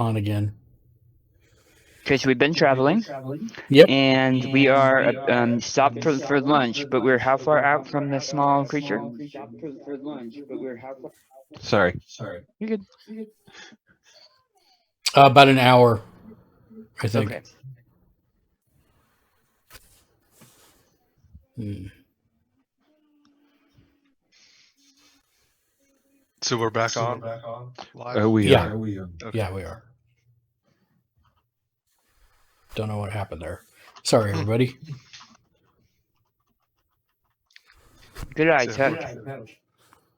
on again? Because we've been traveling, Yep. and we are stopped for lunch, but we're how far out from the small creature? Sorry. You're good. About an hour, I think. Okay. So we're back on live. We Yeah. are. Okay. Yeah, we are. Don't know what happened there. Sorry, everybody. Good eye, So Tuck.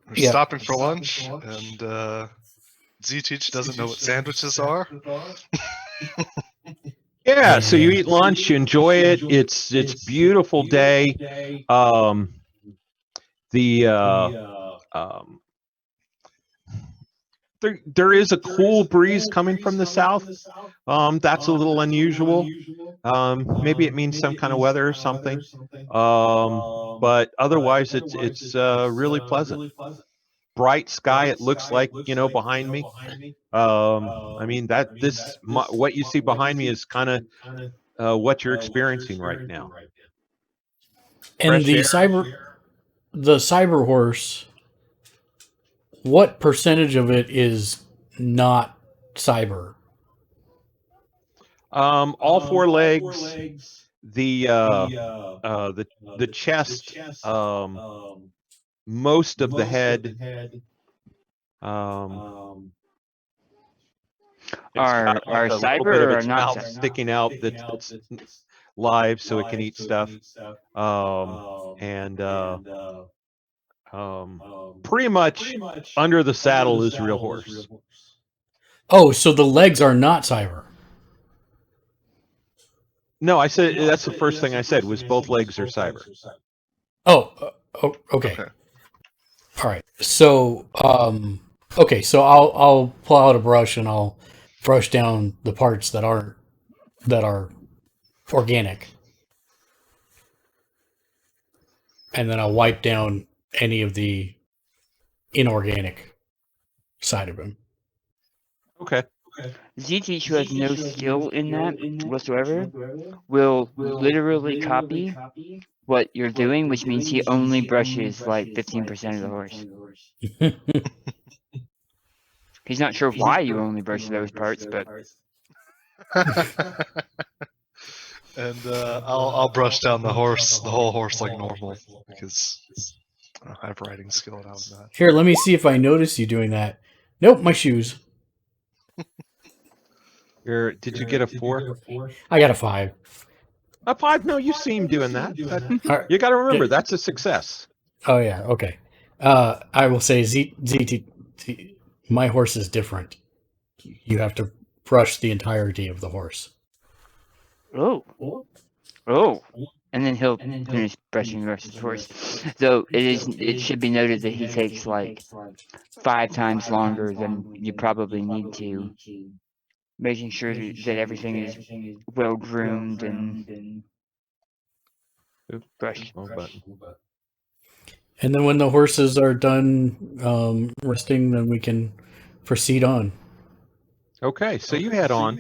We're Yeah. stopping for lunch, and Z-Teach doesn't know what sandwiches are. Yeah, so you eat lunch, you enjoy it. It's beautiful day. There is a cool breeze coming from the south. That's a little unusual. Maybe it means some kind of weather or something. But otherwise, it's really pleasant. Bright sky. It looks like behind me. I mean what you see behind me is kind of what you're experiencing right now. And the cyber horse, what percentage of it is not cyber? All four legs, the chest, most of the head. Are cyber or not cyber? Sticking out that's live, so it can eat stuff. Pretty much under the saddle is real horse. Oh, so the legs are not cyber. No, I said that's the first thing I said was both legs are cyber. Oh, okay. All right. So, okay. So I'll pull out a brush and I'll brush down the parts that are organic, and then I'll wipe down any of the inorganic side of him. Okay. Z-Teach, who has no skill in that whatsoever, will literally copy what you're doing, which means he only brushes like 15% of the horse. He's not sure why you only brush those parts, but And I'll brush down the whole horse like normal because I have riding skill and I was not. Here, let me see if I notice you doing that. Nope, my shoes. Did you get a 4? I got a 5. A 5? No, you see him doing that. Right. You got to remember that's a success. Oh yeah, okay. I will say Z, my horse is different. You have to brush the entirety of the horse. oh, and then he'll finish brushing the rest of the horse. Though it should be noted that he takes like 5 times longer than you probably need to, making sure that everything is well groomed and brushed. And then when the horses are done resting, then we can proceed on. Okay, so you head on.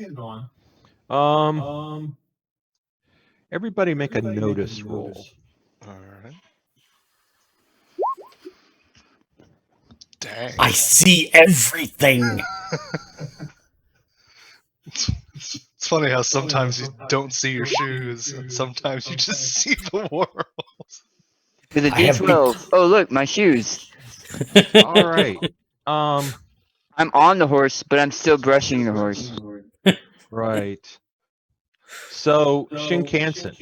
Everybody make a notice roll. All right. Dang. I see everything. It's funny how sometimes you don't see your shoes, and sometimes you just see the world. With a D12. Oh, look, my shoes. All right. I'm on the horse, but I'm still brushing the horse. Right. So, Shinkansen,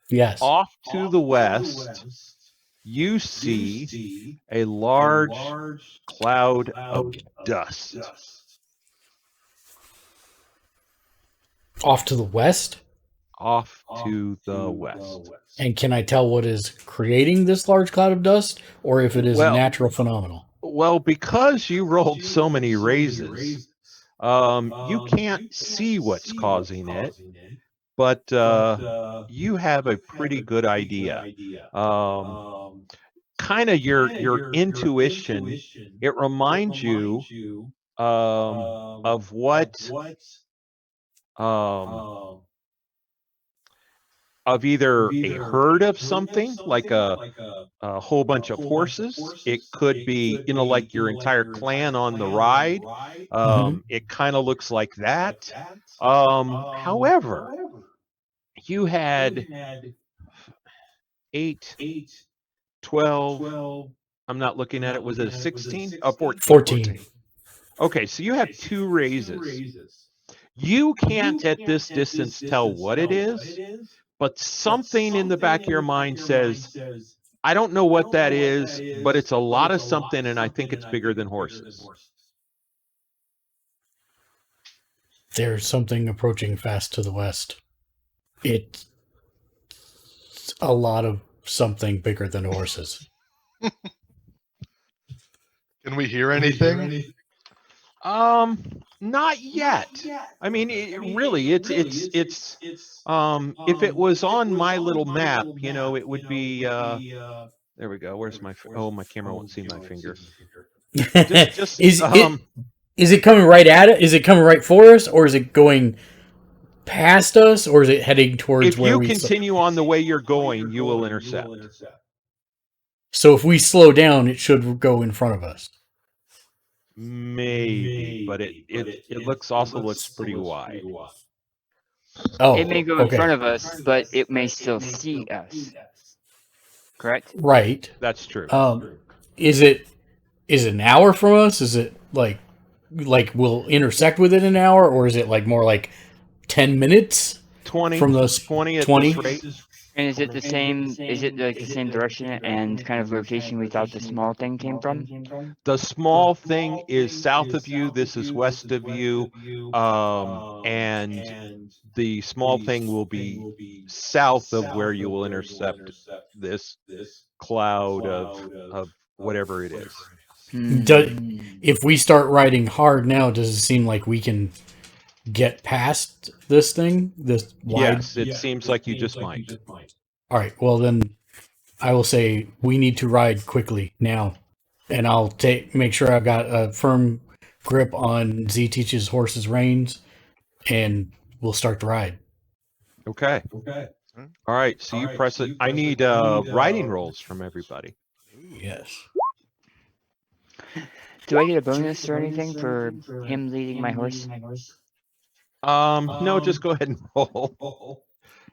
Yes. off to the west, you see a large cloud of dust. Off to the west? Off to the west. And can I tell what is creating this large cloud of dust, or if it is a natural phenomenon? Well, because you rolled so many raises, you can't see what's causing it, but you have a pretty good idea. Kind of your intuition, it reminds you of what of either a herd of something, like a whole bunch of horses. It could be, like your entire clan on the ride. It kind of looks like that. However, you had 8, 12. I'm not looking at it. Was it a 16? 14. 14. Okay, so you have 2 raises. You can't at this distance tell what it is, but something in the back of your mind says, I don't know what that is, but it's a lot of something, and I think it's bigger than horses. There's something approaching fast to the west. It's a lot of something bigger than horses. Can we hear anything? Not yet. I mean, really, it's if it was on my little map, it would be, there we go. Where's my, my camera won't see my finger. Just is it coming right at it? Is it coming right for us, or is it going past us, or is it heading towards where we... If you continue on the way you're going, you will intercept. So if we slow down, it should go in front of us. Maybe, but it looks pretty wide. Oh, It may go in front of us, but it may still see us. Correct? Right. That's true. Is it an hour from us? Is it like we'll intersect with it in an hour, or is it like more like 10 minutes? 20 from those 20 at 20? this rate. And is it the same? Is it like the same direction and kind of location we thought the small thing came from? The small thing is south of you. This is west of you, and the small thing will be south of where you will intercept this cloud of whatever it is. If we start riding hard now, does it seem like we can get past this thing? This wide? Yes, it seems like you just might. All right. Well, then I will say we need to ride quickly now, and I'll make sure I've got a firm grip on Z Teach's horse's reins, and we'll start the ride. Okay. All right. So you press it. I need riding rolls from everybody. Yes. Do I get a bonus or anything for him leading my horse? No, just go ahead and roll.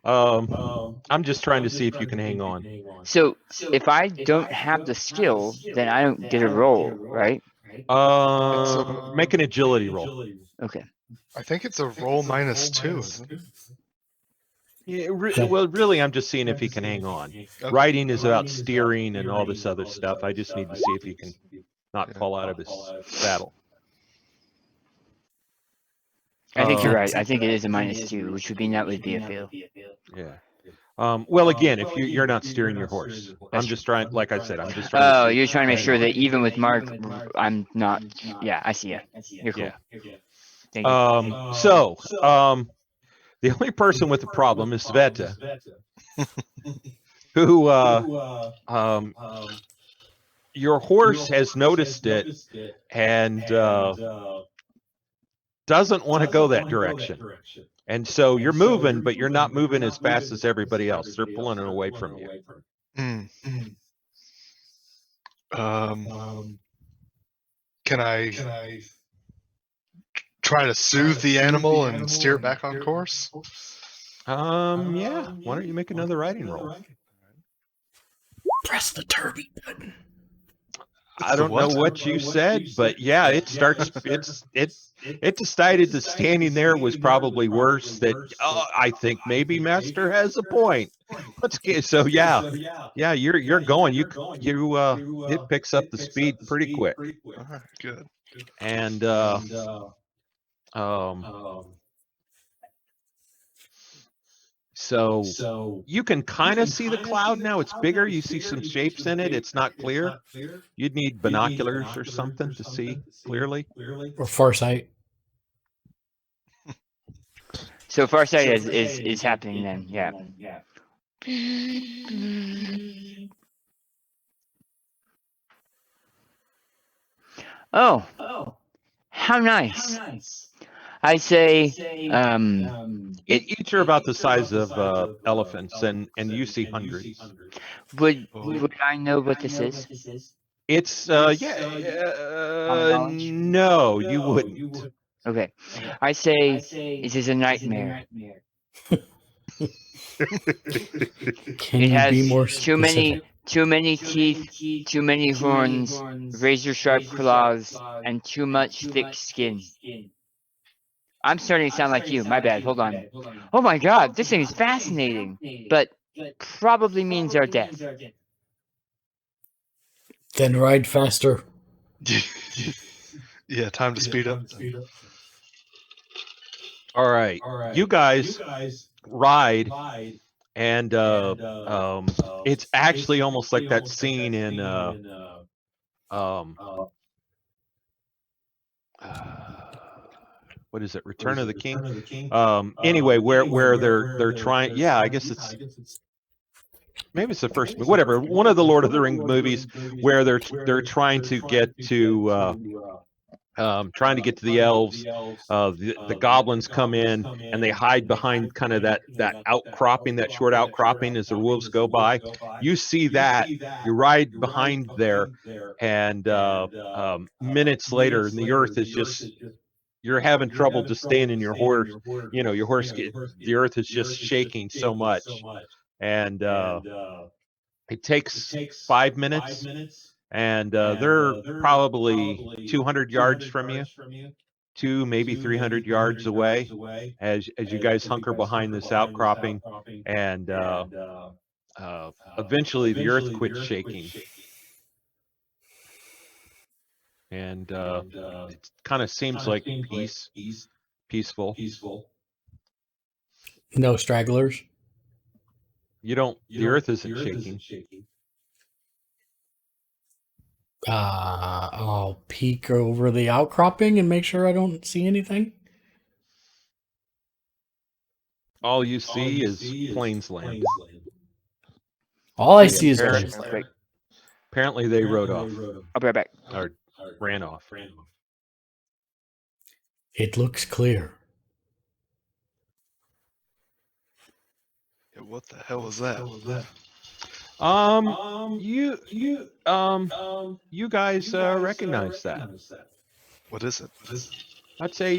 I'm just trying to see if you can hang on. So if I don't have the skill, then I don't get a roll, right? Make an agility roll. Okay. I think it's a roll -2, isn't it? Yeah, well, really, I'm just seeing if he can hang on. Okay. Riding is about steering and all this other stuff. I just need to see if he can not fall out of his saddle. I think you're right. I think it is a -2, which would mean that would be a fail. Yeah. Well, again, if you're not steering your horse, I'm just trying. Like I said, I'm just trying. Oh, you're trying to make sure that even with Mark, I'm not. Yeah, I see you. You're cool. Yeah. Thank you. So, the only person with the problem is Sveta, who, your horse has noticed it and doesn't want to go that direction. And so you're moving, but you're not moving as fast as everybody else. They're pulling it away from you. Can I try to soothe the animal and steer it back on course? Yeah. Why don't you make another riding roll? Press the turbo button. I don't know what you said, but yeah, it starts. It decided that standing there was probably worse. That I think maybe Master has a point. Let's get so yeah. You're going. It picks up the speed pretty quick. All right, good. And so you can kind of see the cloud now. It's bigger. You see some shapes in it. It's not clear. You'd need binoculars or something to see clearly. Or farsight. So farsight is happening then. Yeah. Oh. How nice. I say, Each are about the size of elephants, and you see hundreds. would Oh. I know what this is? It's no, you wouldn't. Okay. I say it is a nightmare. Can It you be has more too specific? many teeth, too many horns, razor sharp claws, and too much thick skin. I'm starting to sound like you. My bad. Hold on. Oh my god, this thing is fascinating, but probably means our death. Then ride faster. Yeah, time to speed up. All right, you guys ride, and it's actually almost like that scene in what is it, Return of the King? Anyway, where they're trying. Yeah, I guess it's maybe it's the first, whatever, one of the Lord of the Rings movies where they're trying to get to the elves. The goblins come in and they hide behind kind of that outcropping, that short outcropping as the wolves go by. You see that, you ride behind there, and minutes later, and the earth is just, you're having trouble just staying in your horse. Your horse the earth is just shaking so much, and it takes 5 minutes, and they're probably 200 yards from you, maybe 300 yards away, as you guys hunker behind this outcropping, and eventually the earth quits shaking, and it kind of seems like peaceful. No stragglers. The earth isn't shaking. I'll peek over the outcropping and make sure I don't see anything. All you see is Plains Land. All I see is Apparently- plains. Wait, Apparently they rode off, I'll be right back. or ran off. It looks clear. Yeah, what the hell was that? You guys recognize that? What is it? That's a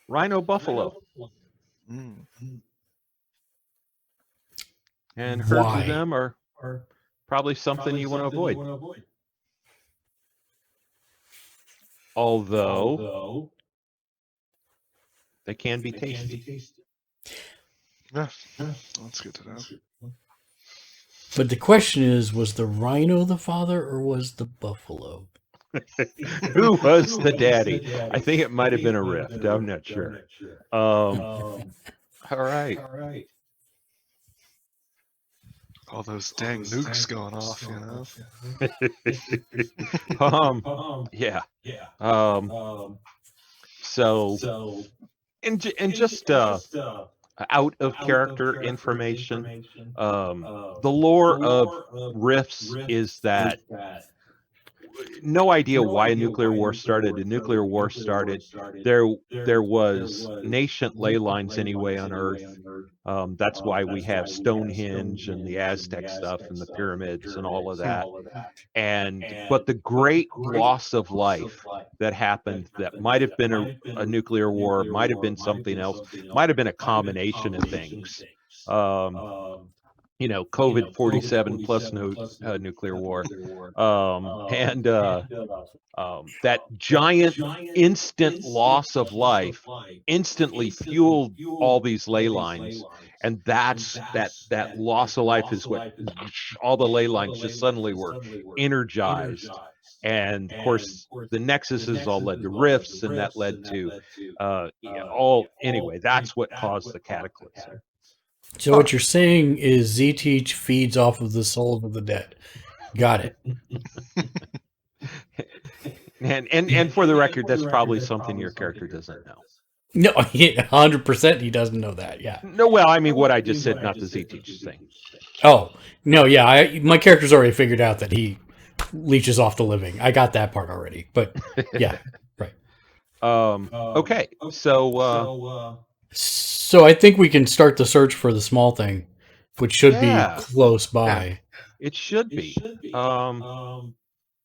rhino buffalo, Mm. and herds Why? of them are probably something you want to avoid. Although they can be tasty. Yeah, that's good to know. But the question is, was the rhino the father or was the buffalo? Who was the daddy? I think it might have been a rift. I'm not sure. All right. All those dang nukes going off, you know? Yeah. So, and just out of character information, the lore of rifts is that no idea why a nuclear war started. A nuclear war started. There was nascent ley lines anyway on Earth. That's why we have Stonehenge and the Aztec stuff and the pyramids and all of that. But the great loss of life that happened, that might have been a nuclear war, might have been something else, might have been a combination of things. COVID 47 plus nuclear war, and that giant instant loss of life instantly fueled all these ley lines, and that's that loss of life is what all the ley lines just suddenly were energized. And of course the nexuses all led to rifts, and that led to anyway, that's what caused the cataclysm. So what you're saying is Z-Teach feeds off of the souls of the dead. Got it. And for the record, that's probably something your character doesn't know. No, 100% he doesn't know that. Yeah. No, well, I mean what I just said, not the Z-Teach thing. Oh, no, yeah. My character's already figured out that he leeches off the living. I got that part already, but yeah, right. Okay, So I think we can start the search for the small thing, which should be Yeah. close by. it should be.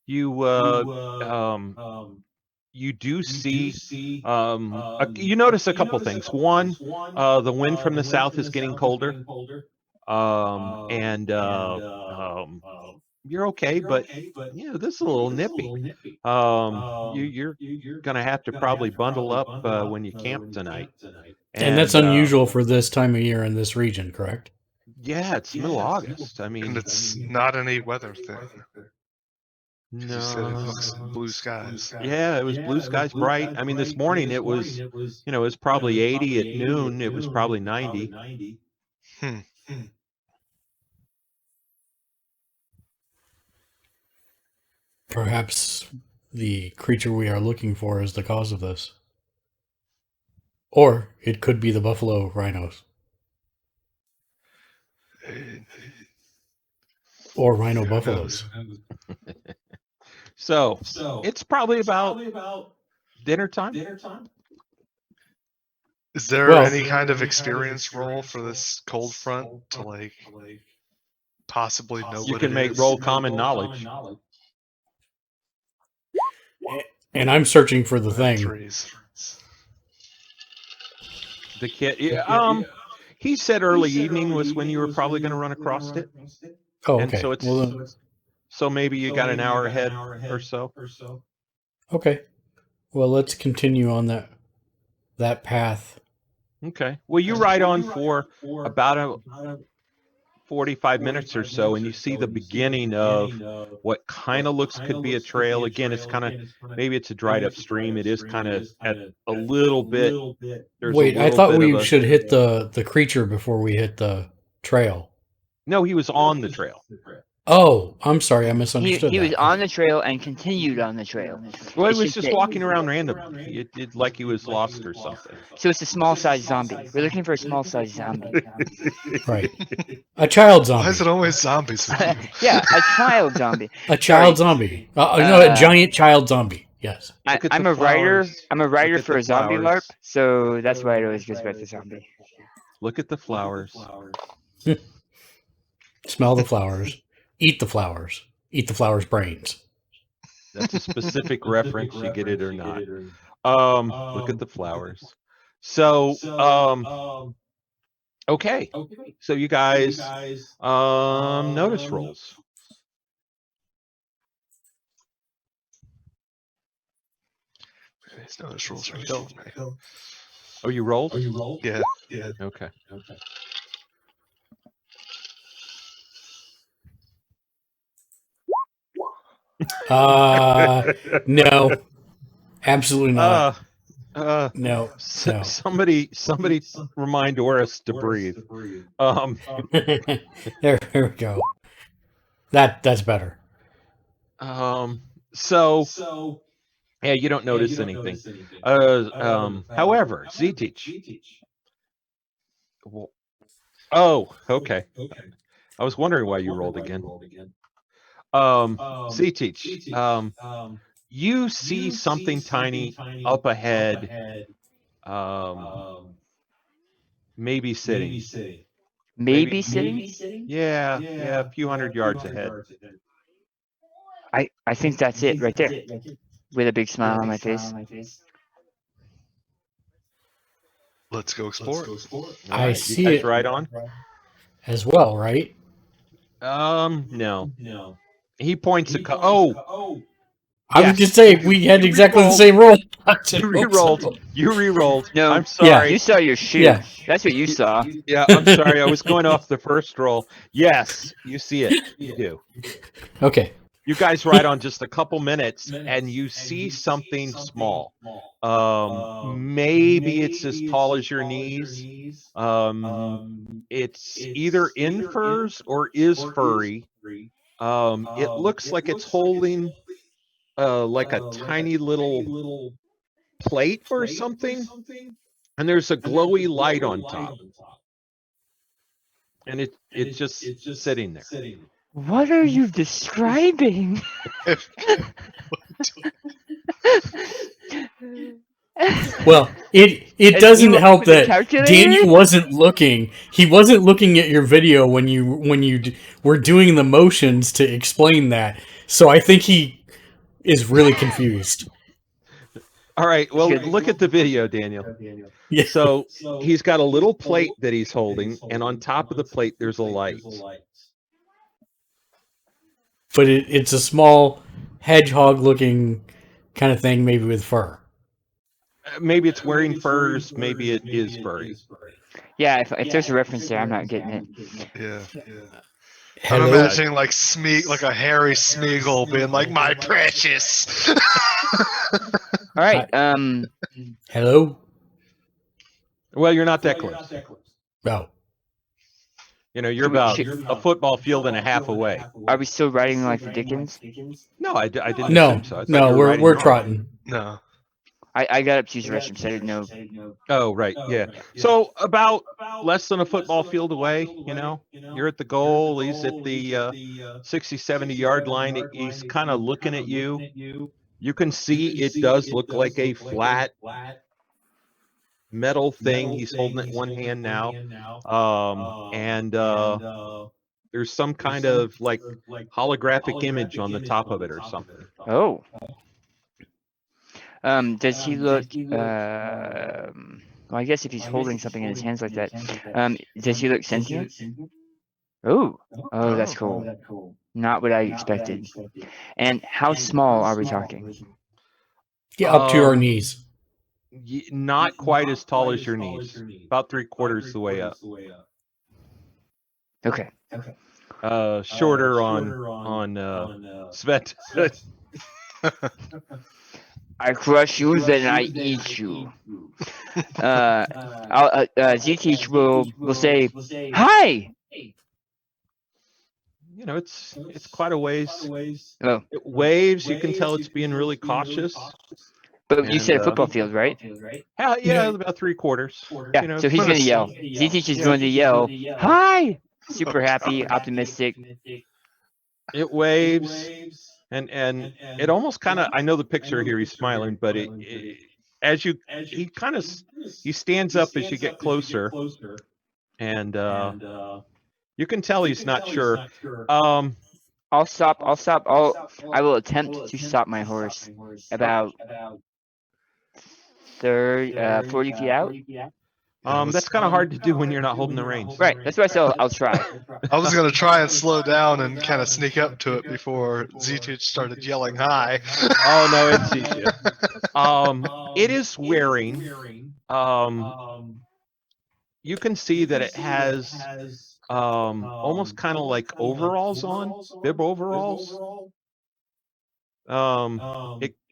You you do see you notice a couple things. One, the wind from the south is getting colder. And you're okay, but this is a little nippy. You're gonna have to probably bundle up when you camp tonight. And that's unusual for this time of year in this region, correct? Yeah, it's middle August. I mean, And it's not any weather thing. no. You said it looks blue skies. Yeah, it was blue skies, bright. I mean, this morning it was, it was probably 80 at noon. It was probably 90. Hmm. Perhaps the creature we are looking for is the cause of this. Or it could be the buffalo rhinos. Or rhino Who buffaloes. So it's probably about dinner time. Is there Well- any kind of experience roll for this cold front to like possibly know You what can it make is? roll common knowledge. And I'm searching for the I have thing. threes. The kid, he said early evening was when you were probably going to run across it. Oh, And okay. so it's Well, then, so maybe you got an hour ahead or so. okay. Well, let's continue on that path. Okay. Well, you ride on for about 45 minutes or so, and you see the beginning of what kind of looks could be a trail. Again, it's kind of, maybe it's a dried up stream. It is kind of at a little bit. There's Wait, a I little thought bit we of a, should hit the creature before we hit the trail. No, he was on the trail. Oh, I'm sorry, I misunderstood. He that. was on the trail and continued on the trail. Well, he It's was just that- walking around randomly. It did like he was lost or something. So it's a small sized zombie. We're looking for a small sized zombie. Right. A child zombie. Why is it always zombies with you? Yeah, a child zombie. A child zombie. No, a giant child zombie. Yes. Look at I'm the a writer. flowers. I'm a writer Look at for the a zombie flowers. LARP, so that's why it always goes back to zombie. Look at the flowers. Smell the flowers. Eat the flowers. Eat the flowers' brains. That's a specific reference, you get it or not. Look at the flowers. So, okay. So you guys, notice rolls. These notice rules are killing me. Oh, you rolled? Yeah. Okay. No. Absolutely not. No. No. Somebody remind Oris to breathe. There we go. That's better. So yeah, you don't notice anything. However, Z-Teach. Oh, okay. I was wondering why you rolled again. Z-Teach. You see something tiny up ahead. Maybe sitting. Maybe sitting? Yeah, a few hundred yards ahead. I think that's it right there. With a big smile on my face. Let's go explore. I You see guys it right on. as well, right? No. He points a I Yes. was just saying we had You exactly the re-rolled. same roll. You re-rolled. You re-rolled. No, I'm sorry. You saw your shoe. Yeah. That's what you saw. Yeah, I'm sorry. I was going off the first roll. Yes, you see it. You do. Okay. You guys ride on just a couple minutes and you see something small. Maybe it's as tall as your knees. It's either in furs or is furry. It looks like it's holding like a tiny little plate or something. And there's a glowy light on top. And it's just sitting there. What are you describing? Well, it As doesn't you help with the that calculator? Daniel wasn't looking. He wasn't looking at your video when you were doing the motions to explain that. So I think he is really confused. All right. Well, Good. look at the video, Daniel. Yeah. So he's got a little plate that he's holding, and on top of the plate, there's a light. But it's a small hedgehog-looking kind of thing, maybe with fur. Maybe it's wearing furs. Maybe it is furry. Yeah, if there's a reference there, I'm not getting it. Yeah. I'm Hello. imagining like like a hairy Smeagol being like, "My precious." All right. Hello. Well, you're not that close. Oh. You're about a football field and a half away. Are we still riding like the Dickens? No, I didn't No, assume so. I thought no, you were riding we're normal. trotting. No. I got up to use the restroom, so I didn't know. Oh, right. Yeah. So about less than a football field away, you're at the goal. He's at the 60, 70-yard line. He's kind of looking at you. You can see it does look like a flat metal thing. He's holding it in one hand now. And there's some kind of like holographic image on the top of it or something. Oh. Does he look? Well, I guess if he's holding something in his hands like that, does he look sentient? Oh. Oh, that's cool. Not what I expected. And how small are we talking? Yeah, up to our knees. Not quite as tall as your knees. About 3/4 the way up. Okay. Shorter on Svet. I crush you, then I eat you. Z-Teach will say, "Hi." It's quite a ways. Oh, It waves. You can tell it's being really cautious. but you said a And, football field, right? Yeah, about 3/4. Yeah. So he's going to yell. Z-Teach is going to yell, "Hi!" Super happy, optimistic. It waves, and it almost kind of. I know the picture here. He's smiling, but he stands up as you get closer, and you can tell he's not sure. I'll stop. I will attempt to stop my horse about 40 feet out. That's kind of hard to do when you're not holding the reins. Right. That's why I said I'll try. I was gonna try and slow down and kind of sneak up to it before Z-Teach started yelling "Hi." Oh no, it sees you. It is wearing. You can see that it has almost kind of like overalls on, bib overalls.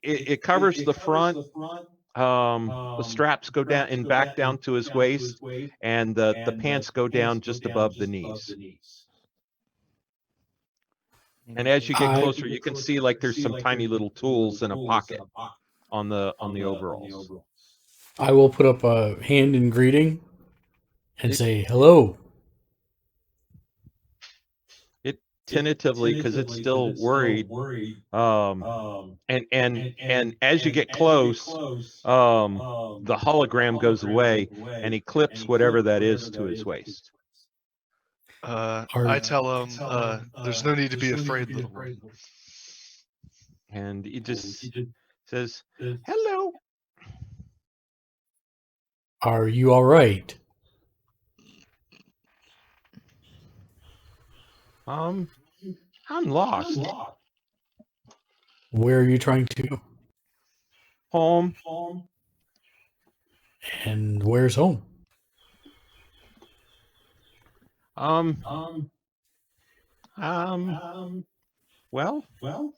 It covers the front. The straps go down and back down to his waist, and the pants go down just above the knees. And as you get closer, you can see like there's some tiny little tools in a pocket on the overalls. I will put up a hand in greeting and say hello. Tentatively, because it's still worried. And as you get close, the hologram goes away, and he clips whatever that is to his waist. I tell him, "There's no need to be afraid, little one." And he just says, "Hello." Are you all right? I'm lost. Where are you trying to go? Home. And where's home? Well,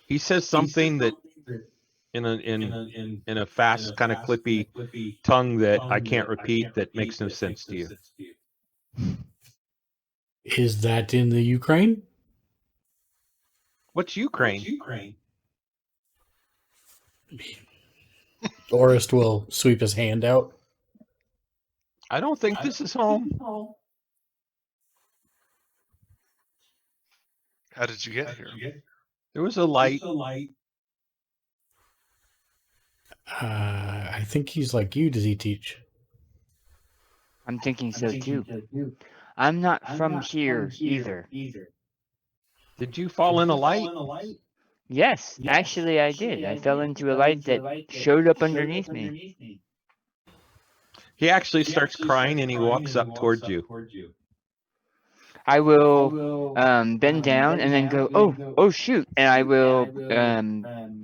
he says something that in a fast kind of clippy tongue that I can't repeat, that makes no sense to you. Is that in the Ukraine? What's Ukraine? Orist will sweep his hand out. I don't think this is home. How did you get here? There was a light. I think he's like you. Does he teach? I'm thinking so too. I'm not from here either. Did you fall in a light? Yes, actually I did. I fell into a light that showed up underneath me. He actually starts crying and he walks up towards you. I will bend down and then go, oh shoot, and I will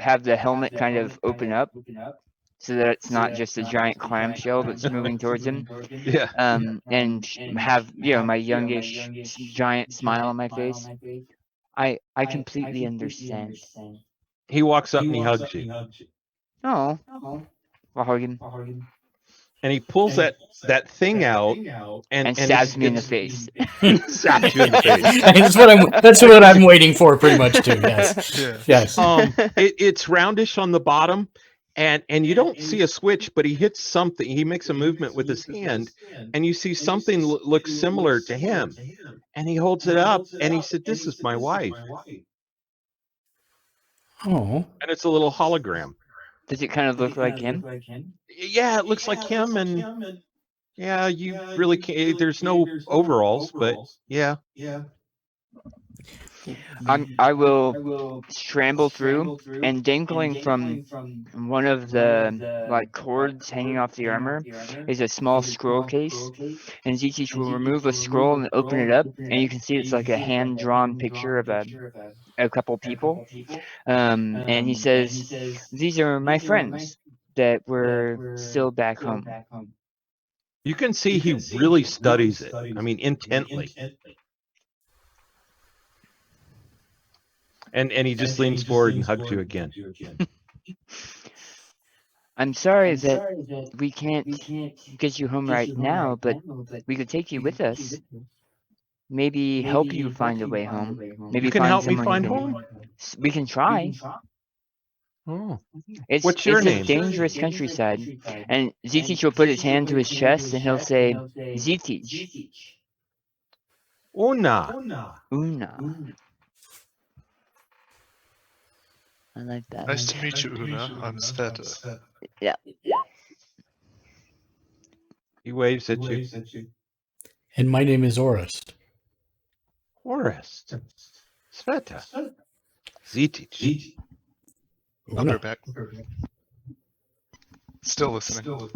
have the helmet kind of open up so that it's not just a giant clamshell that's moving towards him. Yeah. And have my youngish giant smile on my face. I completely understand. He walks up and he hugs you. Oh, I'll hug him And he pulls that thing out and stabs me in the face. Stabs you in the face. That's what I'm waiting for, pretty much too. Yes. Yeah. Yes. It's roundish on the bottom, and you don't see a switch, but he hits something. He makes a movement with his hand, and you see something looks similar to him. And he holds it up, and he said, "This is my wife." Oh. And it's a little hologram. Does it kind of look like him? Yeah, it looks like him, and yeah, you really can't. There's no overalls, but yeah. I will scramble through, and dangling from one of the cords hanging off the armor is a small scroll case, and Zitich will remove a scroll and open it up, and you can see it's like a hand-drawn picture of a couple people, and he says, "These are my friends that were still back home." You can see he really studies it. I mean, intently. And he just leans forward and hugs you again. I'm sorry that we can't get you home right now, but we could take you with us. Maybe help you find a way home. Maybe You can find help me someone find you can- home? We can try. Oh. It's What's your it's name? a dangerous countryside. And Zitich will put his hand to his chest and he'll say, Zitich. Una. Una. I like that. Nice to meet you, Una. I'm Sveta. Yeah. He waves at you. And my name is Orest. Orest. Sveta. Zitich. I'll be Una. right back. Still listening.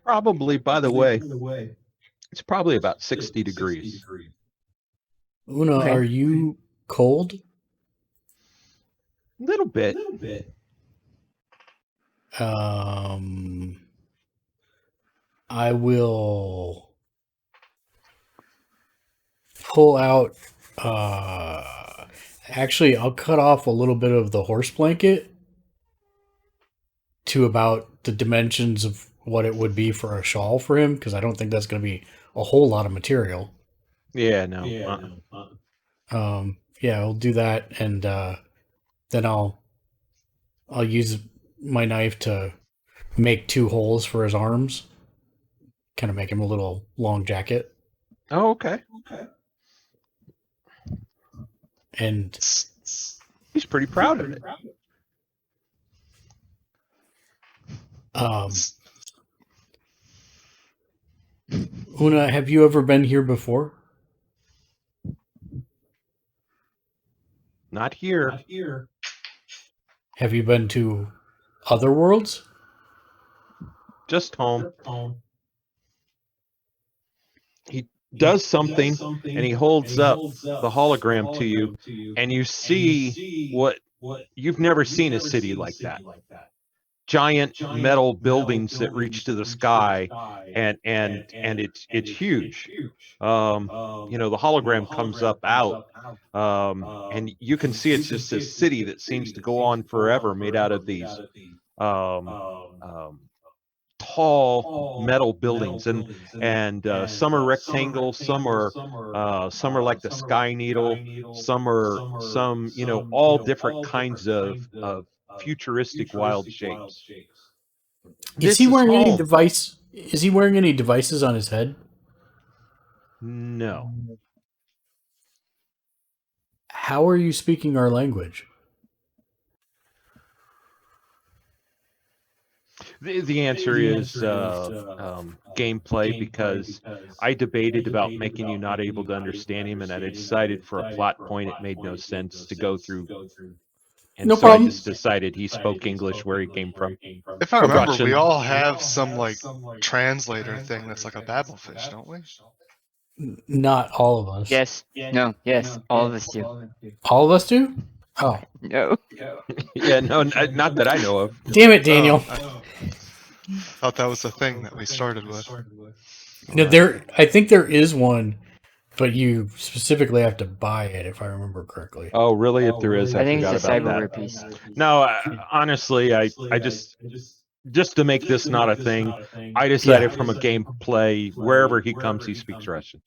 Probably, by the way, it's probably about 60 degrees. Una, Okay. are you cold? A little bit. I will pull out. Actually, I'll cut off a little bit of the horse blanket to about the dimensions of what it would be for a shawl for him, because I don't think that's going to be a whole lot of material. Yeah, no. Yeah, I'll do that, and then I'll use my knife to make 2 holes for his arms, kind of make him a little long jacket. Oh, okay. And He's pretty proud of it. Una, have you ever been here before? Not here. Have you been to other worlds? Just home. He does something, and he holds up the hologram to you, and you see what you've never seen a city like that. Giant metal buildings that reach to the sky, and it's huge. The hologram comes up out, and you can see it's just a city that seems to go on forever, made out of these tall metal buildings, and some are rectangle, some are like the Sky Needle, some all different kinds of futuristic wild shapes. Is he wearing any device? Is he wearing any devices on his head? No. How are you speaking our language? The answer is gameplay, because I debated about making you not able to understand him, and I decided for a plot point it made no sense to go through. And No so problem. I just decided he spoke English where he came from. If I remember, Russian. we all have some like translator thing that's like a babblefish, don't we? Not all of us. Yes. No. Yes. All of us do. All of us do? Oh. No. Yeah, no, not that I know of. Damn it, Daniel. Oh, I thought that was the thing that we started with. No, I think there is one, but you specifically have to buy it, if I remember correctly. Oh, really? If there is, I think forgot it's a about cyberware that. piece. No, honestly, I just to make this not a thing, I decided from a gameplay, wherever he comes, he speaks Russian.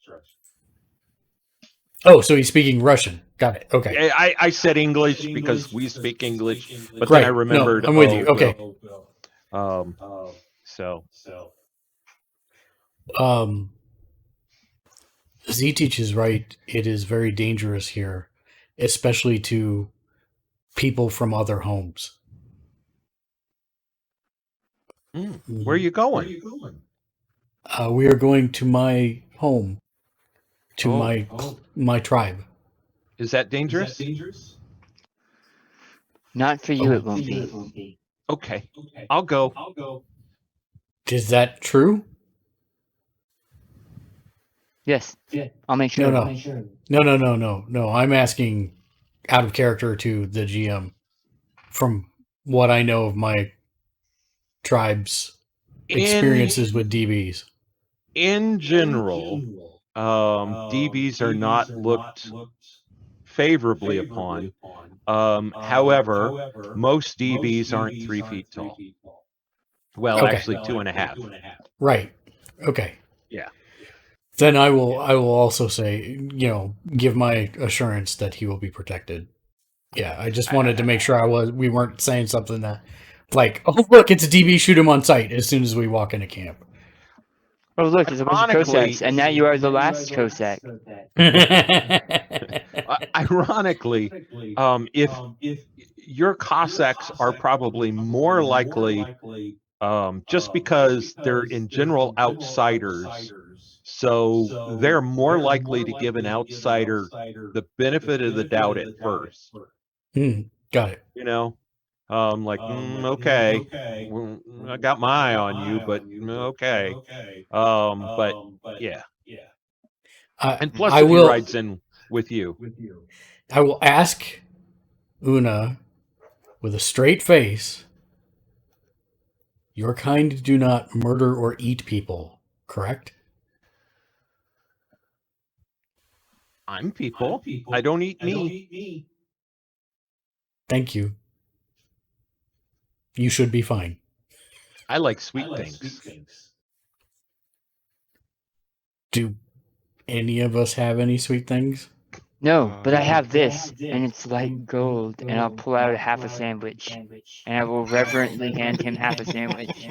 Oh, so he's speaking Russian. Got it. Okay. I said English because we speak English, but Right. then I remembered. No, I'm with you. Okay. Z Teach is right. It is very dangerous here, especially to people from other homes. Where are you going? We are going to my home, to my tribe. Is that dangerous? Not for you, it won't be. Okay, I'll go. Is that true? Yes. I'll make sure. No. I'm asking out of character to the GM from what I know of my tribe's experiences with DBs. In general, DBs are not looked favorably upon. However, most DBs aren't 3 feet tall. Well, Okay. actually 2.5. Right. Okay. Yeah. Then I will also say, give my assurance that he will be protected. Yeah, I just wanted to make sure we weren't saying something that like, oh look, it's a DB, shoot him on sight as soon as we walk into camp. Oh look, there's a bunch of Cossacks, and now you are the last Cossack. Ironically, if your Cossacks are probably more likely, just because they're in general outsiders, so they're more likely to give an outsider the benefit of the doubt at first. Got it. Okay, well, I got my eye on you, but okay. But yeah. And plus, if he rides in with you, I will ask Una with a straight face. Your kind do not murder or eat people, correct? I'm people. I don't eat meat. Thank you. You should be fine. I like sweet things. Do any of us have any sweet things? No, but I have this, and it's like gold, and I'll pull out half a sandwich, and I will reverently hand him half a sandwich.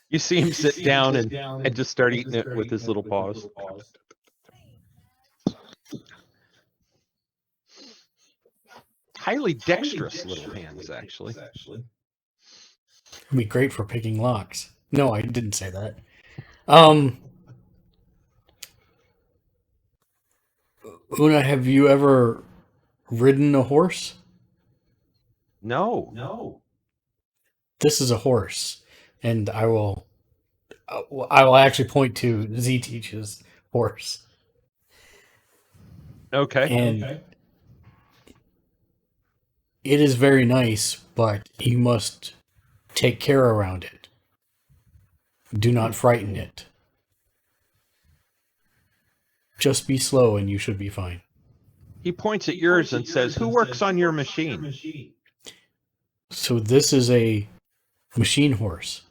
You see him sit down and just start eating it with his little paws. Highly dexterous little hands, actually. It'd be great for picking locks. No, I didn't say that. Una, have you ever ridden a horse? No. This is a horse, and I will actually point to Z Teach's horse. Okay. And it is very nice, but you must take care around it. Do not frighten it. Just be slow and you should be fine. He points at yours and says, "Who works on your machine?" So this is a machine horse.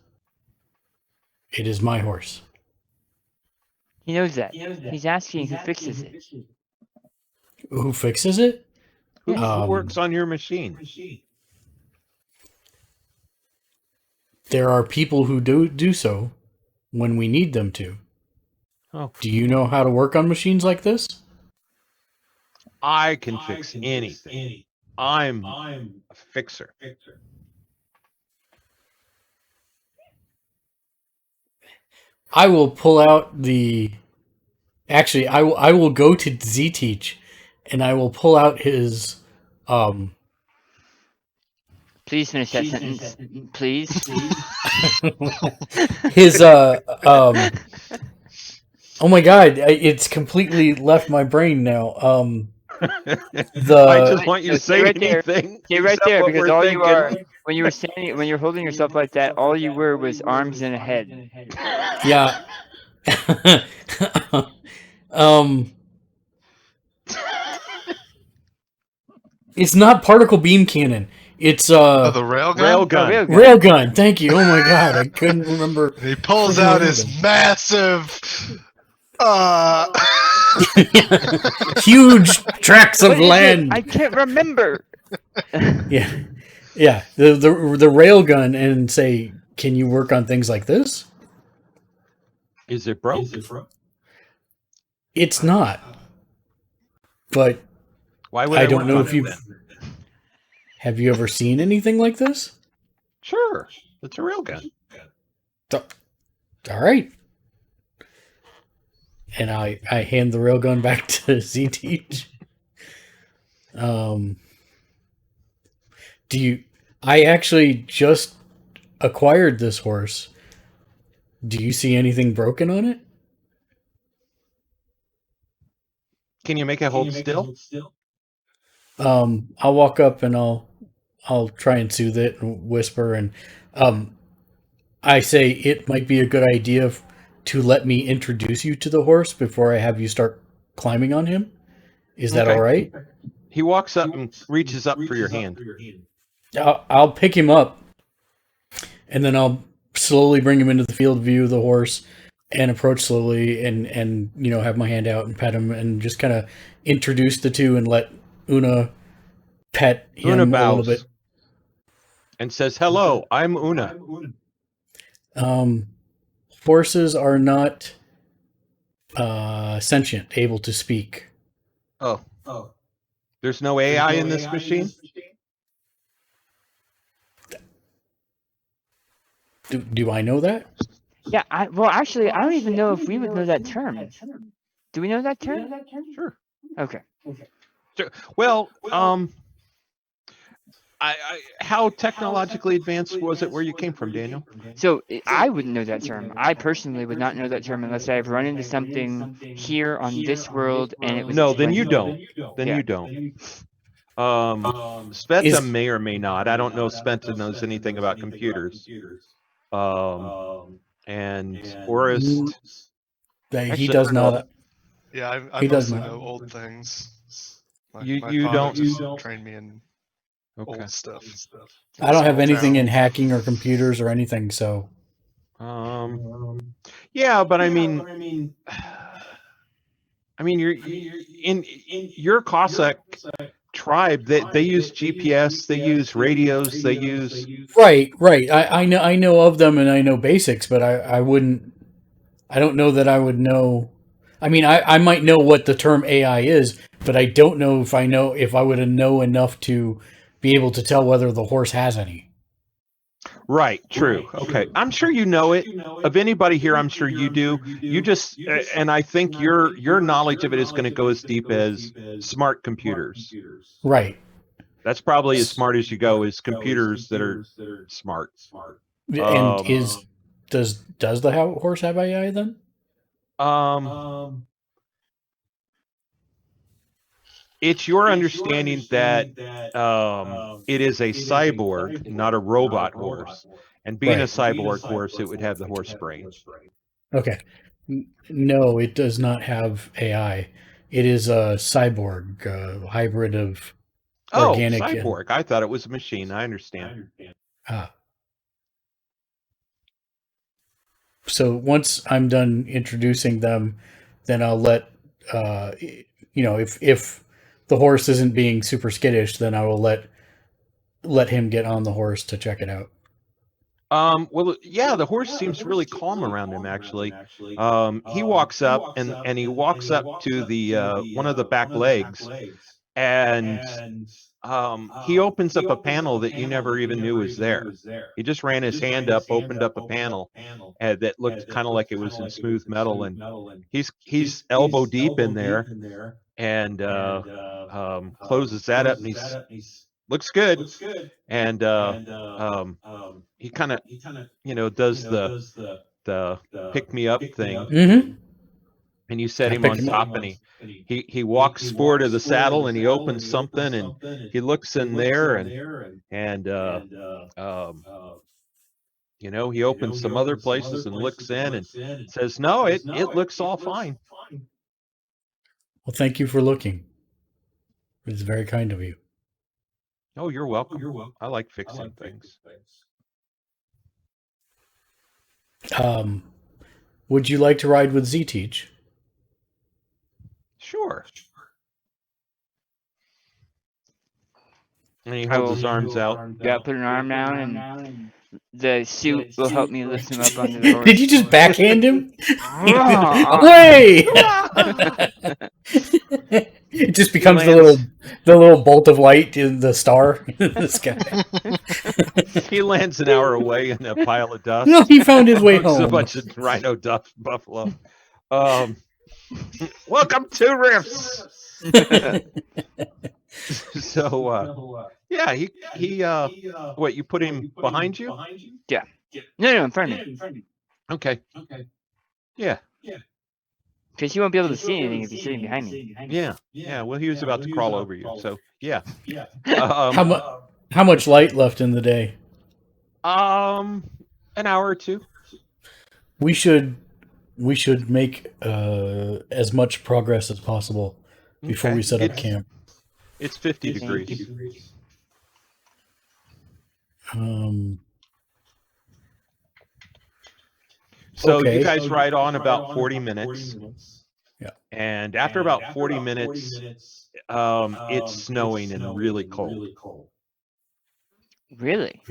It is my horse. He knows that. He's asking who fixes it. Who fixes it? Who works on your machine? there are people who do so when we need them to. Oh, Do you know how to work on machines like this? I can fix anything. I'm a fixer. I will pull out the. Actually, I will go to ZTeach, and I will pull out his. Please finish that sentence. Please. His Oh my god! It's completely left my brain now. I just want you to Stay say right there. anything. Stay right except there, what because we're all thinking. you are when you were standing, when you're holding yourself like that, all you were was arms and a head. Yeah. It's not particle beam cannon. It's Oh, the railgun. Railgun. railgun. Thank you. Oh my god, I couldn't remember. He pulls Freaking out his random. massive, Huge tracts of What is it? land. I can't remember. Yeah, yeah. The railgun, and say, can you work on things like this? Is it broke? It's not. But Why would I I don't work know on if it you've. then? Have you ever seen anything like this? Sure, it's a railgun. All right. And I hand the railgun back to ZTeach. I actually just acquired this horse. Do you see anything broken on it? Can you make it hold still? I'll walk up and I'll try and soothe it and whisper, and I say it might be a good idea to let me introduce you to the horse before I have you start climbing on him. Is that Okay. all right? He walks up and reaches up for your hand. I'll pick him up, and then I'll slowly bring him into the field of view of the horse and approach slowly and have my hand out and pet him and just kind of introduce the two and let Una pet him Una a bows little bit. and says, "Hello, I'm Una." Horses are not sentient, able to speak. Oh, there's no AI in this machine? Do I know that? Yeah, well, actually, I don't even know if we would know that term. Do we know that term? Sure. Okay. Well, how technologically advanced was it where you came from, Daniel? So I wouldn't know that term. I personally would not know that term unless I've run into something here on this world and it was. No, then you explained. don't. Then Yeah. you don't. Spenta may or may not. I don't know if Spenta knows anything about computers. And Orist. He does not. Yeah, I He does mostly not. know old things. My You father don't- just trained me in Okay. old stuff. I don't have Small anything in town. hacking or computers or anything, so Yeah, but I mean, you're in your Cossack tribe. They use GPS, they use radios, they use. right. I know of them and I know basics, but I wouldn't. I don't know that I would know. I mean, I might know what the term AI is, but I don't know if I would know enough to be able to tell whether the horse has any. Right. True. Okay. I'm sure you know it. Of anybody here, I'm sure you do. You just, and I think your knowledge of it is going to go as deep as smart computers. Right. That's probably as smart as you go, is computers that are smart. And does the horse have AI then? It's your understanding that it is a cyborg, not a robot horse. And being a cyborg horse, it would have the horse brain. Okay. No, it does not have AI. It is a cyborg, hybrid of organic. Oh, cyborg. I thought it was a machine. I understand. So once I'm done introducing them, then I'll let if the horse isn't being super skittish, then I will let him get on the horse to check it out. Well, yeah, the horse seems really calm around him, actually. He walks up and he walks up to the one of the back legs, and he opens up a panel that you never even knew was there. He just ran his hand up, opened up a panel that looked kind of like it was in smooth metal, and he's elbow deep in there, and closes that up, and he's looks good, and he kind of does the pick me up thing, Mm-hmm. and you set I him picked on him up. top, and he walks forward to the saddle, and he opens something, and he looks in there, and he opens some other places and looks in and says, no, it looks all fine. Well, thank you for looking. It's very kind of you. Oh, you're welcome. I like fixing things. Would you like to ride with Z-Teach? Sure. And he holds his arms out. Yeah, put an arm down, and the suit will help me lift him up onto the horse. Did you just backhand him? Away! It just becomes the little bolt of light in the star in the sky. He lands an hour away in a pile of dust. No, he found his way It's a home. bunch of rhino buffalo. Welcome to Riffs. So yeah, he what, you put him behind you? Yeah. No, in front of me. Okay. Yeah. Because he won't be able to see anything if he's sitting behind me. Yeah. Well, he was about to crawl over you, so yeah. How much light left in the day? An hour or two. We should make as much progress as possible before Okay. we set up camp. It's 50 degrees. So Okay. you guys ride on about 40 minutes. Yeah. And after about 40 minutes, it's snowing and really cold. Really?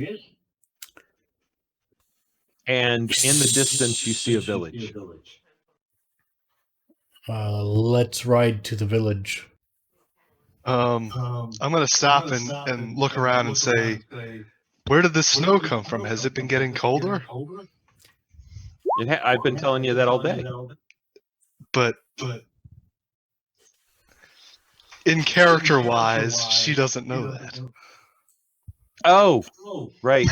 And in the distance, you see a village. Let's ride to the village. I'm gonna stop and look around and say, where did the snow come from? Has it been getting colder? I've been telling you that all day. But in character-wise, she doesn't know that. Oh, right.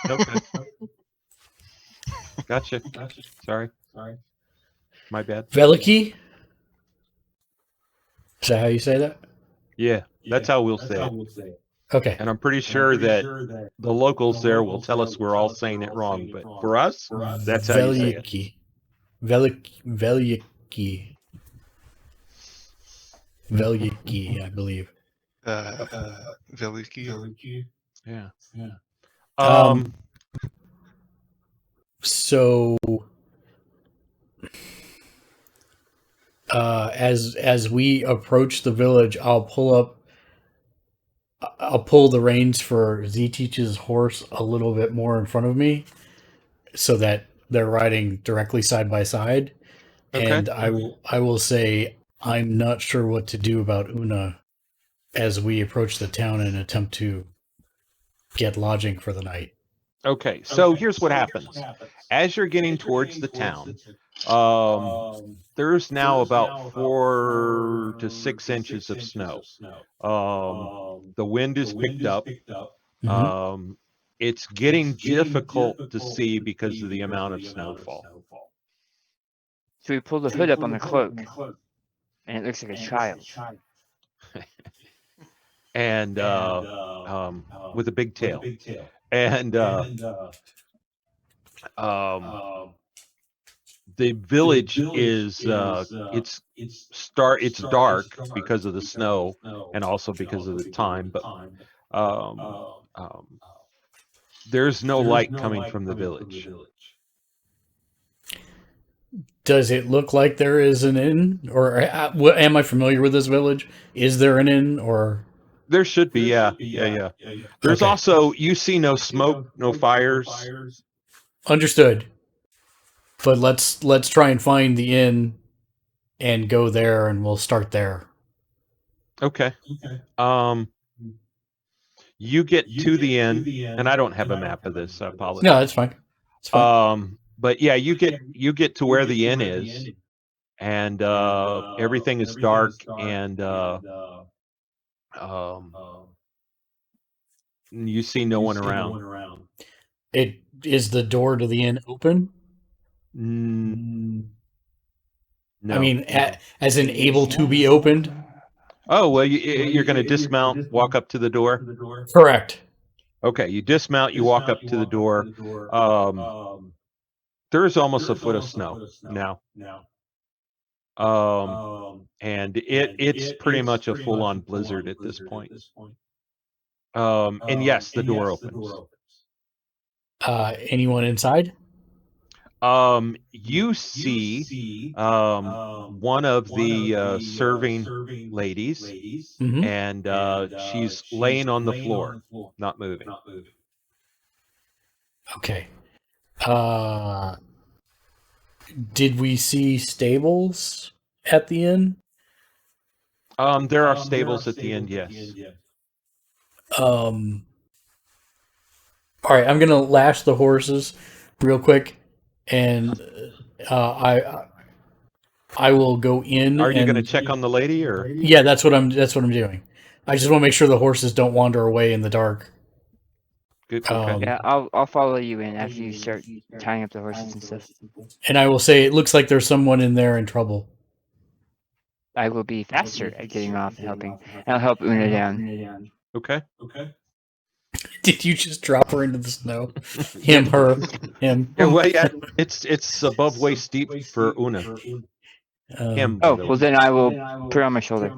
Okay. Gotcha. Sorry. My bad. Veliki? Is that how you say that? Yeah, that's how we'll say it. Okay. And I'm pretty sure that the locals there will tell us we're all saying it wrong, but for us, that's how you say it. Veliki, I believe. Veliki. Yeah. So, as we approach the village, I'll pull the reins for Z-Teach's horse a little bit more in front of me, so that they're riding directly side by side. Okay. And I will say I'm not sure what to do about Una as we approach the town and attempt to get lodging for the night. Okay, so here's what happens. As you're getting towards the town, there's now about 4 to 6 inches of snow. The wind is picked up. Mm-hmm. It's getting difficult to see because of the amount of snowfall. So we pull the hood up on the cloak, and it looks like a child. And with a big tail. And the village is it's dark because of the snow and also because of the time, but there's no light coming from the village. Does it look like there is an inn, or am I familiar with this village? Is there an inn, or There should be, yeah. There's Okay. also, you see no smoke, no fires. Understood. But let's try and find the inn and go there, and we'll start there. Okay. You get to the inn, and I don't have a map of this. I apologize. No, that's fine. It's fine. But yeah, you get to where the inn is, and everything is dark, and you see no one around. It is the door to the inn open? No. I mean, as in able to be opened? Oh, well, you're going to dismount, walk up to the door? Correct. Okay, you dismount, you walk up to the door. There is almost a foot of snow now. And it's pretty much a full-on blizzard at this point. And yes, the door opens. Anyone inside? You see one of the serving ladies, Mm-hmm. and she's laying on the floor, not moving. Okay. Did we see stables at the inn? There are stables at the end, yes. All right, I'm gonna lash the horses real quick, and I will go in. Are you going to check on the lady, or? Yeah, that's what I'm doing. I just want to make sure the horses don't wander away in the dark. Good. Okay. Yeah, I'll follow you in after you start tying up the horses and stuff. And I will say it looks like there's someone in there in trouble. I will be faster at getting off and helping. And I'll help Una down. Okay. Did you just drop her into the snow? Him, her, him. Yeah, well, yeah, it's above waist deep for Una. Him. Oh, well then I will put her on my shoulder.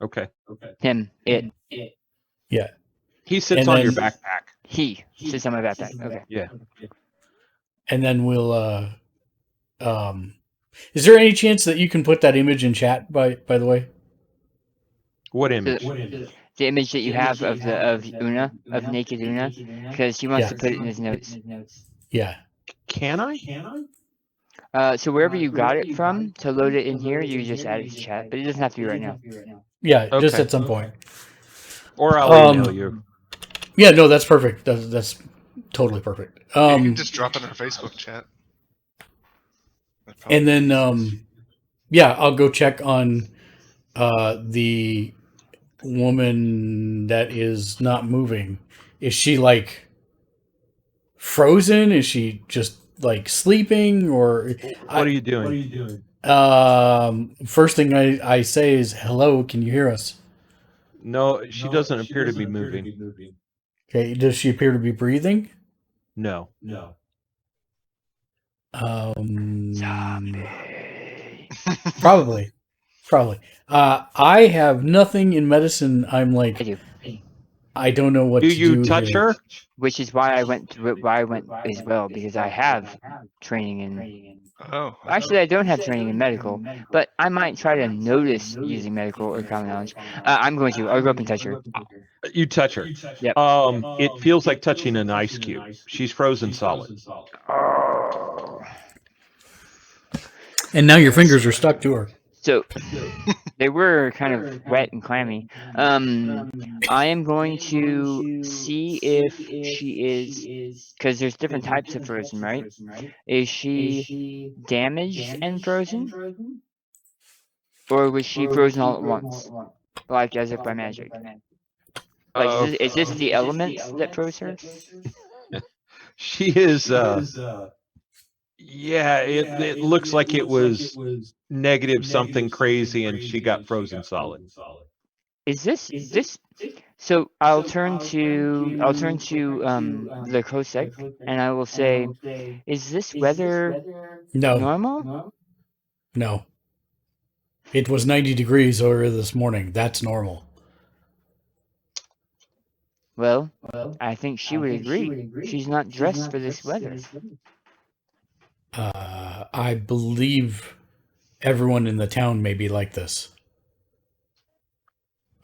Okay. Him, it. Yeah. He sits And on then- your backpack. He sits on my backpack. Okay. Yeah. And then we'll is there any chance that you can put that image in chat by the way? What image? The image that you have of Una, of naked Una, because he wants to put it in his notes. Yeah. Can I? So wherever you got it from, to load it in here, you just add it to chat, but it doesn't have to be right now. Yeah, just Okay. at some point. Or I'll email you. Yeah, no, that's perfect. That's totally perfect. You can just drop it in our Facebook chat. And then yeah, I'll go check on the woman that is not moving. Is she like frozen? Is she just like sleeping, or What are you doing? first thing I say is hello, can you hear us? No, she doesn't appear to be moving. Okay, does she appear to be breathing? No. Probably. I have nothing in medicine. I'm I like, do. I don't know what Do to do. you touch here. her? Which is why I went as well, because I have training in. Oh. Actually, I don't have training in medical, but I might try to notice using medical or common knowledge. I'm going to. I'll go up and touch her. You touch her. Yep. It feels like touching an ice cube. She's frozen solid. Oh. And now your fingers are stuck to her. So they were kind of wet and clammy. I am going to see if she is, because there's different types of frozen, right? Is she damaged and frozen, or was she frozen all at once, like as if by magic? Like, is this the elements that froze her? She is. Yeah, it looks like it was negative something crazy, and she got frozen solid. Is this? So I'll turn to the Kosek, and I will say, is this weather No, normal? no. It was 90 degrees earlier this morning. That's normal. Well, I think she would agree. She's not dressed for this weather. I believe everyone in the town may be like this.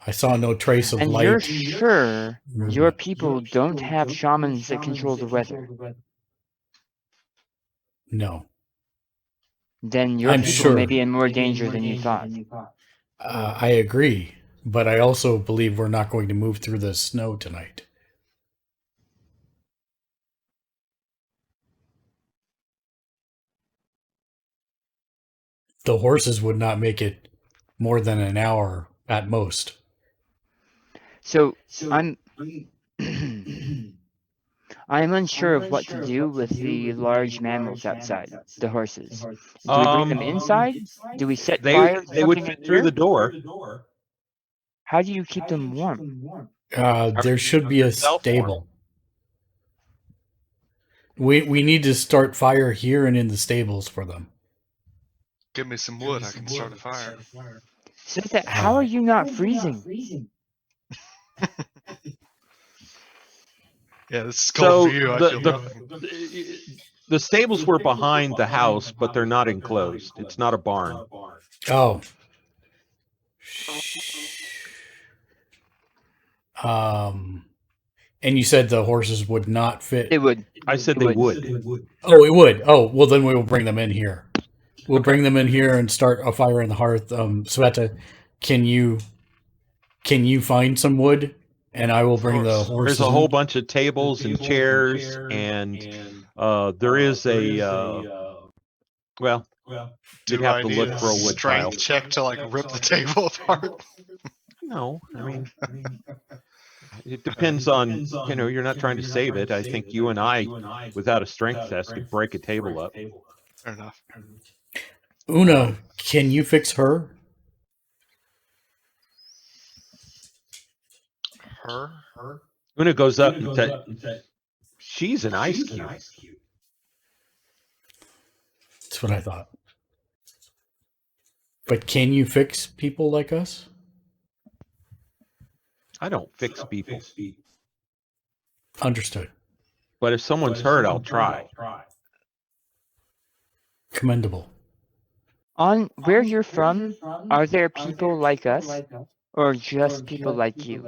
I saw no trace of And light. you're sure movement. your people don't have shamans that control the weather? No. Then your I'm people sure. may be in more danger than you thought. I agree, but I also believe we're not going to move through the snow tonight. The horses would not make it more than an hour at most. So I'm I'm unsure of what to do with the large mammals outside, the horses. Do we bring them inside? Do we set fire to They would something in fit through the here? door. How do you keep them warm? There should be a stable. We need to start fire here and in the stables for them. Give me some wood, I can start a fire. So that, how are you not freezing? Yeah, this is cold So for you. I feel nothing. the stables were behind the house, but they're not enclosed. It's not a barn. Oh. And you said the horses would not fit. It would. I said It they would. would. Oh, it would. Oh, well, then we will bring them in here. We'll bring them in here and start a fire in the hearth. Sveta, can you find some wood? And I will bring the course. horses. There's a in. whole bunch of tables and chairs, and there is well, you'd Do have I to need look a for a wood pile. strength check to like rip the table apart? No, I mean, it depends on, you're not trying to save it. I think you and I, without a strength test, could break a table up. Fair enough. Una, can you fix her? Her? Una goes up and says, she's an ice cube. That's what I thought. But can you fix people like us? I don't fix people. Understood. But if someone's hurt, I'll try. Commendable. On where you're from, are there people like us? Or just people like you?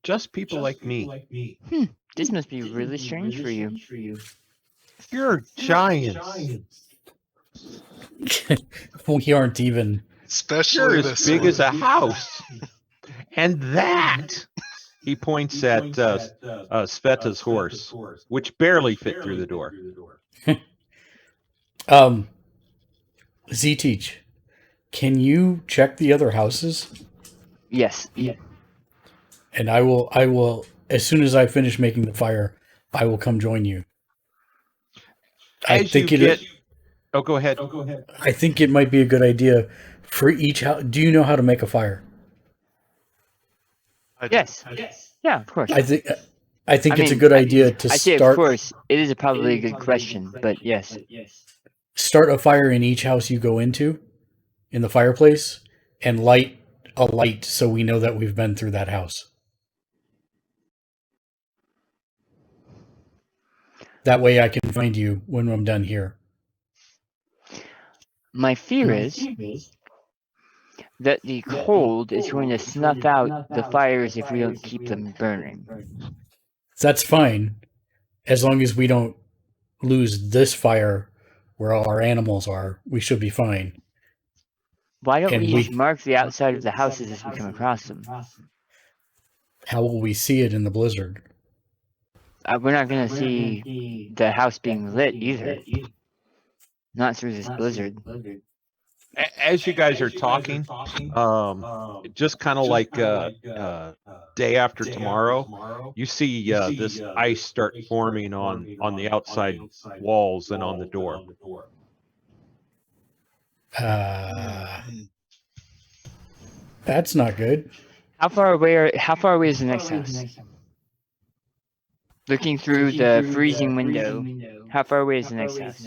Just people like me. This must be really strange for you. You're giants. We aren't even. Especially You're this as big one. as a house. And that, he points at Sveta's horse, which barely fit through the door. Z-Teach, can you check the other houses? Yes. And I will, as soon as I finish making the fire, I will come join you. Oh, go ahead. I think it might be a good idea for each house. Do you know how to make a fire? Yes. Yeah, of course. I think it's a mean, good idea to I say, of start course, it is probably a good question, but yes. start a fire in each house you go into, in the fireplace, and light a light so we know that we've been through that house. That way I can find you when I'm done here. My fear is that the cold is going to snuff out the fires if we don't keep them burning. That's fine, as long as we don't lose this fire where all our animals are. We should be fine. Why don't And we we- just mark the outside of the houses as we come across them? How will we see it in the blizzard? We're not going to see the house being lit either. Not through this blizzard. As you guys are talking, just kind of like day after tomorrow, you see this ice start forming on the outside walls and on the door. That's not good. How far away is the next house? Looking through the freezing window, how far away is the next house?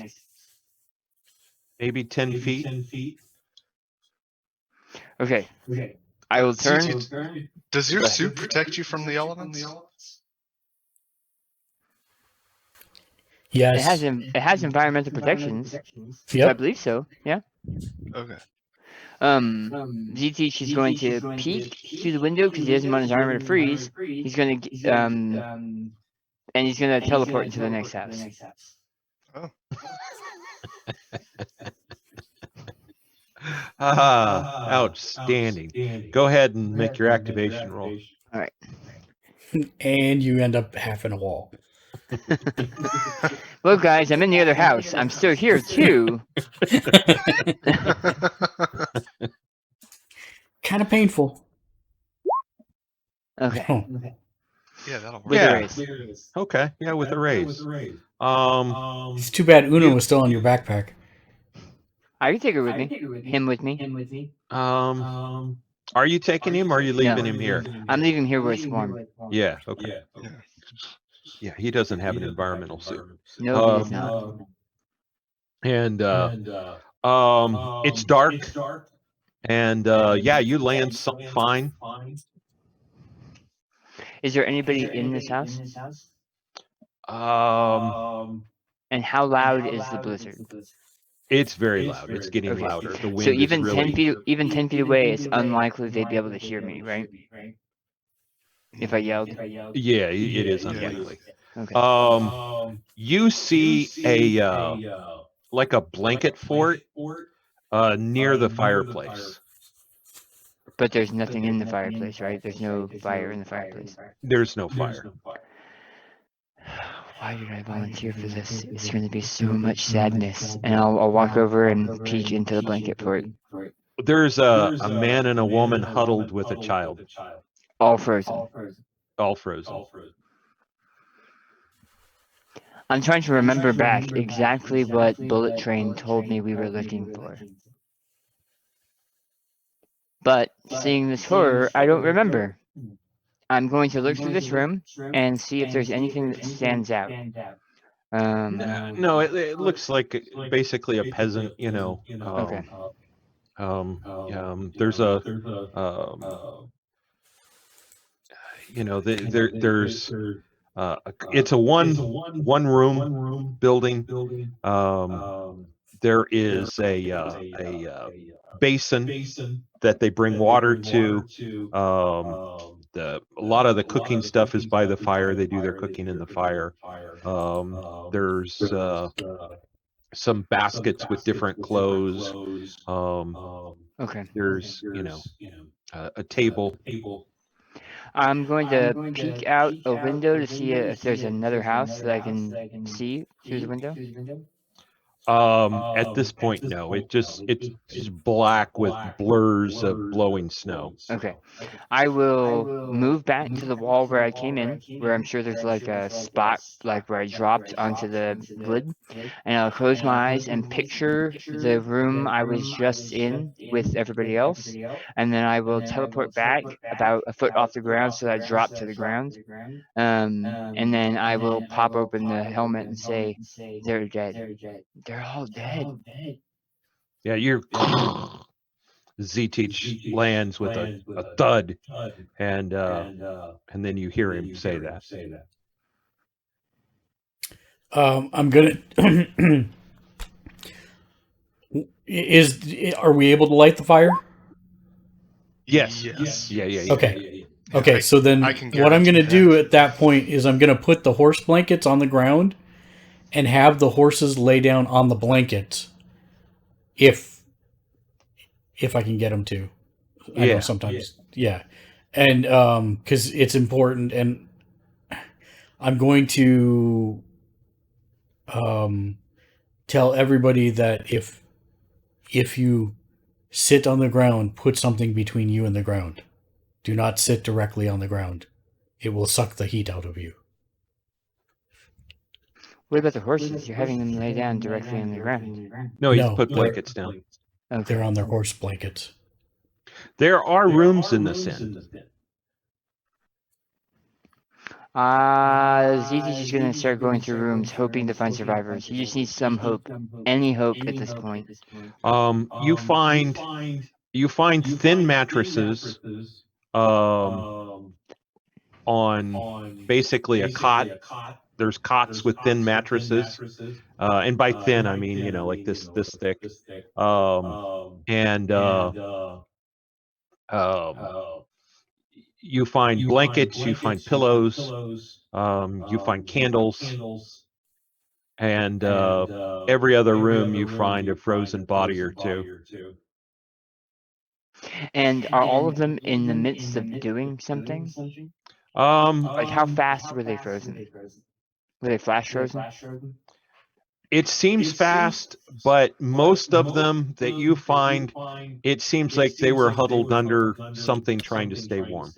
Maybe 10 feet. Okay. I will turn. Does your suit protect you from the elements? Yes. It has environmental protections. So I Yep. believe so. Yeah. Okay. ZT is going to peek through the window because he doesn't want his armor to freeze. He's going to and he's going to teleport into the next house. Oh, Outstanding. Go ahead and make your activation roll. All right. And you end up half in a wall. Well, guys, I'm in the other house. I'm still here too. Kind of painful. Okay. Oh. yeah, that'll work. With Yeah. a raise. Okay, yeah, with a raise. It's too bad Uno was still on your backpack. I can take her with me. Him with me. Are you taking him or are you leaving him here? I'm leaving him here where it's warm. Yeah, okay. Yeah. Yeah, he doesn't have an environmental suit. No, he does not. And it's dark. And yeah, you land fine. Is there anybody in this house? And how loud is the blizzard? It's very loud. It's getting Okay. louder. The wind So is even really... 10 feet away, it's unlikely they'd be able to hear me, right? If I yelled. Yeah, it is Yeah. unlikely. Okay. You see a like a blanket fort near the fireplace. But there's nothing in the fireplace, right? There's no fire in the fireplace. There's no fire. Why did I volunteer for this? It's going to be so much sadness. And I'll walk over and peek into the blanket fort. There's a man and a woman huddled with a child, All frozen. all frozen. I'm trying to remember back exactly what Bullet Train told me we were looking for. But seeing this horror, I don't remember. I'm going to look through this room and see if there's anything that stands out. No, it looks like basically a peasant, you know. Okay. There's a you know, there's it's a one room building. There is a basin that they bring water to. A lot of the cooking stuff is by the fire. They do their cooking in the fire. There's some baskets with different clothes. Okay. There's, you know, a table. I'm going to peek out a window to see if there's another house that I can see through the window. At this point, no. It's just black with blurs of blowing snow. Okay. I will move back to the wall where I came in, where I'm sure there's like a spot like where I dropped onto the wood, and I'll close my eyes and picture the room I was just in with everybody else, and then I will teleport back about a foot off the ground so that I drop to the ground, and then I will pop open the helmet and say, "They're dead. They're all dead." Yeah, you're Z-Teach lands with a thud, and then you hear him say that. I'm gonna. Are we able to light the fire? Yes. Yes. Yeah. Okay. Okay. So then, I can what I'm gonna guarantee do that. at that point is I'm gonna put the horse blankets on the ground, and have the horses lay down on the blankets. If I can get them to. I know sometimes. Yeah. And because it's important, and I'm going to tell everybody that if you sit on the ground, put something between you and the ground. Do not sit directly on the ground. It will suck the heat out of you. What about the horses? You're having them lay down directly on the ground. No, he's No, put they're- blankets down. Okay. They're on their horse blankets. There are rooms in this inn. ZT's just gonna start going through rooms, hoping to find survivors. He just needs some hope, any hope at this point. You find thin mattresses on basically a cot there's cots with thin mattresses, and by thin I mean like this thick, and you find blankets, you find pillows, you find candles, and every other room you find a frozen body or two. And are all of them in the midst of doing something? Um, Like, how fast were they frozen? Were they flash frozen? it seems fast, but most of them that you find, it seems like they were huddled under something trying to stay warm.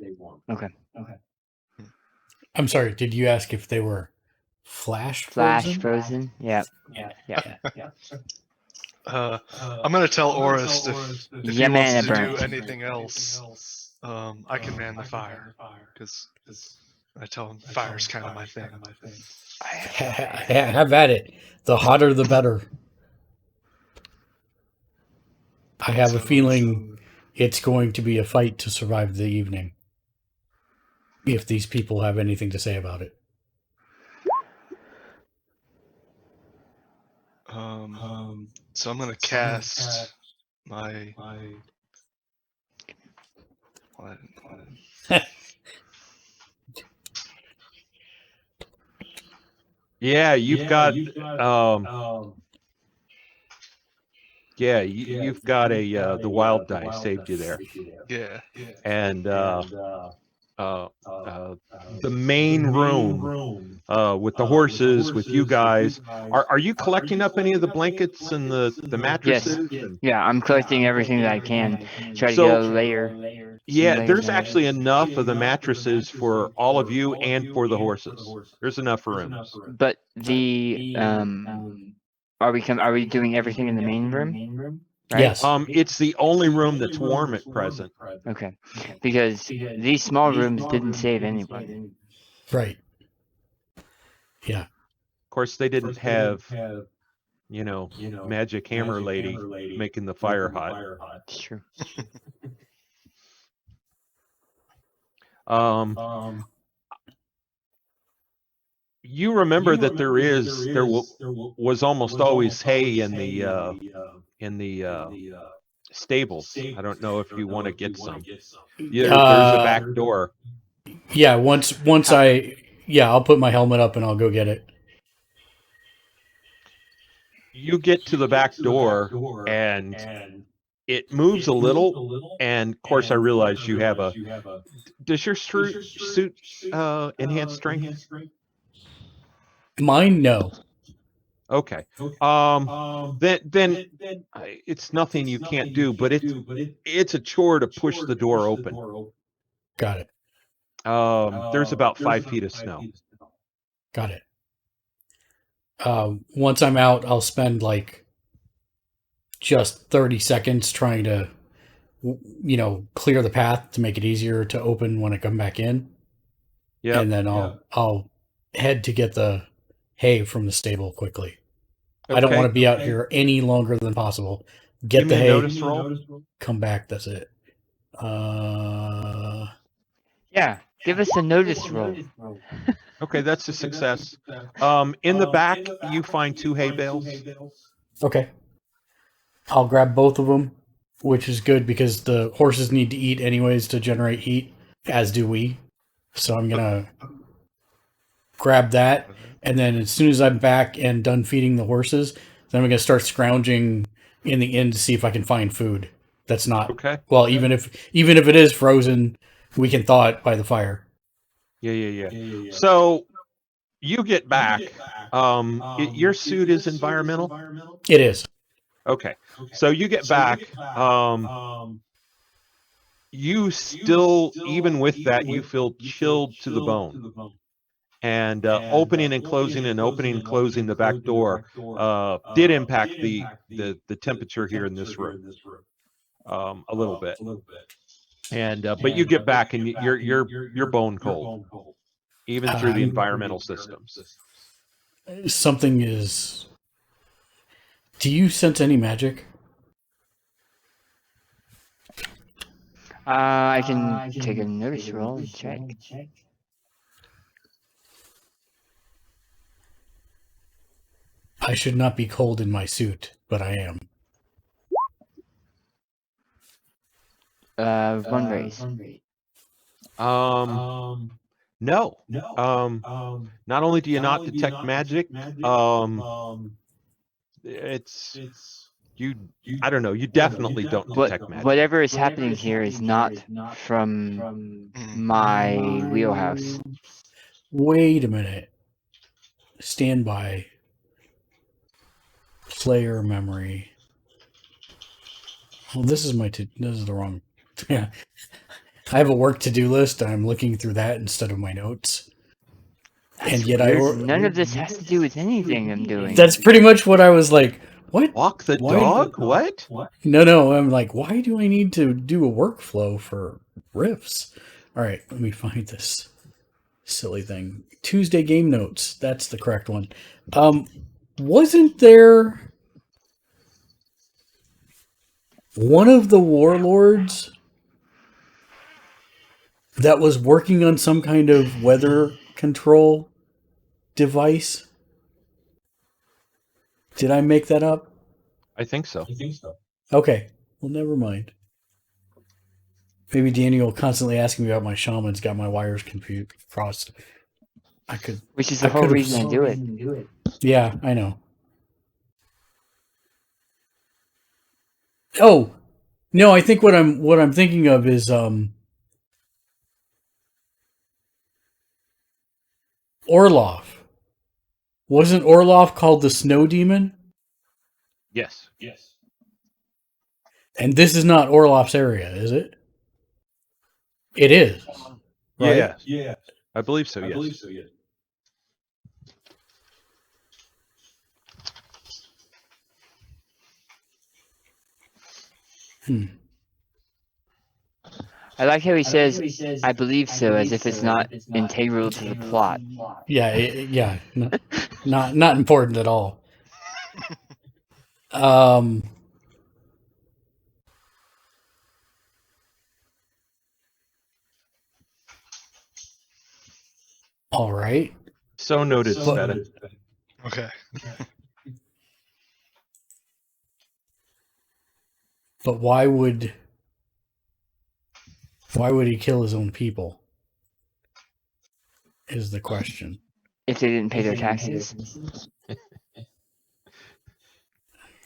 Okay. I'm sorry. Did you ask if they were flash Frozen? Yeah. I'm gonna tell Orist if he Yeah, wants man, to it do burnt. anything else, I can man the fire, because I tell him fire's kind of my thing. Have at it. The hotter, the better. I have a feeling it's going to be a fight to survive the evening. If these people have anything to say about it. So I'm gonna cast my. What? Yeah, you've got yeah, you've got a the wild die saved you there, Yeah. and the main room with the horses, with you guys. Are you collecting up any of the blankets and the mattresses? Yes. And Yeah, I'm collecting everything that I can. Try to So- get a layer. yeah, there's in. actually enough of the mattresses for all of you and for the horses. There's enough rooms. But the are we doing everything in the main room? Right? Yes. It's the only room that's warm at present. Okay. Because these small rooms didn't save anyone. Right. Yeah. Of course, they didn't have, magic hammer lady making the fire hot. It's true. You remember that there was almost always hay in the stables. I don't know if you want to get some. Yeah, there's a back door. Yeah. Once I'll put my helmet up and I'll go get it. You get to the back door and it moves a little. And of course, I realize you have a. Does your suit enhance strength? Mine, no. Okay. Then it's nothing you can't do, but it's a chore to push the door open. Got it. There's about 5 feet of snow. Got it. Once I'm out, I'll spend like just 30 seconds trying to, clear the path to make it easier to open when I come back in. Yeah. And then I'll head to get the hay from the stable quickly. Okay. I don't want to be out here any longer than possible. Get Give the me a hay, notice roll. come back. That's it. Yeah. Give us a notice roll. Okay, that's a success. In the back, you find 2 hay bales. Okay. I'll grab both of them, which is good because the horses need to eat anyways to generate heat, as do we. So I'm going to grab that. And then as soon as I'm back and done feeding the horses, then I'm going to start scrounging in the inn to see if I can find food. That's not Okay. well. Even if it is frozen, we can thaw it by the fire. Yeah. So you get back. Your suit is environmental? It is. Okay. So you get back. You still, even with that, you feel chilled to the bone. And opening and closing the back door did impact the temperature here in this room a little bit. And but you get back and you're bone cold, even through the environmental systems. Something is. Do you sense any magic? I can take a notice roll and check. I should not be cold in my suit, but I am. Run raise. No. Not only do you not detect magic, it's you. I don't know. You definitely don't detect magic. Whatever is happening here is not from my wheelhouse. Wait a minute. Stand by. Player memory. Well, this is this is the wrong. Yeah. I have a work to-do list. I'm looking through that instead of my notes. And yet None of this has to do with anything I'm doing. That's pretty much what I was like. What? Walk the dog? What? No. I'm like, why do I need to do a workflow for riffs? All right, let me find this silly thing. Tuesday game notes. That's the correct one. Wasn't there one of the warlords that was working on some kind of weather control device? Did I make that up? I think so. Okay. Well, never mind. Maybe Daniel constantly asking me about my shamans got my wires confused. Crossed. Which is the whole reason I do it. Yeah, I know. Oh, no, I think what I'm thinking of is Orloff. Wasn't Orloff called the Snow Demon? Yes. And this is not Orloff's area, is it? It is. Right? Yeah. I believe so. Yes. I like how he says, I believe so, as if it's not integral to the plot. Yeah, not important at all. All right. So noted, Sveta. Okay. But why would he kill his own people? Is the question. If they didn't pay their taxes.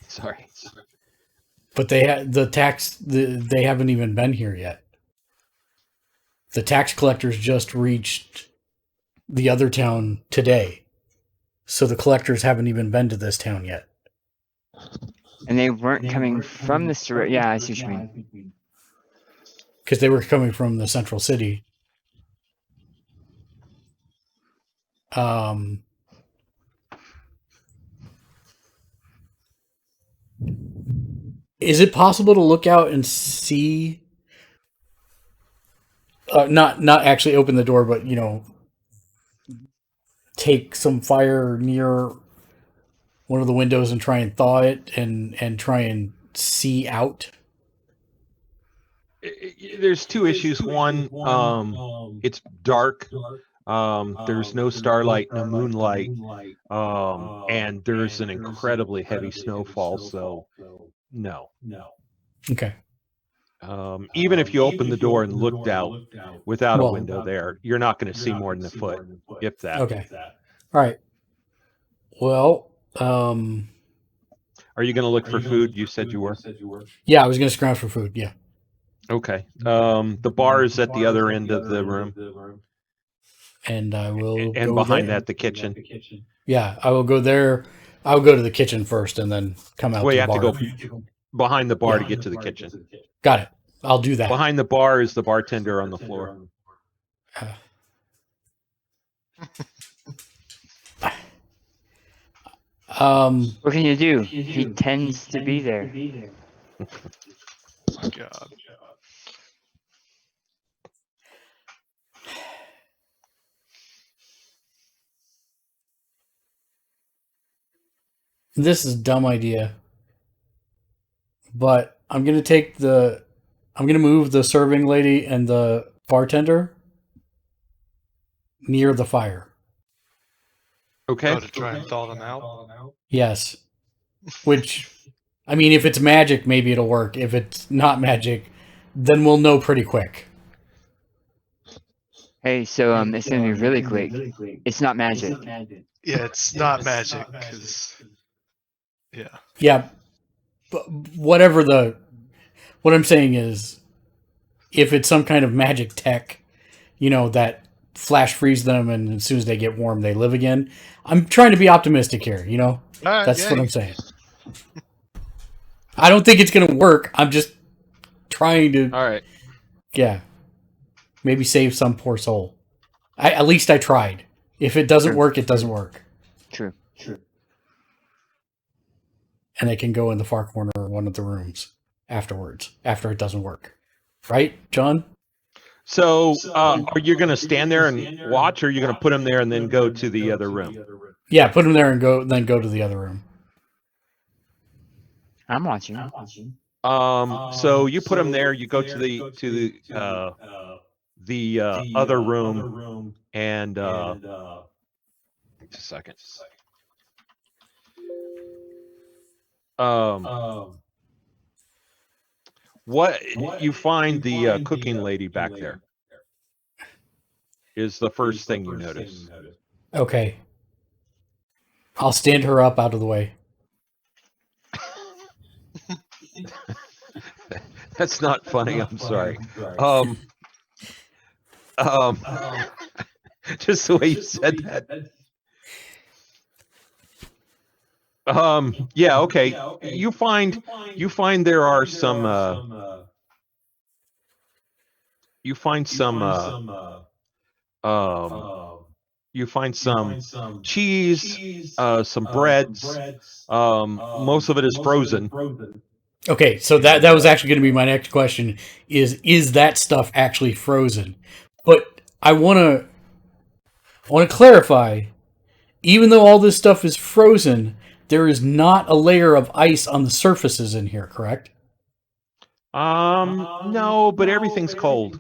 Sorry. But they they haven't even been here yet. The tax collectors just reached the other town today. So the collectors haven't even been to this town yet. And they weren't coming from the... Yeah, I see what you mean. Because they were coming from the central city. Is it possible to look out and see? Not actually open the door, but take some fire near one of the windows and try and thaw it and try and see out. There's two issues. One, it's dark. There's no starlight, no moonlight, and there's an incredibly heavy snowfall. So, no. Okay. Even if you open the door and looked out without a window there, you're not going to see more than a foot, if that. Okay. All right. Well, are you going to look for food? You said you were. Yeah, I was going to scrounge for food. Yeah. Okay. The bar is at the other end of the room. And I will and go behind there. that the kitchen. Yeah, I will go there. I'll go to the kitchen first and then come out Well, to you the have bar. to go behind the bar to get to the kitchen. Got it. I'll do that. Behind the bar is the bartender on the floor. What can you do? He tends to be there. Oh, God. This is a dumb idea. But I'm going to move the serving lady and the bartender near the fire. Okay. Oh, to try and thaw them out. Yes. Which, I mean, if it's magic, maybe it'll work. If it's not magic, then we'll know pretty quick. Hey, so it's gonna be really quick. It's not magic. Yeah, it's not magic because yeah. Yeah. But what I'm saying is, if it's some kind of magic tech, that flash freeze them and as soon as they get warm, they live again. I'm trying to be optimistic here, All right, That's yeah, what I'm saying. I don't think it's going to work. I'm just trying to, All right. maybe save some poor soul. At least I tried. If it doesn't work, it doesn't work. True. And they can go in the far corner of one of the rooms afterwards, after it doesn't work. Right, John? So, are you going to stand there and watch, or are you going to put them there and then go to the other room? Yeah, put them there and then go to the other room. I'm watching. So you put them there. You go to the other room, and just a second. What you find the cooking lady back there is the first thing you notice. Okay. I'll stand her up out of the way. That's not funny. I'm sorry. Just the way you said that. Yeah. Okay. You find there are some. You find some cheese, some breads. Most of it is frozen. Okay, so that was actually going to be my next question: is that stuff actually frozen? But I want to clarify. Even though all this stuff is frozen, there is not a layer of ice on the surfaces in here, correct? No, but everything's cold.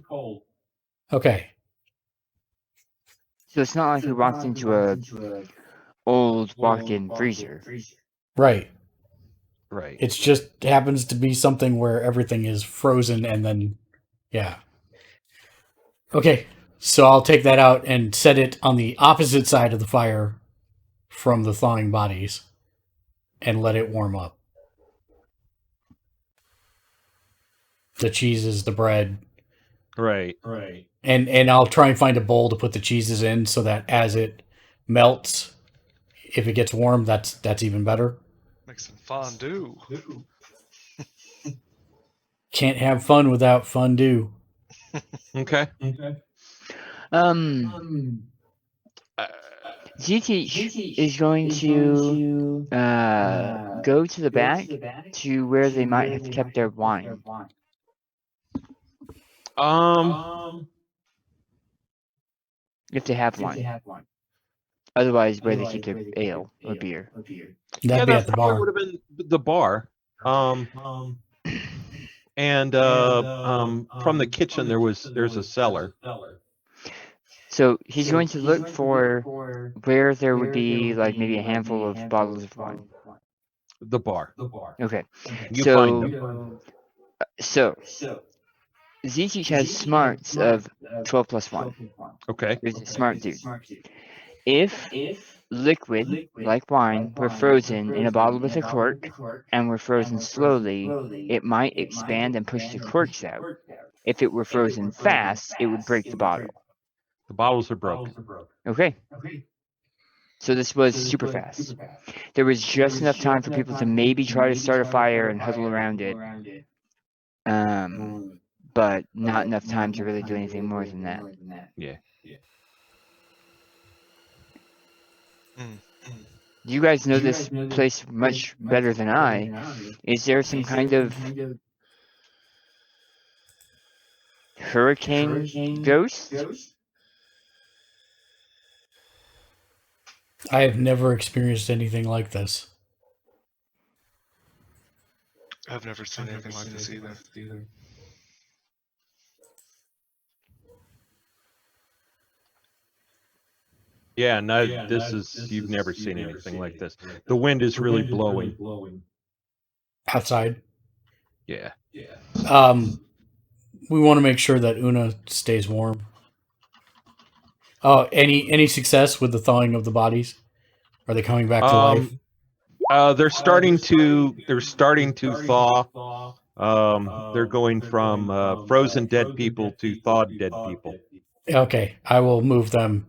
Okay. So it's not like we walked into a old walk-in freezer. Right. Right. It just happens to be something where everything is frozen and then, yeah. Okay, so I'll take that out and set it on the opposite side of the fire from the thawing bodies and let it warm up. The cheeses, the bread. Right. And I'll try and find a bowl to put the cheeses in so that as it melts, if it gets warm, that's even better. Make some fondue. Can't have fun without fondue. Okay. GT is going to go to the back to where they might have kept their wine. If they have wine. Otherwise, where they keep their ale or beer. That'd be at the bar. Would have been the bar. And from the kitchen there's a cellar. So he's going to look for where there would be like maybe a handful of bottles of wine. The bar. Okay. You find them. So Z-Teach has smarts of 12 plus 1. Okay. He's a smart dude. If liquid, like wine, were frozen in a bottle with a cork and were frozen slowly, it might expand and push the corks out. If it were frozen fast, it would break the bottle. The bottles are broken. Okay. So this was super fast. There was just enough time for people to maybe try to start a fire and huddle around it. But not enough time to really do anything more than that. Yeah. You guys know this place much better than I. Is there some kind of hurricane ghost? I have never experienced anything like this. I've never seen anything like this either. Yeah, no, this is, you've never seen anything like this. The wind is really blowing. outside. Yeah. We want to make sure that Una stays warm. Oh, any success with the thawing of the bodies? Are they coming back to life? They're starting to thaw. They're going from frozen dead people to thawed dead people. Okay, I will move them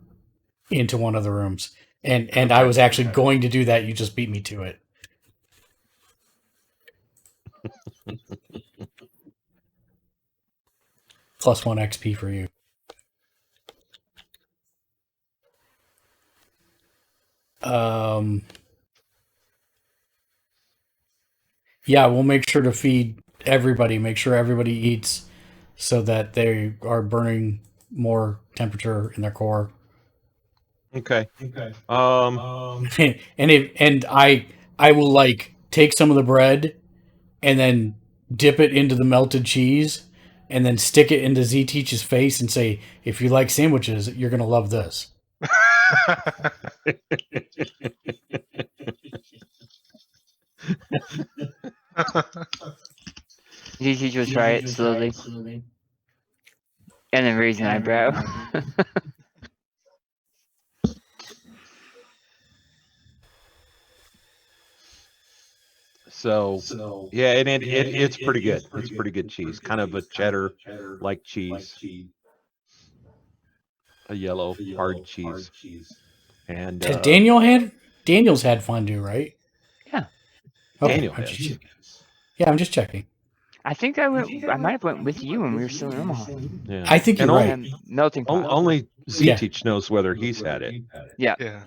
into one of the rooms. And I Okay. was actually going to do that. You just beat me to it. Plus 1 XP for you. Yeah, we'll make sure to feed everybody. Make sure everybody eats, so that they are burning more temperature in their core. Okay. and I will like take some of the bread and then dip it into the melted cheese and then stick it into Z Teach's face and say, if you like sandwiches, you're gonna love this. You just try it slowly. And then raise an eyebrow. So yeah, and it's pretty good. It's pretty good cheese. Kind of a cheddar like cheese. A yellow hard cheese. And Daniel's had fondue, right? Yeah. Okay. Daniel I'm has. just, yeah, I'm just checking. I think I might have went with you when we were still in Omaha. Yeah. I think you're right. Melting pot. Only Z Yeah. Teach knows whether he's had it. Yeah. Yeah.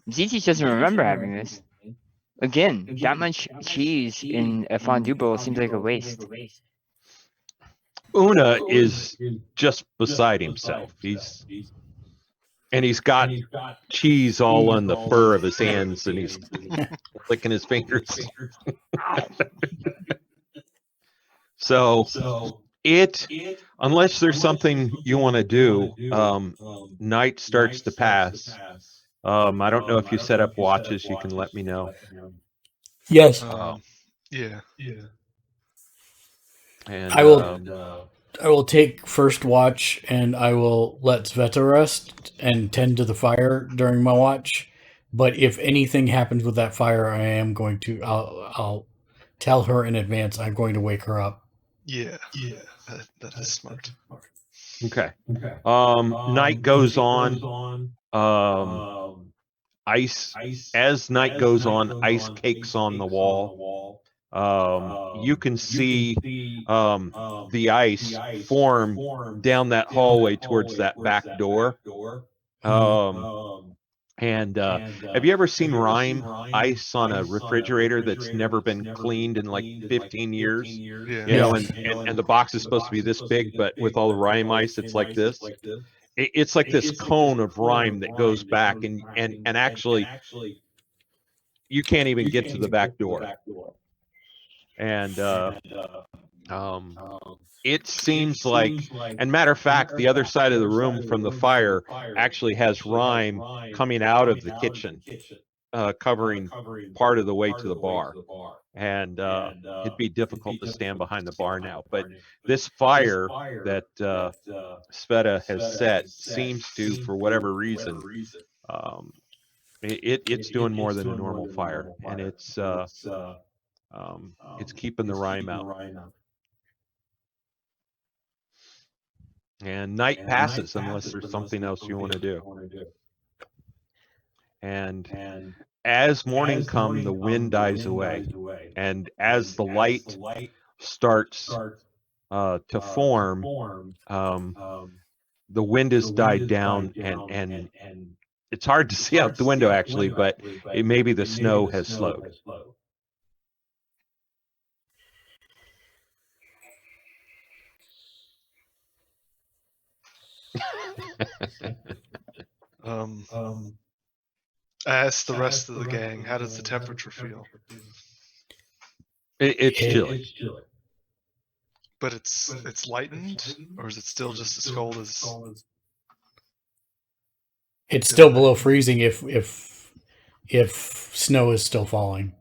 ZT doesn't remember having this. Again, that much cheese in a fondue bowl seems like a waste. Una is just beside himself. He's got cheese all on the fur of his hands, and he's licking his fingers. So unless there's something you want to do, night starts to pass. I don't know if you set up watches. You can let me know. Yes. Yeah. And I will take first watch, and I will let Sveta rest and tend to the fire during my watch. But if anything happens with that fire, I am going to. I'll tell her in advance. I'm going to wake her up. Yeah. That is smart. okay. Night goes on. Ice as night goes on. Ice cakes on the wall. You can see the ice form down that hallway towards that back door. And have you ever seen rime ice on a refrigerator that's never been cleaned in like 15 years? Yeah. You know, and the box is supposed to be this big, but with all the rime ice, it's like this. It's like this cone of rime that goes back, and actually, you can't even get to the back door. And it seems like, and matter of fact, the other side of the room from the fire actually has rime coming out of the kitchen, covering part of the way to the bar. And it'd be difficult to stand behind the bar now. But this fire that Sveta has set seems to, for whatever reason, it's doing more than a normal fire, and it's keeping the rime out. And night passes unless there's something else you want to do. And as morning comes, the wind dies away, and as the light starts to form, the wind has died down, and it's hard to see out the window actually, but maybe the snow has slowed. I asked the rest of the gang, how does the temperature feel? It's chilly. But it's lightened, or is it still just as cold as? It's still below freezing if snow is still falling.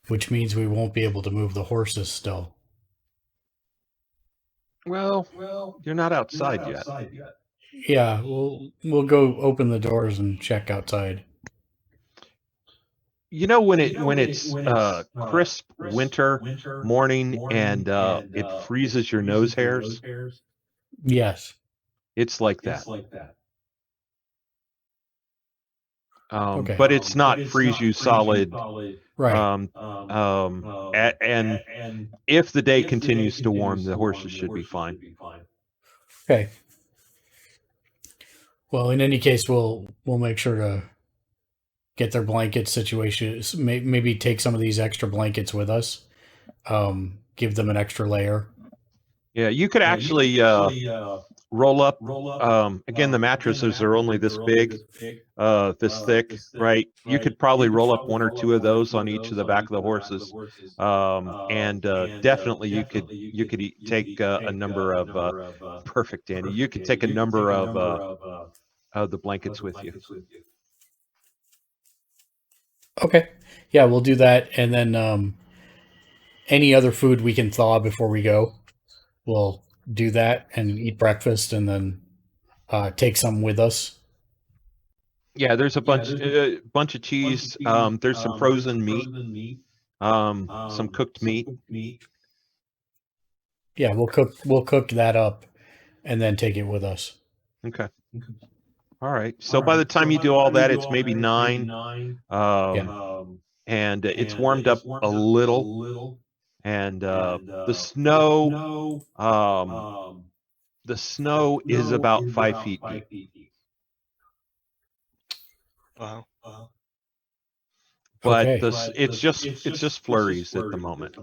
Which means we won't be able to move the horses still. Well, you're not outside yet. Yeah, we'll go open the doors and check outside. You know when it's crisp winter morning and it freezes your nose hairs? Yes. It's like that. Okay. But it's not freeze you solid. Right. And if the day continues to warm, the horses should be fine. Okay. Well, in any case, we'll make sure to get their blanket situation. Maybe take some of these extra blankets with us. Give them an extra layer. Yeah, you could actually roll up. Again, the mattresses are only this big, this thick, right? You could probably roll up one or two of those on each of the back of the horses, and definitely you could take a number of perfect, Andy. You could take a number of the blankets with you. Okay. Yeah, we'll do that, and then any other food we can thaw before we go, we'll do that and eat breakfast, and then take some with us. Yeah, there's a bunch of cheese. There's some frozen meat, some cooked meat. Yeah, we'll cook that up, and then take it with us. Okay. All right. So by the time you do all that, it's maybe 9. And it's warmed up a little. And the snow is about 5 feet deep. Wow. But Okay. it's just flurries at the moment.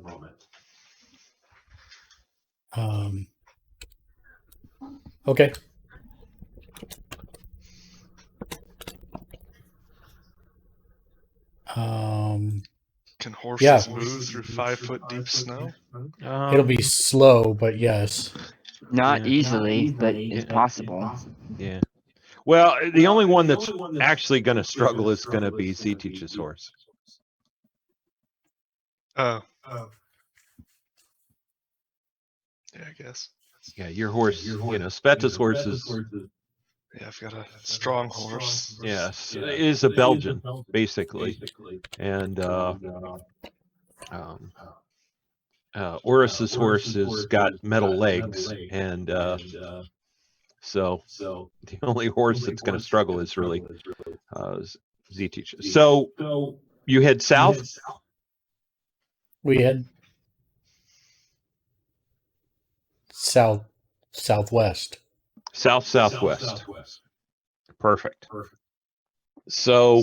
Okay. Can horses move through 5 foot deep snow? It'll be slow, but yes. Not easily, but it's possible. Yeah. Well, the only one that's actually going to struggle is going to be Z-Teach's horse. Oh. Yeah, I guess. Yeah, your horse, Speta's horse is... Yeah, I've got a strong horse. Yes, it is a Belgian, basically. And Oris's horse has got metal legs, and so the only horse that's going to struggle is really Z-Teach. So you head south? We head southwest. Southwest. Perfect. So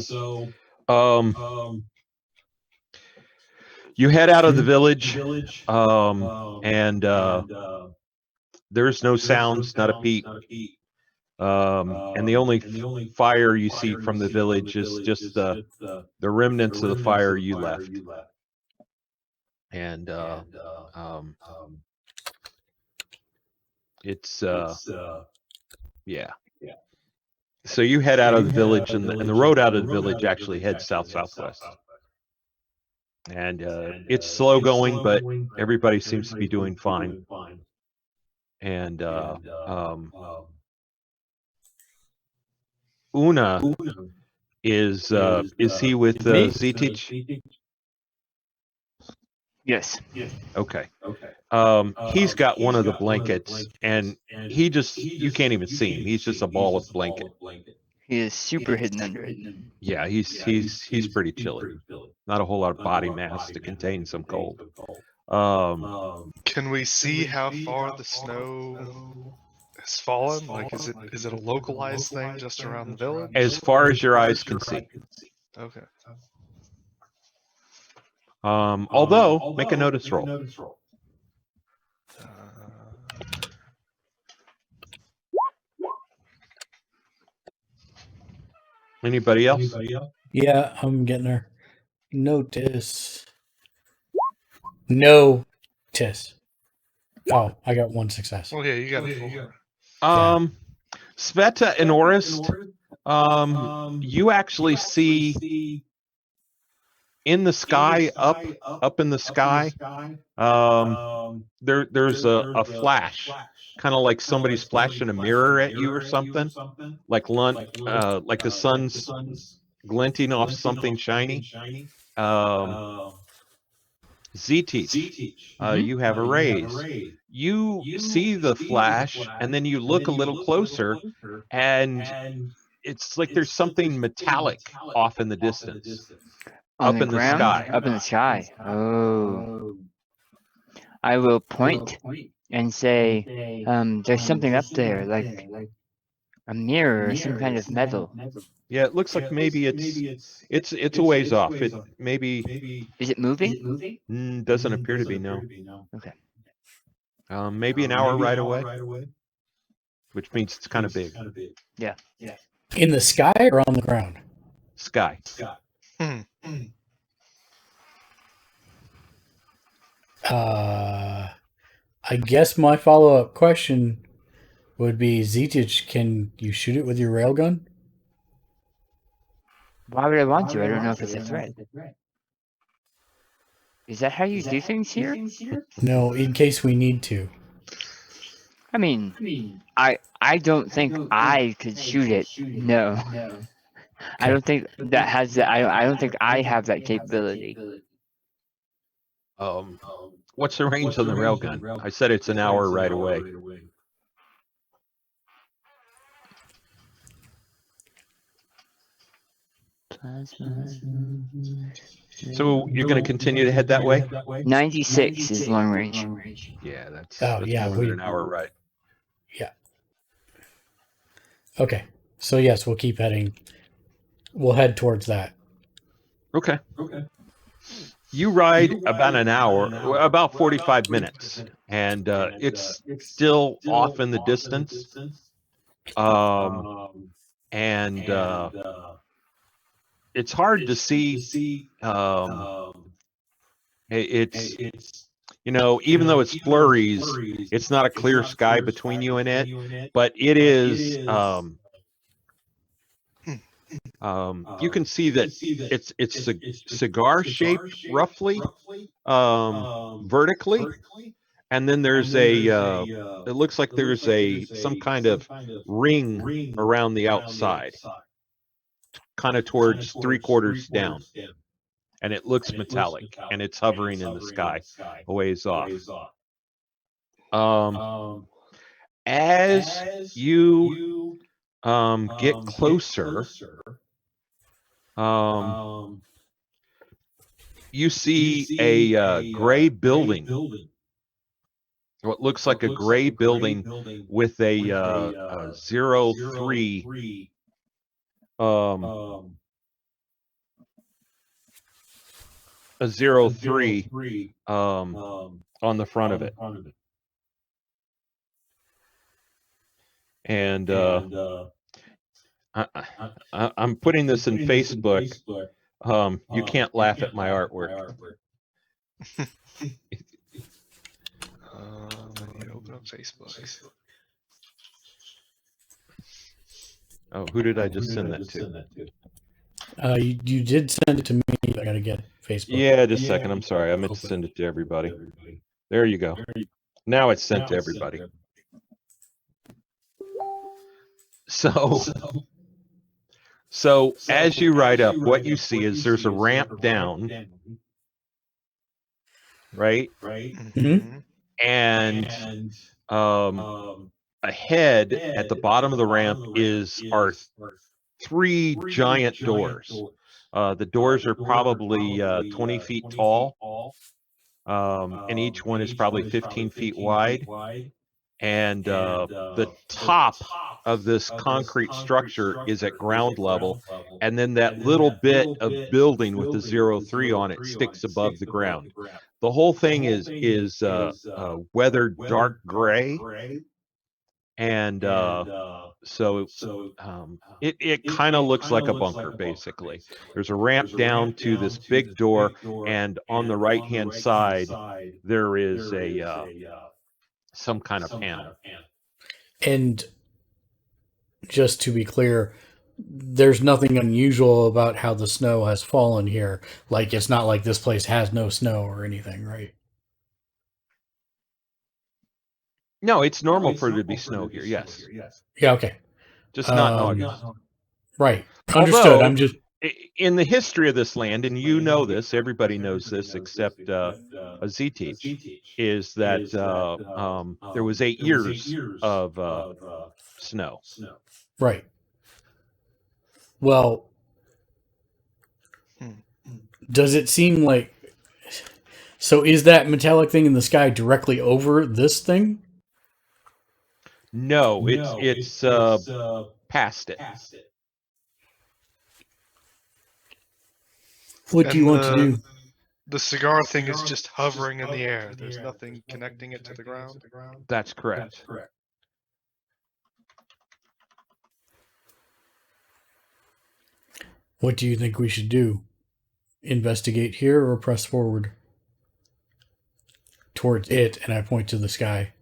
you head out of the village, and there's no sounds, not a peep. And the only fire you see from the village is just the remnants of the fire you left. And it's yeah. So you head out of the village, and the road out of the village actually heads southwest. And it's slow going, but everybody seems to be doing fine. And Una is he with Z-Teach? Yes. Okay. He's got one of the blankets, and you can't even see him. He's just a ball of blanket. He is super hidden under it. Yeah, he's pretty chilly. Not a whole lot of body mass to contain some cold. Can we see how far the snow has fallen? Like, is it a localized thing just around the village? As far as your eyes can see. Okay. Although, make a notice roll. Anybody else? Yeah, I'm getting there. Notice. No. Tis. Oh, I got one success. Oh yeah, you got a 4. Sveta and Orist, you actually see in the sky, up in the sky, there's a flash, kind of like somebody's flashing a mirror at you or something, like the sun's glinting off something shiny. Z-Teach, you have a raise. You see the flash, and then you look a little closer, and it's like there's something metallic off in the distance, On up the in the ground? sky. Up in the sky. Oh. I will point and say, there's something up there, like a mirror or some kind of metal. Yeah, it looks like maybe it's a ways off. It maybe Is it moving? doesn't appear to be, no. Okay. Maybe an hour right away, which means it's kind of big. Yeah. In the sky or on the ground? Sky. I guess my follow-up question would be, Zetich, can you shoot it with your railgun? Why would I want to? I don't know if it's a threat. Is that how you do things here? No, in case we need to. I mean, I don't think I could shoot it. No. I don't think that has that. I don't think I have that capability. What's the range on the railgun? I said it's an hour right away. So you're going to continue to head that way? 96 is long range. Yeah, that's Oh, that's yeah, more than an hour right. Yeah. Okay. So yes, we'll keep heading. We'll head towards that. Okay. You ride about an hour, about 45 minutes, and it's still off in the distance. And it's hard to see. It's even though it's flurries, it's not a clear sky between you and it, but it is. You can see that it's a cigar shaped roughly, vertically, and then there's it looks like there's some kind of ring around the outside, kind of towards 3/4 down, and it looks metallic, and it's hovering in the sky a ways off. As you get closer, you see a gray building. What looks like a gray building with a 03 a 03 on the front of it. And I'm putting this in Facebook. You can't laugh at my artwork. Let me open up Facebook. Oh, who did I just send that to? You did send it to me. I gotta get Facebook. Yeah, just a second. I'm sorry. I meant to send it to everybody. There you go. Now it's sent to everybody. So as you ride up, what you see is there's a ramp down, right? Mm-hmm. And ahead at the bottom of the ramp are 3 giant doors. The doors are probably 20 feet tall, and each one is probably 15 feet wide. And the top of this concrete structure is at ground level, and then that little bit of building with the 03 on it sticks above the ground. The whole thing is weathered dark gray, And so it kind of looks like a bunker, basically. There's a ramp down to this big door, and on the right-hand side, there is a some kind of panel. And just to be clear, there's nothing unusual about how the snow has fallen here. Like, it's not like this place has no snow or anything, right? No, it's normal for there to be snow here, yes. Yeah, okay. Just not in August. Right. Understood. Although, I'm just... in the history of this land, and you know this, everybody knows this except a Z-Teach, is that there was 8 years of snow. Right. Well, does it seem like... So is that metallic thing in the sky directly over this thing? No, it's past it. What do you want to do? The cigar thing is just hovering in the air. There's nothing connecting it to the ground. That's correct. What do you think we should do? Investigate here or press forward towards it? And I point to the sky.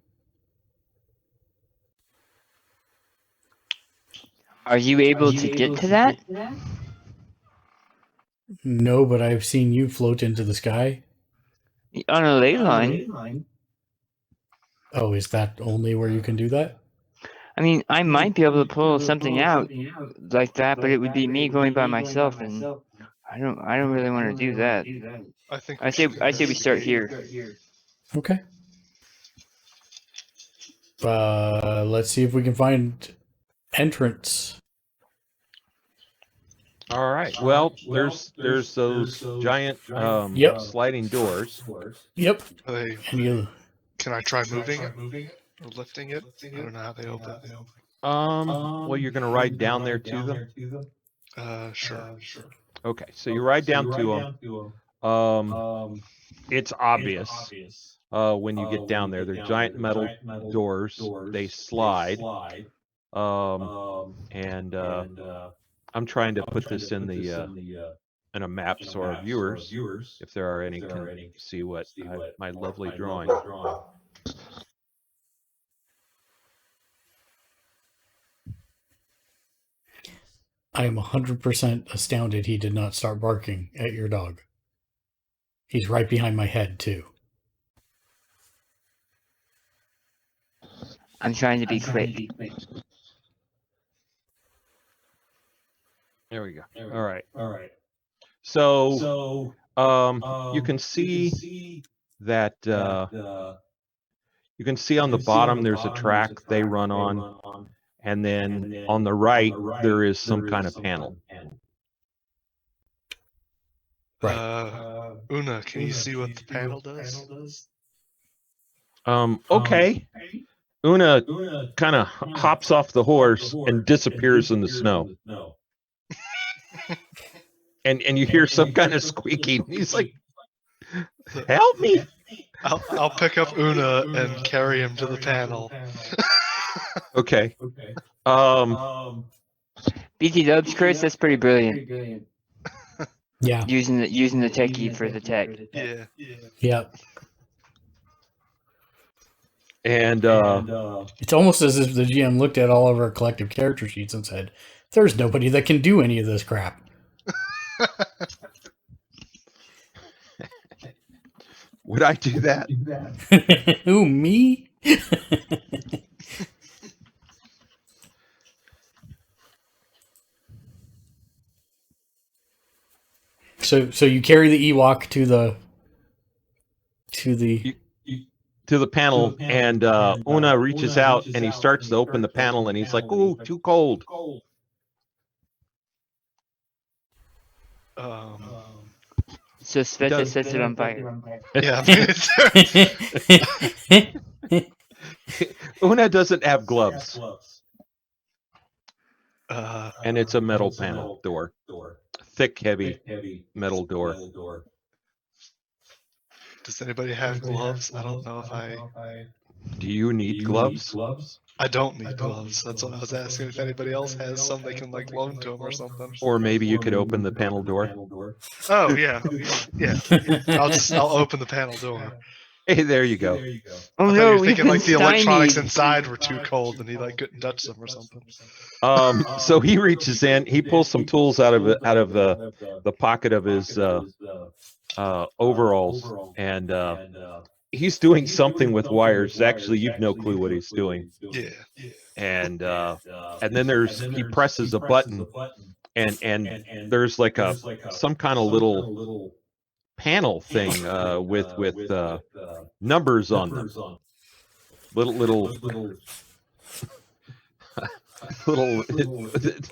Are you able to get to that? No, but I've seen you float into the sky. On a ley line? Oh, is that only where you can do that? I mean, I might be able to pull something out like that, but it would be me going by myself, and I don't really want to do that. I say we start here. Okay. Let's see if we can find entrance. All right. Well, there's those giant Yep. sliding doors. Yep. Can I try moving it or lifting it? I don't know how they open. Well, you're gonna ride down there to them. Sure. Okay, so you ride down to them. It's obvious when you get down there. They're giant metal doors. They slide. And I'm trying to put this in a map so our viewers, if there are any, can see what my lovely drawing. I am 100% astounded he did not start barking at your dog. He's right behind my head, too. I'm trying to be quick. There we go. All right. So, you can see that you can see on the bottom there's a track they run on, and then on the right there is some kind of panel. Right. Una, can you see what the panel does? Okay. Una kind of hops off the horse and disappears in the snow. And you hear some kind of squeaking. He's like, "Help me!" I'll pick up Una and carry him to the panel. Okay. BT dubs, Chris. That's pretty brilliant. Yeah. Using the techie for the tech. Yeah. Yep. And It's almost as if the GM looked at all of our collective character sheets and said, "There's nobody that can do any of this crap." would I do that? Who, me? So you carry the Ewok to the panel, and Una reaches out and he starts to open the panel, and he's like, "Ooh, too cold." So Sveta sets it on fire. Yeah. Una doesn't have gloves, uh, and it's a metal panel door, thick, heavy metal door. Does anybody have gloves? I don't know if I. Do you need gloves? I don't need gloves. That's what I was asking. If anybody else has some, they can like loan to him or something. Or maybe you could open the panel door. Oh yeah. I'll open the panel door. Hey, there you go. Oh I thought you no, were we've thinking been like the electronics stymied. inside were too cold and he like couldn't touch them or something. So he reaches in, he pulls some tools out of the pocket of his overalls, and he's doing something with wires. Actually, you've no clue what he's doing. Yeah. And then he presses a button, and there's like some kind of little panel thing with numbers on them. Little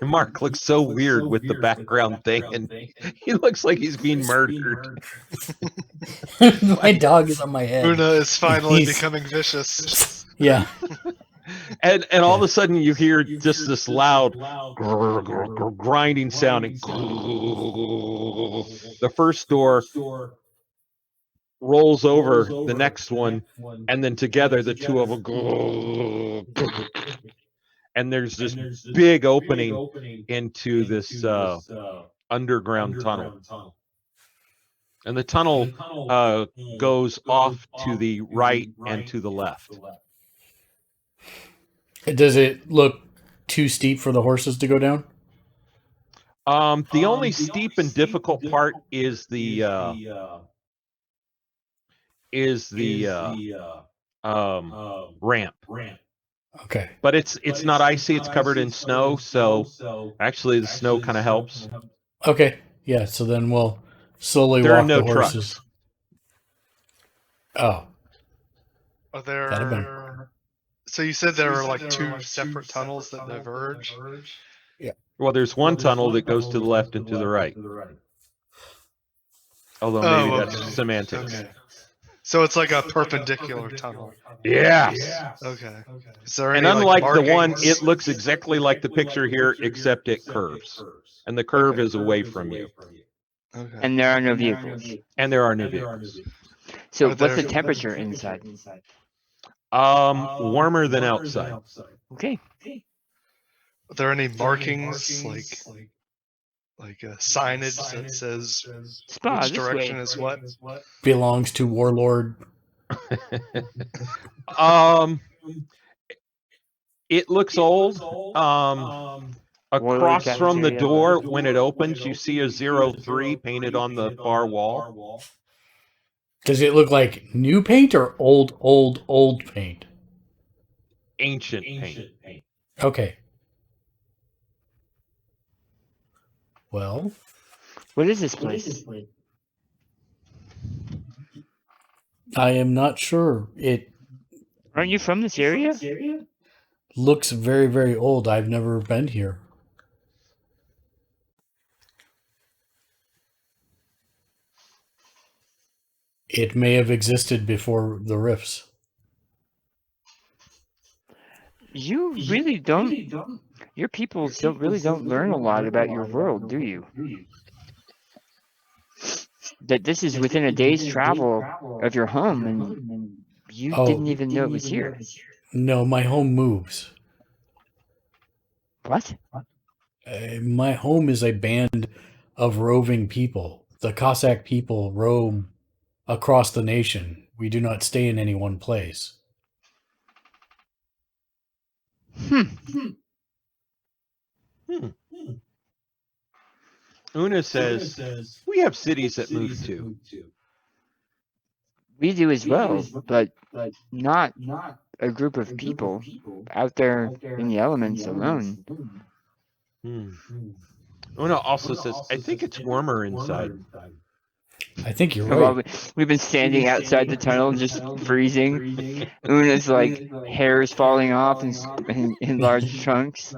Mark looks so weird with the background thing, and he looks like he's being murdered. My dog is on my head. Una is finally He's- becoming vicious. Yeah. And all of a sudden you hear just this loud grinding sound, and the first door rolls over the next one, and then together the two of them, and there's this big opening into this underground tunnel. And the tunnel goes off to the right and to the left. Does it look too steep for the horses to go down? The only steep and difficult part is the ramp. Okay. But it's not icy, it's covered in snow, so actually the snow kind of helps. Okay. Yeah, so then we'll slowly There are walk no the horses. Oh, Are that'd have been. there? So you said there were like two separate tunnels that diverge. Well, there's one tunnel that goes to the left and to the right. Although maybe Oh, that's okay. semantics. Okay. So it's like a perpendicular tunnel. Yes. Okay. Is there And any, unlike like, the one, markings? it looks exactly like the picture here, except it curves. And the curve is away from you. Okay. And there are no vehicles. And there are no vehicles. So Are what's the there- temperature inside? Warmer than outside. Okay. Are there any markings like signage that says Spa, which this direction way. is what? Belongs to Warlord. It looks old. Across from the cafeteria. door, when it opens, you see a 03 painted on the far wall. Does it look like new paint or old paint? Ancient paint. Okay. Well, What is this place? I am not sure. It Aren't you from this area? looks very, very old. I've never been here. It may have existed before the rifts. You really don't. Your people don't learn a lot about your world, do you? That this is within a day's travel of your home, and you Oh. didn't even know it was here. No, my home moves. What? My home is a band of roving people. The Cossack people roam across the nation. We do not stay in any one place. Una says, we have cities that move too. We do as well, but not a group of people out there in the elements alone. Una also says, I think it's warmer inside. I think you're Well, right. we've been standing outside the tunnel just freezing. Una's like hair is falling off in large chunks.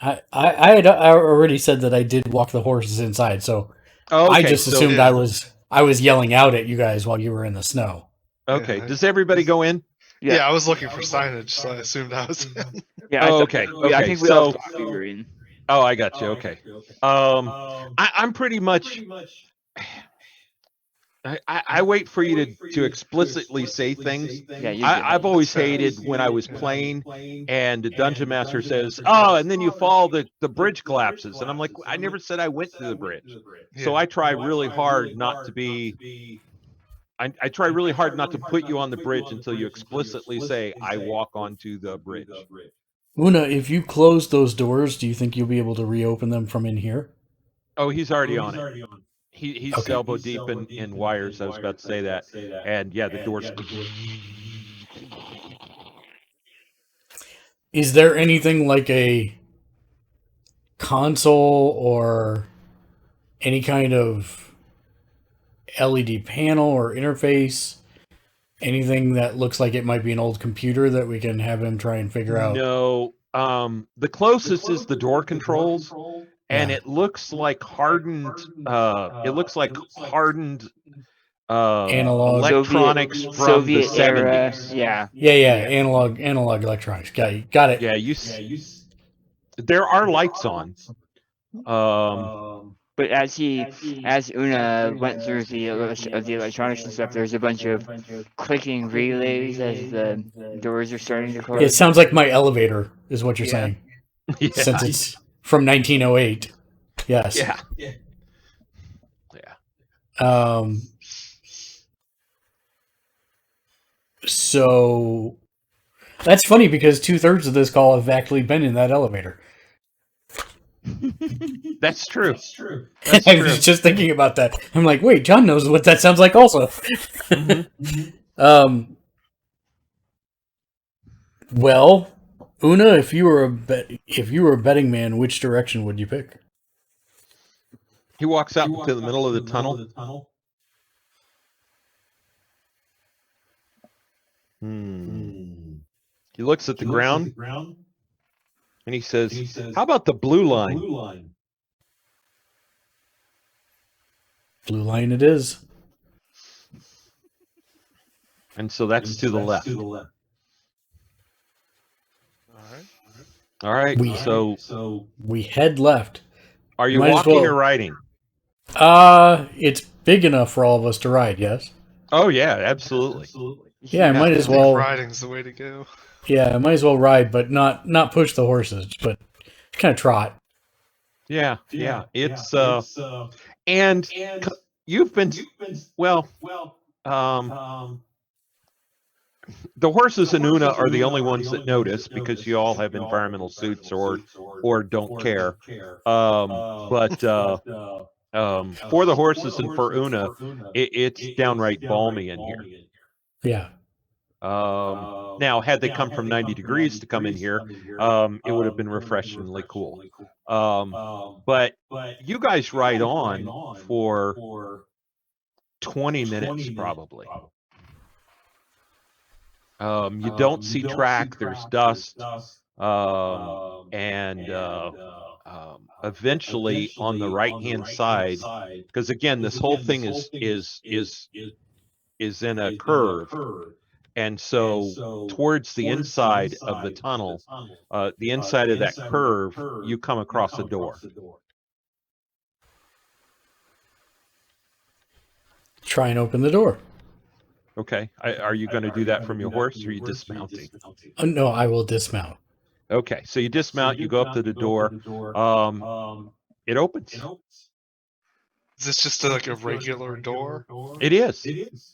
I had already said that I did walk the horses inside, so Oh, I okay, just so- assumed I was yelling out at you guys while you were in the snow. Okay, Yeah. does everybody go in? Yeah, I was looking for signage, so I assumed I was. Yeah, Oh, I okay, I okay, think we all so- thought we were in. Oh, I got you. Okay. I'm pretty much. I wait for you to explicitly say things. Yeah, you do. I've always Fair. hated when I was playing and the dungeon master says, "Oh, and then you fall, the bridge collapses," and I'm like, I never said I went to the bridge. So Yeah. I try really hard not to be. I try really hard not to put you on the bridge until you explicitly say, "I walk onto the bridge." Una, if you close those doors, do you think you'll be able to reopen them from in here? Oh, he's already on it. He's Okay. elbow deep in wires. I was about to say that, and yeah, the doors. Is there anything like a console or any kind of LED panel or interface? Anything that looks like it might be an old computer that we can have him try and figure out? No, the closest is the door controls, and Yeah. it looks like hardened. It looks like hardened Analog. electronics from Soviet the era. 70s. Yeah. Yeah. Analog electronics. Got it. Yeah, there are lights on. But as Una went through the electronics and stuff, there's a bunch of clicking relays as the doors are starting to close. It sounds like my elevator is what you're Yeah. saying. Yeah. Since it's from 1908. Yes. Yeah. So that's funny because 2/3 of this call have actually been in that elevator. That's true. I was just thinking about that. I'm like, wait, John knows what that sounds like also. Well, Una, if you were a betting man, which direction would you pick? He walks out into the middle of the tunnel. He looks at the ground and he says, "How about the blue line?" Blue line it is. And so that's to the left. All right. So We head left. are you Might as walking well. or riding? It's big enough for all of us to ride, yes? Oh yeah, absolutely. Yeah, I might I as think well. riding's the way to go. Yeah, I might as well ride, but not push the horses, but kind of trot. Yeah. It's and you've been well. The horses in Una are the only ones that notice because you all have environmental suits or don't care. But for the horses and for Una, it's downright balmy in here. Yeah. Now, had they come from 90 degrees to come in here, it would have been refreshingly cool. But you guys ride on for 20 minutes probably. You don't see track, there's dust, and eventually on the right-hand side, because again, this whole thing is in a curve, and so towards the inside of the tunnel, the inside of that curve, you come across a door. Try and open the door. Okay, are you going to do that from your horse, or are you dismounting? No, I will dismount. Okay, so you dismount, you go up to the door. It opens. Is this just like a regular door? It is.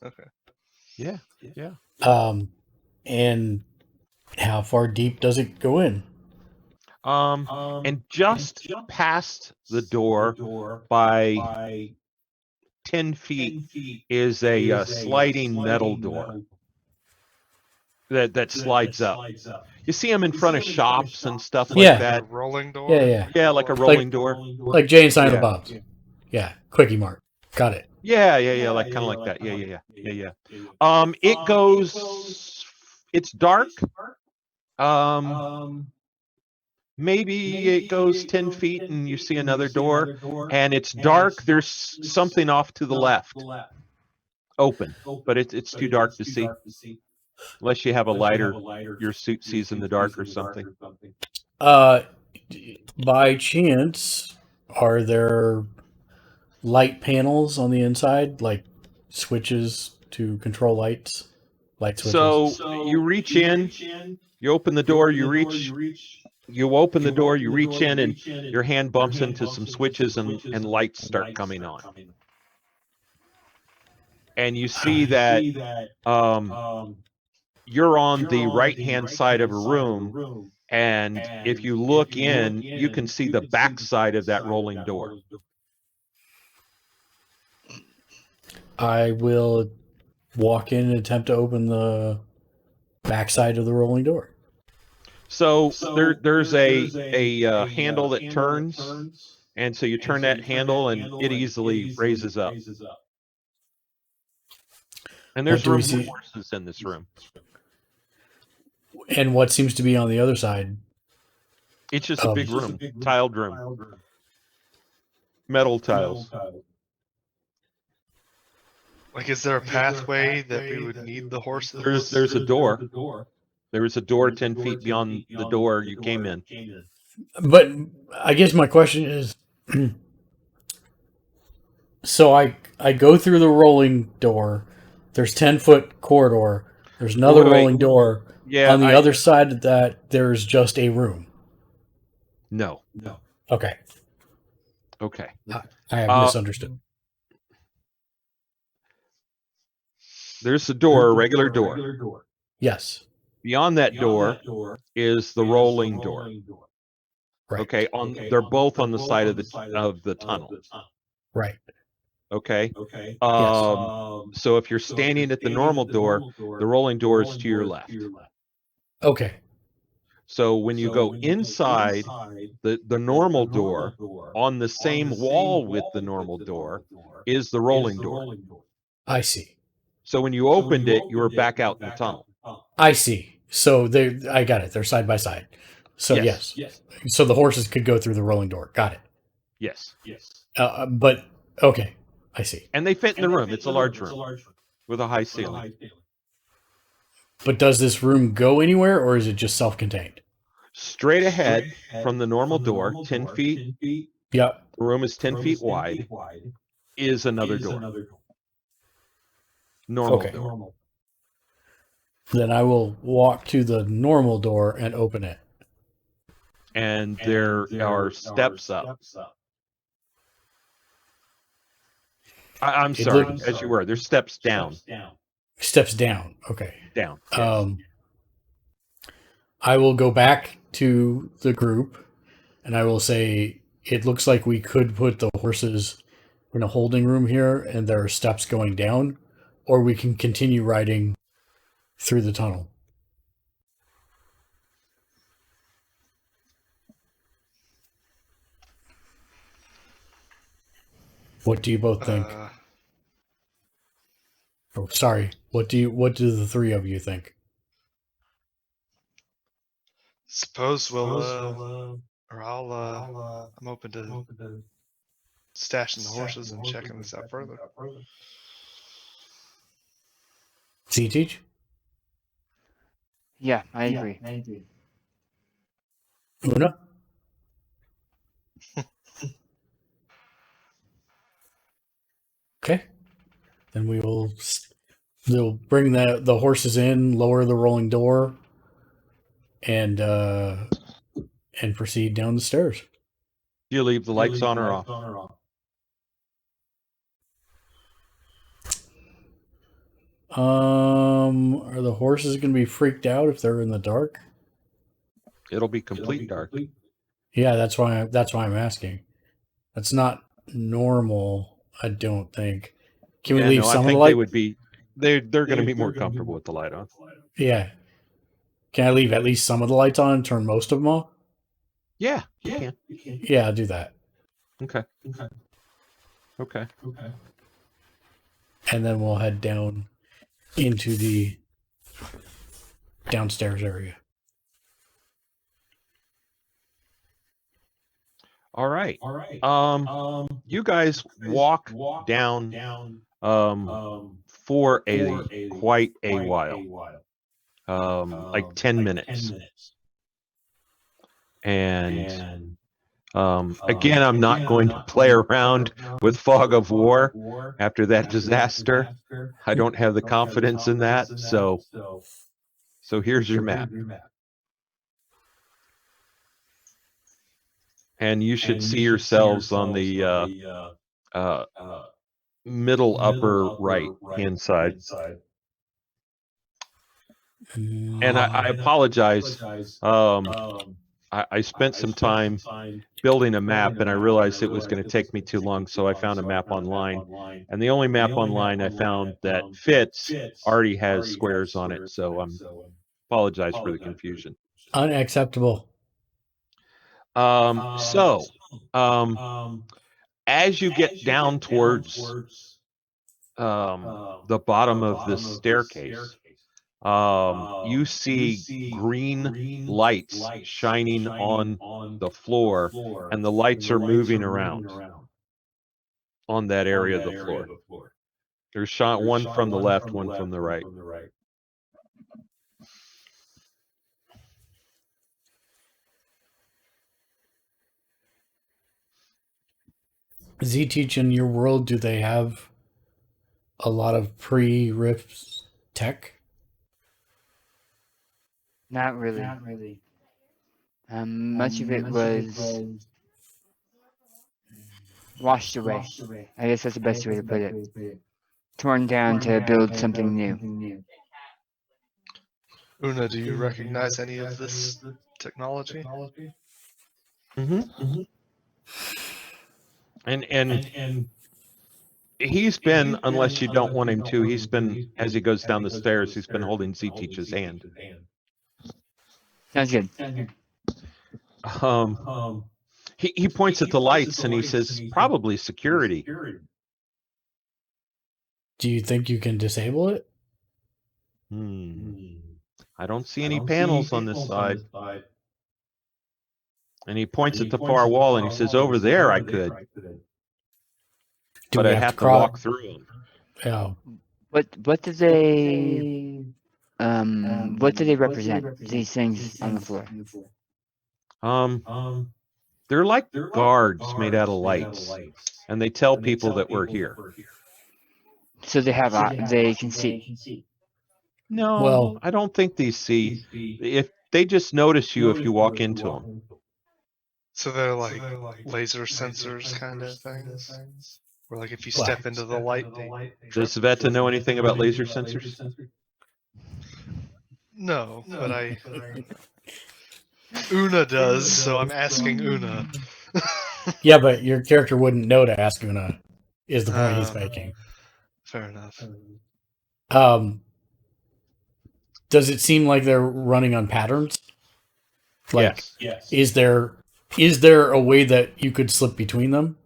Okay. Yeah. And how far deep does it go in? And just past the door by 10 feet is a sliding metal door that slides up. You see them in front of shops and stuff like Yeah. that. A rolling door? Yeah, like a rolling door. Like Jay and Silent Yeah. Bob's. Yeah, Quickie Mart. Got it. Yeah, like kind of like that. Yeah. It goes. It's dark. Maybe it goes 10 feet and you see another door, and it's dark. There's something off to the left, open, but it's too dark to see. Unless you have a lighter, your suit sees in the dark or something. By chance, are there light panels on the inside, like switches to control lights? Light switches. So you reach in, you open the door, you open the door, you reach in, and your hand bumps into some switches and lights start coming on. And you see that you're on the right-hand side of a room, and if you look in, you can see the back side of that rolling door. I will walk in and attempt to open the backside of the rolling door. So there's a handle that turns, and so you turn that handle, and it easily raises up. And there's room for horses in this room. And what seems to be on the other side? It's just a big room, tiled room, metal tiles. Like, is there a pathway that we would need the horses? There's a door. There is a door 10 feet beyond the door you came in. But I guess my question is, so I go through the rolling door. There's 10-foot corridor. There's another rolling door. Yeah. On the other side of that, there's just a room. No. Okay. Okay. I have misunderstood. There's a door, a regular door. Yes. Beyond that door is the rolling door. Right. Okay. They're both on the side of the tunnel. Right. Okay. So if you're standing at the normal door, the rolling door is to your left. Okay. So when you go inside the normal door, on the same wall with the normal door is the rolling door. I see. So when you opened it, you were back out in the tunnel. I see. So I got it. They're side by side. So yes. So the horses could go through the rolling door. Got it. Yes. But okay. I see. And they fit in the room. It's a large room with a high ceiling. But does this room go anywhere, or is it just self-contained? Straight ahead from the normal door, 10 feet. Yep. The room is 10 feet wide. Is another door. Normal door. Then I will walk to the normal door and open it. And there are steps up. I'm sorry, as you were. There's steps down. Steps down. Okay. Down. Yes. I will go back to the group and I will say, it looks like we could put the horses in a holding room here and there are steps going down, or we can continue riding through the tunnel. What do you both think? Oh, sorry. What do the three of you think? Suppose we'll, or I'm open to stashing the horses and checking this out further. C-Teach? Yeah, I agree. Una? Okay. Then we'll bring the horses in, lower the rolling door, and proceed down the stairs. Do you leave the lights on or off? Are the horses going to be freaked out if they're in the dark? It'll be complete dark. Yeah, that's why I'm asking. That's not normal, I don't think. Can we leave some of the light? They would be. They're going to be more comfortable with the light on. Yeah. Can I leave at least some of the lights on and turn most of them off? Yeah, you can. Yeah, I'll do that. Okay. And then we'll head down into the downstairs area. All right. You guys walk down for quite a while. Like 10 minutes. And Again, I'm not going to play around with Fog of War after that disaster. I don't have the confidence in that. So here's your map. And you should see yourselves on the middle upper right hand side. And I apologize. I spent some time building a map, and I realized it was going to take me too long, so I found a map online. And the only map online I found that fits already has squares on it, so I apologize for the confusion. Unacceptable. As you get down towards the bottom of this staircase, you see green lights shining on the floor, and the lights are moving around on that area of the floor. There's shot one from the left, one from the right. Z-Teach, in your world, do they have a lot of pre-Rift tech? Not really. Much of it was washed away. I guess that's the best way to put it. Torn down to build something new. Una, do you recognize any of this technology? Mm-hmm. And he's been, unless you don't want him to, he's been, as he goes down the stairs, he's been holding Z-Teach's hand. Sounds good. He points at the lights and he says, probably security. Do you think you can disable it? I don't see any panels on this side. And he points at the far wall and he says, over there I could. But I'd have to walk through them. Yeah. What do they represent, these things on the floor? They're like guards made out of lights, and they tell people that we're here. So they can see. No, Well, I don't think they see. If they just notice you if you walk into them. So they're like laser sensors kind of things? Or like if you step into the light, they Does Sveta know anything about laser sensors? No, but Una does, so I'm asking Una. Yeah, but your character wouldn't know to ask Una, is the point he's making. Fair enough. Does it seem like they're running on patterns? Like, Yes. Is there a way that you could slip between them?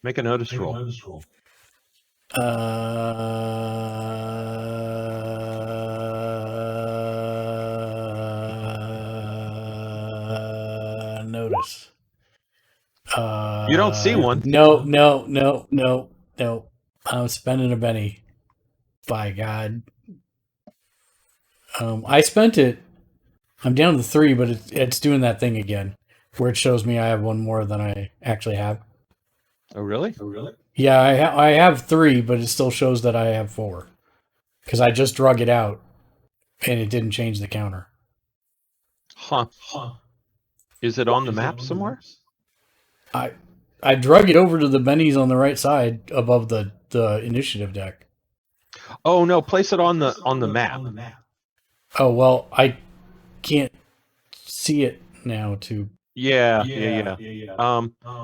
Make a notice roll. Notice. You don't see one. No. I'm spending a penny. By God. I spent it. I'm down to 3, but it's doing that thing again, where it shows me I have one more than I actually have. Oh, really? Yeah, I have 3, but it still shows that I have 4. Because I just drug it out, and it didn't change the counter. Huh. Is it on the map somewhere? I drug it over to the bennies on the right side above the initiative deck. Oh no, place it on the map. Oh, well, I can't see it now to... Yeah.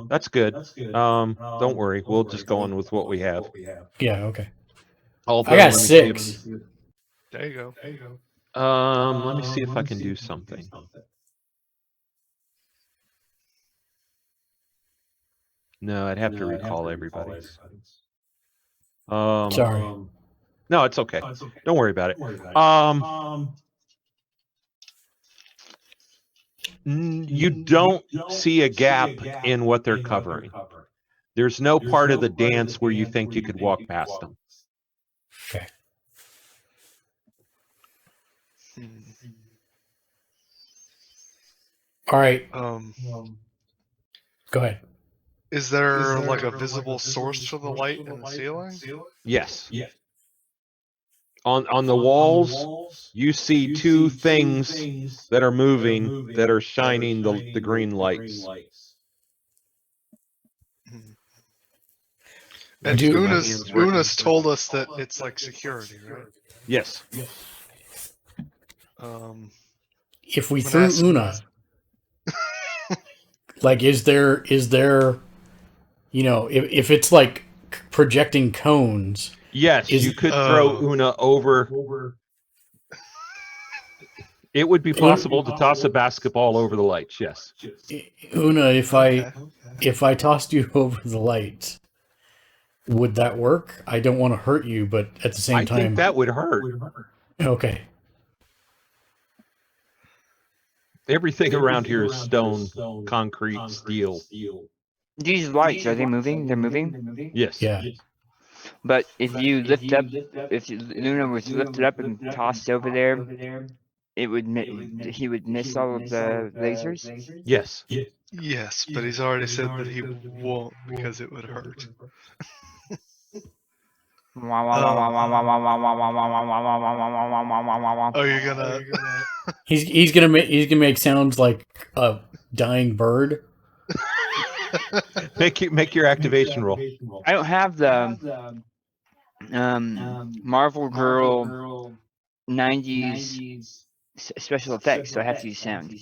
That's good. Don't worry. We'll just go on with what we have. Yeah, okay. Although, I got 6. There you go. Let me see if I can do something. No, I'd have to recall everybody's. Sorry. No, it's okay. Don't worry about it. You don't see a gap in what they're covering. There's no part of the dance where you think you could walk past them. Okay. All right. Go ahead. Is there like a visible source for the light in the ceiling? Yes. On the walls, you see two things that are moving that are shining the green lights. Hmm. And Do- Una's told us that it's like security, right? Yes. If we I'm gonna threw ask- Una, like, is there, if it's like projecting cones, Yes, Is- you could throw Una over. It would be possible to toss a basketball over the lights. Yes. Una, Okay. if I tossed you over the lights, would that work? I don't want to hurt you, but at the same I time, think that would hurt. Okay. Everything around here is stone, concrete, steel. These lights, are they moving? They're moving? Yes. Yeah. But if you lift up, if Luna was lifted up and tossed over there, it would he would miss all of the lasers? Yes. Yes, but he's already said that he won't because it would hurt. Oh, you're gonna. He's gonna make sounds like a dying bird. Make your activation roll. I don't have the Marvel Girl 90s special effects, so I have to use sound.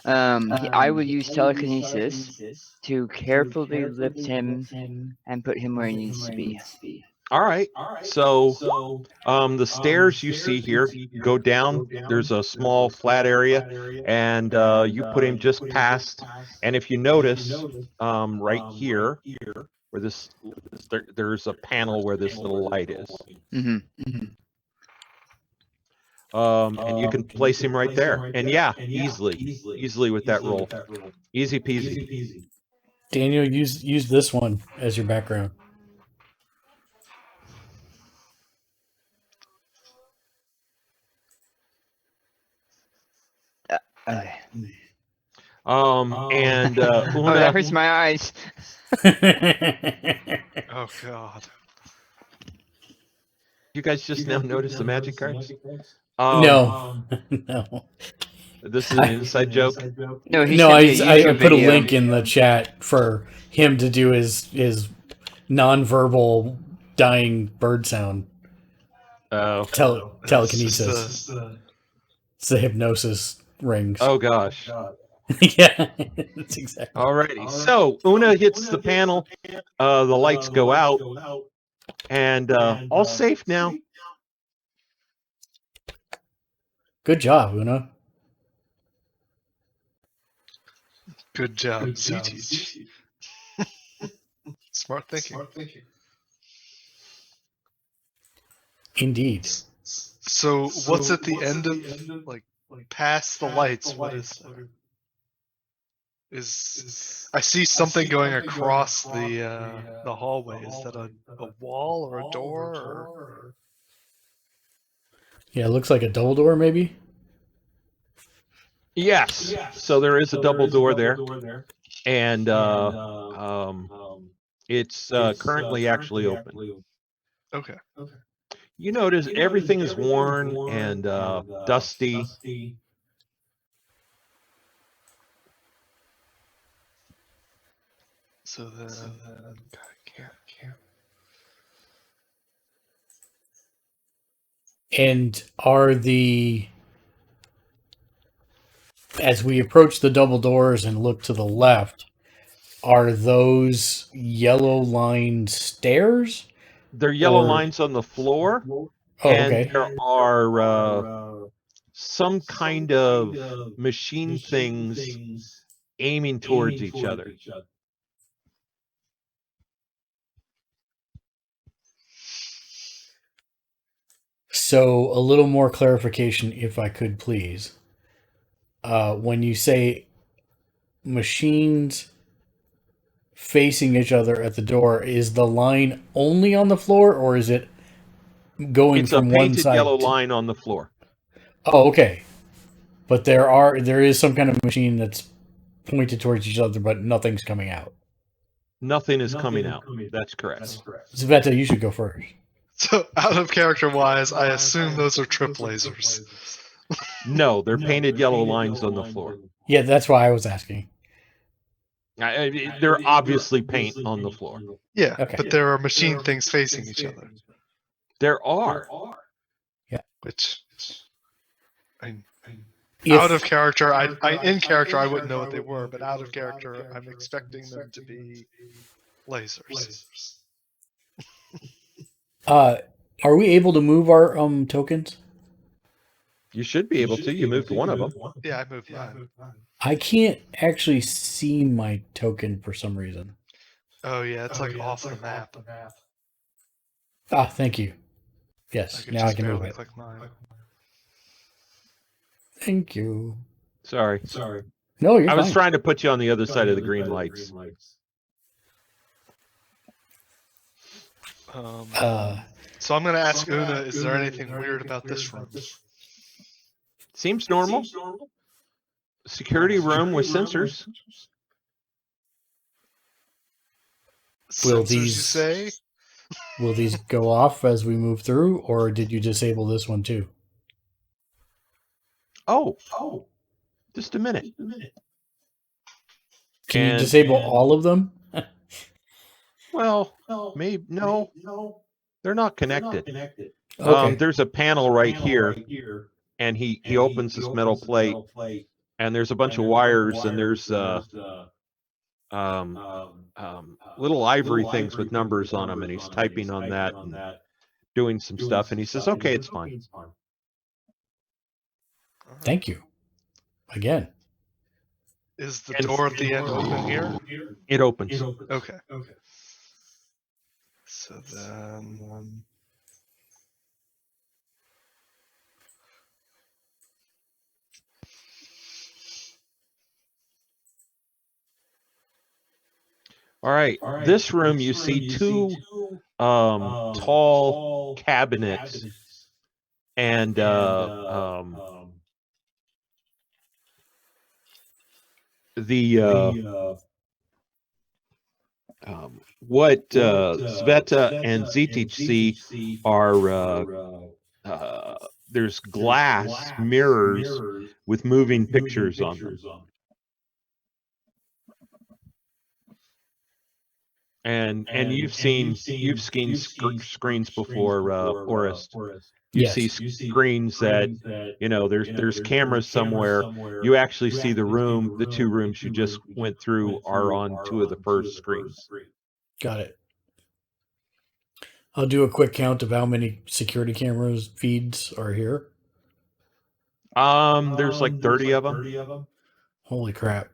I would use telekinesis to carefully lift him and put him where he needs to be. All right. So, the stairs you see here go down. There's a small flat area, and you put him just past. And if you notice, right here, where there's a panel where this little light is. Mm-hmm. And you can place him right there. And yeah, easily with that roll. Easy peasy. Daniel, use this one as your background. Okay. And Oh, Una, that hurts my eyes. Oh God. you guys just now notice the magic cards? No. This is an inside joke. No, he No, sent I me a YouTube put a video. link in the chat for him to do his nonverbal dying bird sound. Telekinesis. It's the hypnosis rings. Oh gosh. Yeah, that's exactly. Alrighty. So Una hits the panel. The lights go out, and all safe now. Good job, Una. Good job, ZTH. Smart thinking. Indeed. So, what's at the end of like past the lights? What is I see something going across the hallway. Is that a wall or a door? Or? Yeah, it looks like a double door, maybe. Yes. So there is a double door there, and it's currently actually open. Okay. You notice everything is worn and dusty. So then, can't. And as we approach the double doors and look to the left, are those yellow lined stairs? There are yellow lines on the floor, Oh, and okay. there are some kind of machine things aiming towards each other. So a little more clarification, if I could, please. When you say machines facing each other at the door, is the line only on the floor, or is it going It's a from one painted side? yellow line on the floor. Oh, okay. But there is some kind of machine that's pointed towards each other, but nothing's coming out. Nothing is coming out. That's correct. Zveta, you should go first. So out of character wise, I assume those are trip lasers. No, they're painted yellow lines on the floor. Yeah, that's why I was asking. They're obviously paint on the floor. Yeah, Okay. but there are machine things facing each other. There are. Which, If, out of character, in character, I wouldn't know what they were, but out of character, I'm expecting them to be lasers. are we able to move our tokens? You should be able to. You moved one of them. Yeah, I moved mine. I can't actually see my token for some reason. Oh yeah, it's like off the map. Ah, thank you. Yes, could now I just can move barely it. click mine. Thank you. Sorry. No, you're I was fine. trying to put you on the other side of the green lights. So I'm going to ask Una, is there anything weird about this room? Seems normal. Security room with sensors. Will Sensors, you these- say? Will these go off as we move through, or did you disable this one too? Oh, just a minute. Can you And- disable all of them? Well, maybe no. They're not connected. Okay. There's a panel right here, and he opens this metal plate, and there's a bunch of wires, and there's little ivory things with numbers on them, and he's typing on that and doing some stuff, and he says, "Okay, it's fine." Thank you. Again. Is the door at the end open here? It opens. Okay. So then... All right. This room, you see two tall cabinets, and what Sveta and Zitich see are there's glass mirrors with moving pictures on them. And you've seen screens before, Forrest. You Yes. see screens that, there's cameras somewhere. You actually see the room. The two rooms you just went through are on two of the first screens. Got it. I'll do a quick count of how many security cameras feeds are here. There's like 30 of them. Holy crap.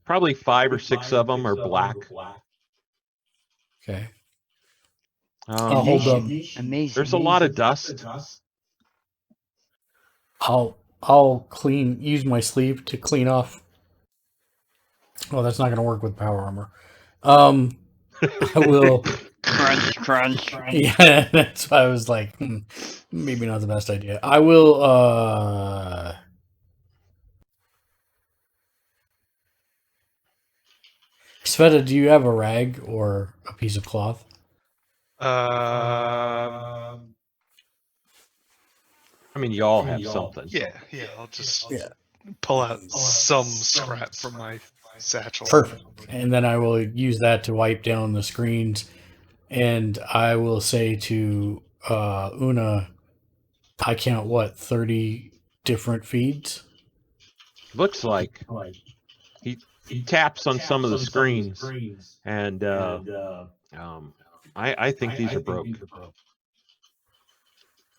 Probably 5 or 6 of them are black. Okay. I'll hold up. Amazing. There's a lot of dust. I'll use my sleeve to clean off. Oh, that's not going to work with power armor. I will. Crunch. Yeah, that's why I was like, maybe not the best idea. I will. Sveta, do you have a rag or a piece of cloth? I mean, you all have something. Yeah, I'll just Yeah. pull out some scrap from my satchel. Perfect. And then I will use that to wipe down the screens. And I will say to Una, I count 30 different feeds? Looks like he taps on some of the screens, and I think these are broke.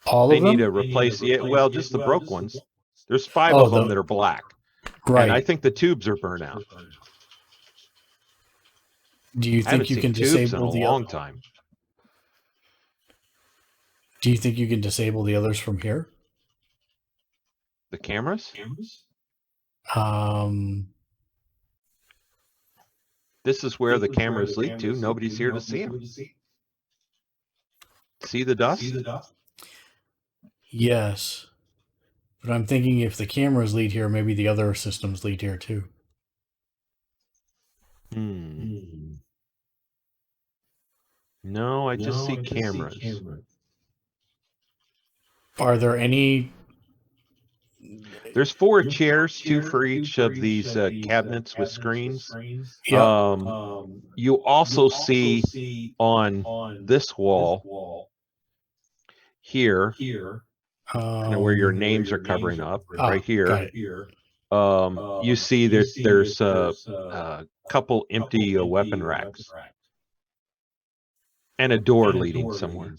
All They of them? need to replace just the broke ones. There's 5 Oh, of them that are black, Right. and I think the tubes are burnt out. Do you I haven't think you seen can tubes in disable a the long time. Do you think you can disable the others from here? The cameras? This is where the cameras lead to. Nobody's here to see them. See the dust? Yes. But I'm thinking if the cameras lead here, maybe the other systems lead here too. No, I just see cameras. Are there any? There's 4 chairs, 2 for each of these cabinets with screens. Yeah. You also see on this wall here, kind of where your names are covering up, right here. Got it. You see there's a couple empty weapon racks and a door leading somewhere.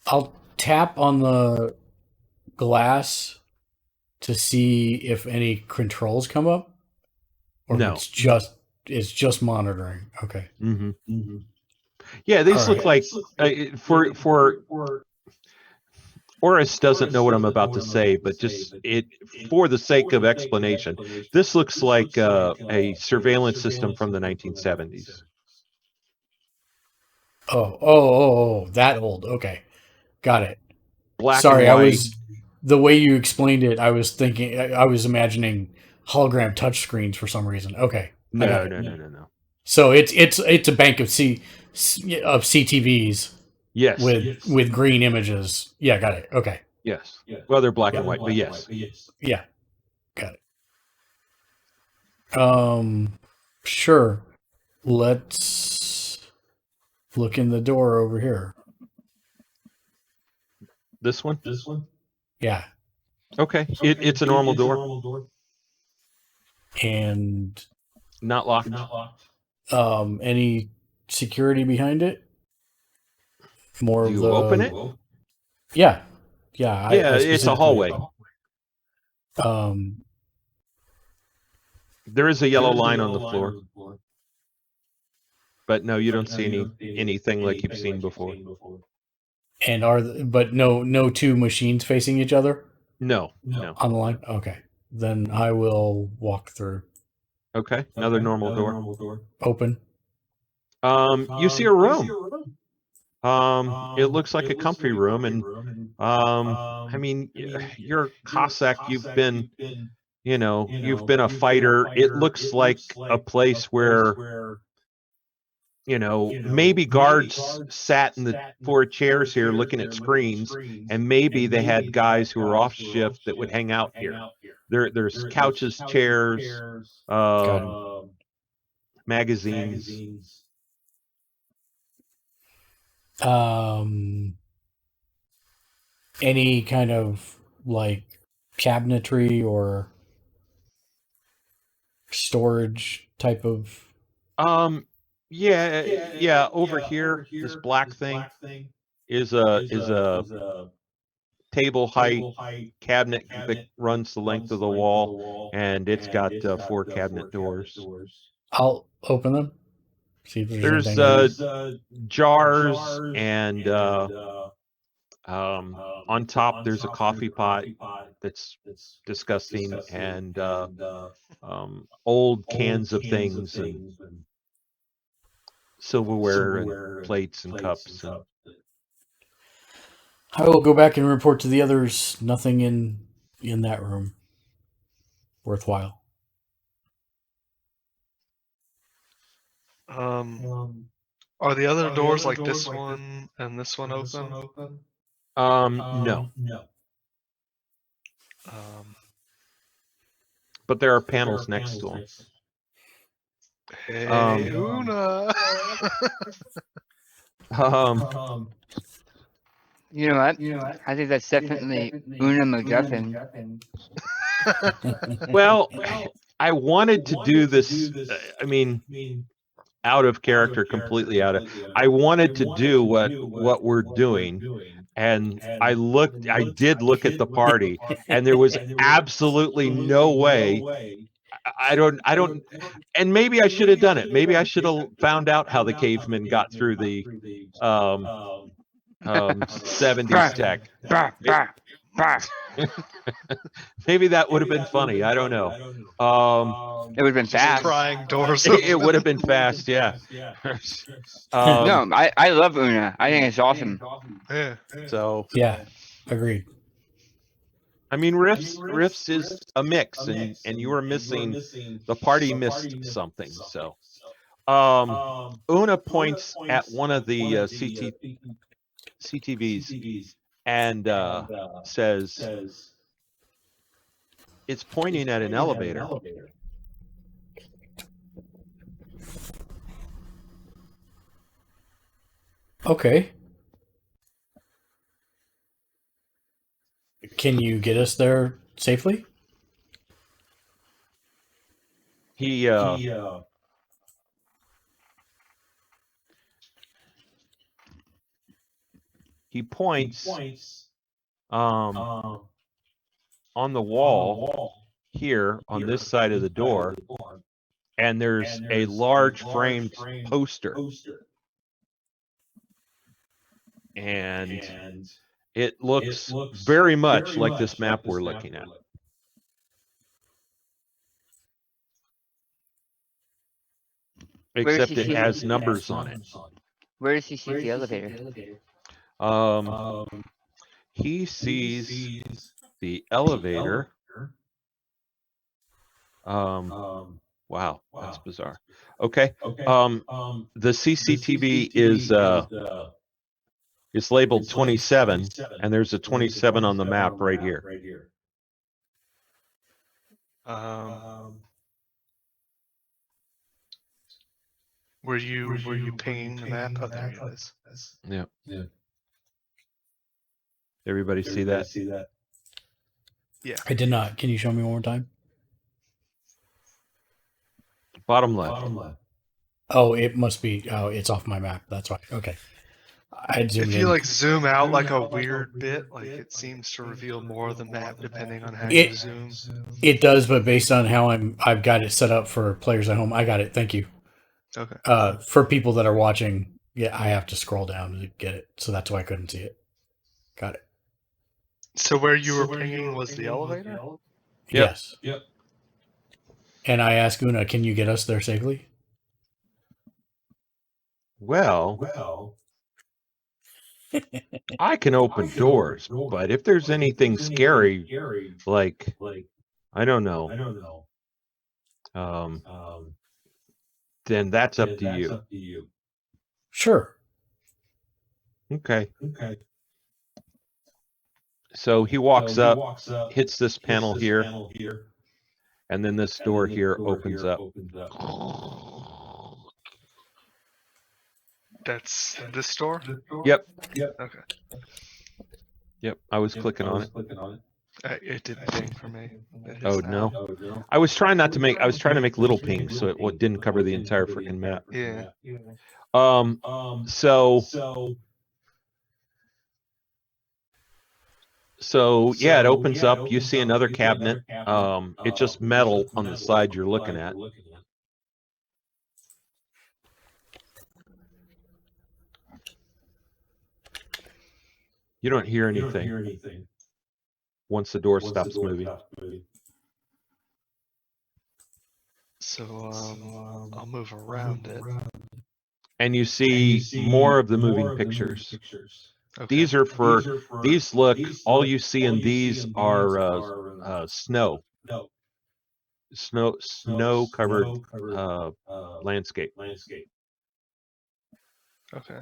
I'll tap on the glass to see if any controls come up, or No. if it's just monitoring. Okay. Mm-hmm. Yeah, these look like for Oris doesn't know what I'm about to say, but just for the sake of explanation, this looks like a surveillance system from the 1970s. Oh, that old. Okay, got it. Black Sorry, and white. the way you explained it. I was imagining hologram touchscreens for some reason. Okay, No. So it's a bank of CTVs. Yes. With green images. Yeah, got it. Okay. Yes. Well, they're black and white, but yes. Yeah, got it. Sure. Let's look in the door over here. This one? Yeah. Okay. It's a normal door. And Not locked. any security behind it? More You of the open it? Yeah. It's a hallway. There is a yellow line on the floor. But no, you don't see anything like you've seen before. And but no two machines facing each other? No. On the line? Okay. Then I will walk through. Okay. Another normal door. Open. You see a room. It looks like a comfy room, and I mean, you're Cossack. You've been a fighter. It looks like a place where maybe guards sat in the 4 chairs here looking at screens, and maybe they had guys who were off shift that would hang out here. There's couches, chairs, magazines. Any kind of like cabinetry or storage type of yeah over here this black thing is a table height cabinet that runs the length of the wall, and it's got 4 cabinet doors. I'll open them. See if there's jars, and on top there's a coffee pot that's disgusting, and old cans of things, and silverware and plates and cups. I will go back and report to the others. Nothing in that room worthwhile. Are the other doors like this one and this one open? No. But there are panels next to them. Hey, Una. You know what? I think that's definitely Una MacGuffin. Well, I wanted to do this. I mean, out of character, completely out of. I wanted to do what we're doing, and I did look at the party, and there was absolutely no way. I don't, and maybe I should have done it. Maybe I should have found out how the cavemen got through the 70s tech. Bah! Maybe that would have been funny. I don't know. It would have been Just fast. prying doors It open. would have been fast, yeah. No, I love Una. I think it's awesome. Yeah. So Yeah, agreed. I mean, Rifts is a mix, and you were missing the party missed something. So Una points at one of the CTVs and says it's pointing at an elevator. Okay. Can you get us there safely? He points on the wall here on this side of the door, and there's a large framed poster, and it looks very much like this map we're looking at. Except it has numbers on it. Where does he see the elevator? He sees the elevator. Wow, that's bizarre. Okay. The CCTV is labeled 27, and there's a 27 on the map right here. Were you pinging the map? Oh, there it is. Yeah. Everybody see that? Yeah. I did not. Can you show me one more time? Bottom left. Oh, it must be. Oh, it's off my map. That's why. Okay. I zoomed If you in. like zoom out like a weird bit, like it seems to reveal more of the map depending on how you zoom. It does, but based on how I've got it set up for players at home, I got it. Thank you. Okay. For people that are watching, yeah, I have to scroll down to get it, so that's why I couldn't see it. Got it. So where you were pinging was the elevator? Yep. Yes. Yep. And I asked Una, can you get us there safely? Well, I can open doors, but if there's anything scary, like, I don't know, then that's up to you. Sure. Okay. So he walks up, hits this panel here, and then this door here opens up. That's this door? Yep. Okay. Yep. I was clicking on it. It didn't ping for me. Oh no. I was trying to make little pings so it didn't cover the entire freaking map. Yeah. So yeah, it opens up. You see another cabinet. It's just metal on the side you're looking at. You don't hear anything once the door stops moving. So I'll move around it. And you see more of the moving pictures. Okay. These are all you see in these are snow covered landscape. Okay.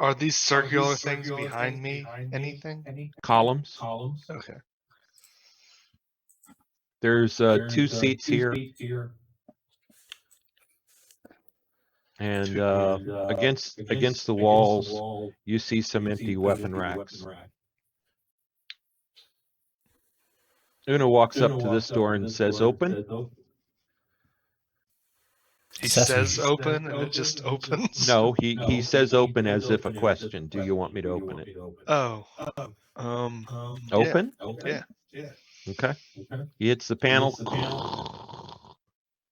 Are these circular things behind me anything? Columns. Okay. There's 2 seats here. And against the walls, you see some empty weapon racks. Una walks up to this door and says, "Open." He Sesame. says open and it just opens? No, he says open as if a question. Do you want me to open it? Oh. Open? Yeah. Okay. He hits the panel.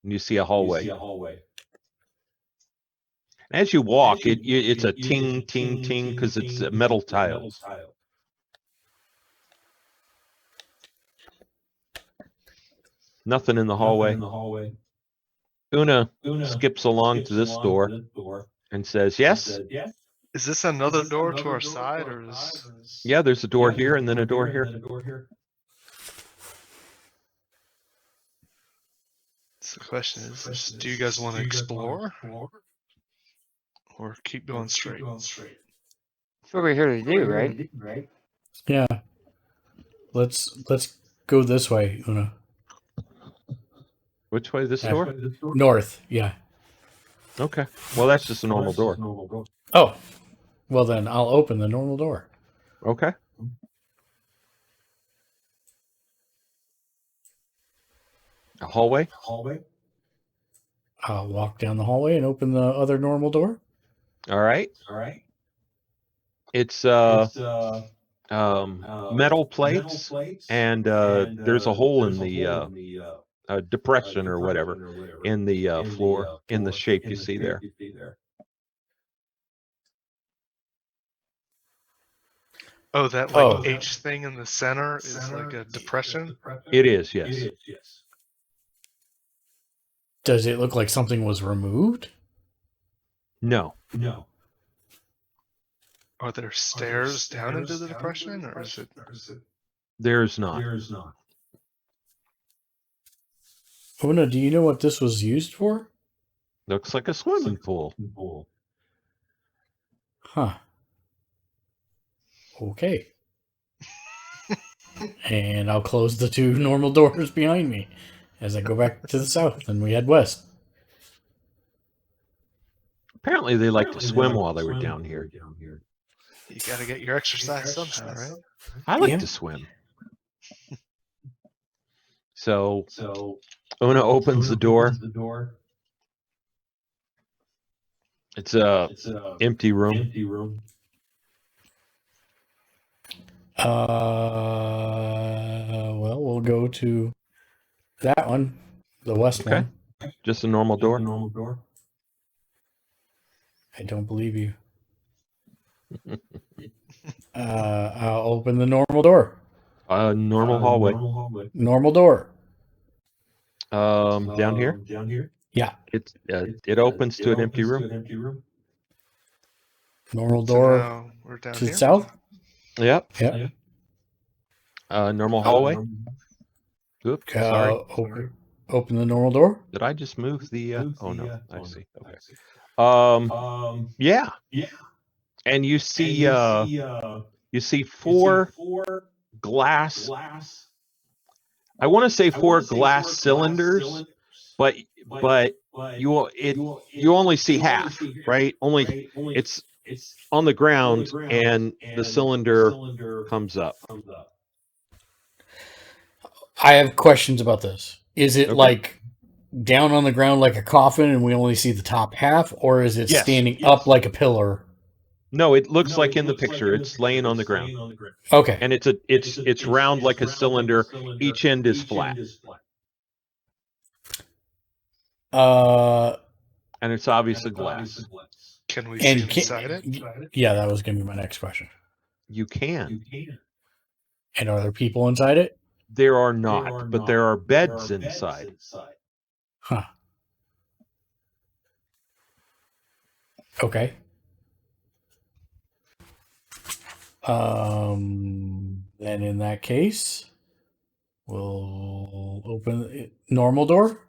And you see a hallway. As you walk, it's a ting, ting, ting because it's metal tiles. Nothing in the hallway. Una skips along to this door and says, "Yes." Is this another door to our side, or is? Yeah, there's a door here and then a door here. So the question is, do you guys want to explore, or keep going straight? That's what we're here to do, right? Yeah. Let's go this way, Una. Which way? This door? North, yeah. Okay. Well, that's just a normal door. Oh. Well then I'll open the normal door. Okay. A hallway? I'll walk down the hallway and open the other normal door. All right. It's metal plates, and there's a hole in the depression or whatever in the floor in the shape you see there. Oh, that like H thing in the center is like a depression? It is, yes. Does it look like something was removed? No. Are there stairs down into the depression, or is it? There's not. Una, do you know what this was used for? Looks like a swimming pool. Huh. Okay. And I'll close the two normal doors behind me as I go back to the south and we head west. Apparently they like to swim while they were down here. You gotta get your exercise somehow, right? I like to swim. So Una opens the door. It's a empty room. Well, we'll go to that one, the west one. Just a normal door. I don't believe you. I'll open the normal door. Normal hallway. Normal door. Down here. Yeah. It opens to an empty room. Normal So door now we're down to the here. south. Yep. Yep. Normal hallway. Oops, sorry. Open the normal door. Did I just move the? Oh no, I see. Okay. Yeah. And you see four glass. I want to say four glass cylinders, but you only see half, right? Only it's on the ground and the cylinder comes up. I have questions about this. Is it like down on the ground like a coffin and we only see the top half, or is it standing up like a pillar? No, it looks like in the picture it's laying on the ground. Okay. And it's round like a cylinder. Each end is flat. And it's obviously glass. Can we see inside it? Yeah, that was going to be my next question. You can. And are there people inside it? There are not, but there are beds inside. Huh. Okay. Then in that case, we'll open it. Normal door.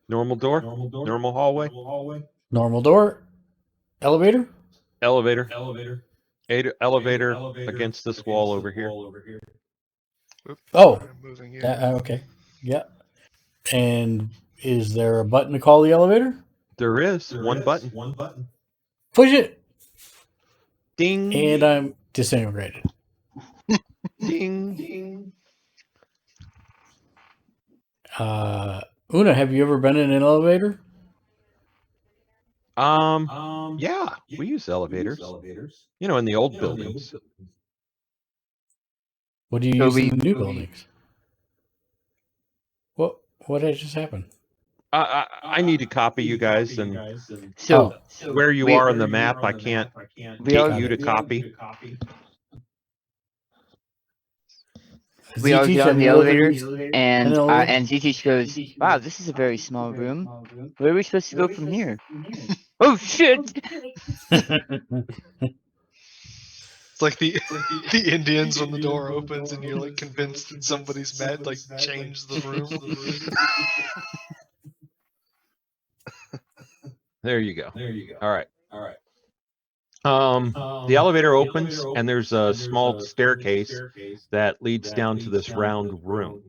Normal door. Normal hallway. Normal door. Elevator. Elevator. Elevator against this wall over here. Oops, Oh. I'm moving in. Okay. Yeah. And is there a button to call the elevator? There is one button. Push it. Ding. And I'm disintegrated. Ding. Una, have you ever been in an elevator? Yeah, we use elevators. You know, in the old buildings. What do you use in the new buildings? What had just happened? I need to copy you guys, and So where you we are on the map, I can't we all get you to copy. we all ZT, get on have the you ever elevator, used an and elevator? ZT goes, "Wow, this is a very small room. Where are we supposed to go from here?" Oh shit! It's like the the Indians when the door opens and you're like convinced that somebody's met, like change the room. There you go. All right. The elevator opens, and there's a small staircase that leads down to this round room.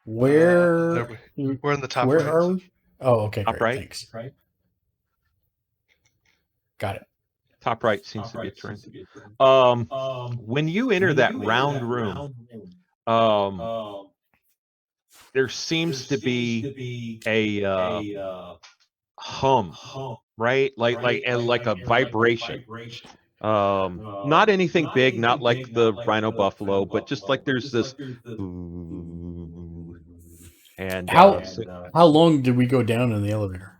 Where? We're in the top Where right. are we? Oh, okay, Top great. right. Thanks. Got it. Top right seems to be a trend. When you enter that round room, there seems to be a hum, right? Like a vibration. Not anything big, not like the rhino buffalo, but just like there's this. And How long did we go down in the elevator?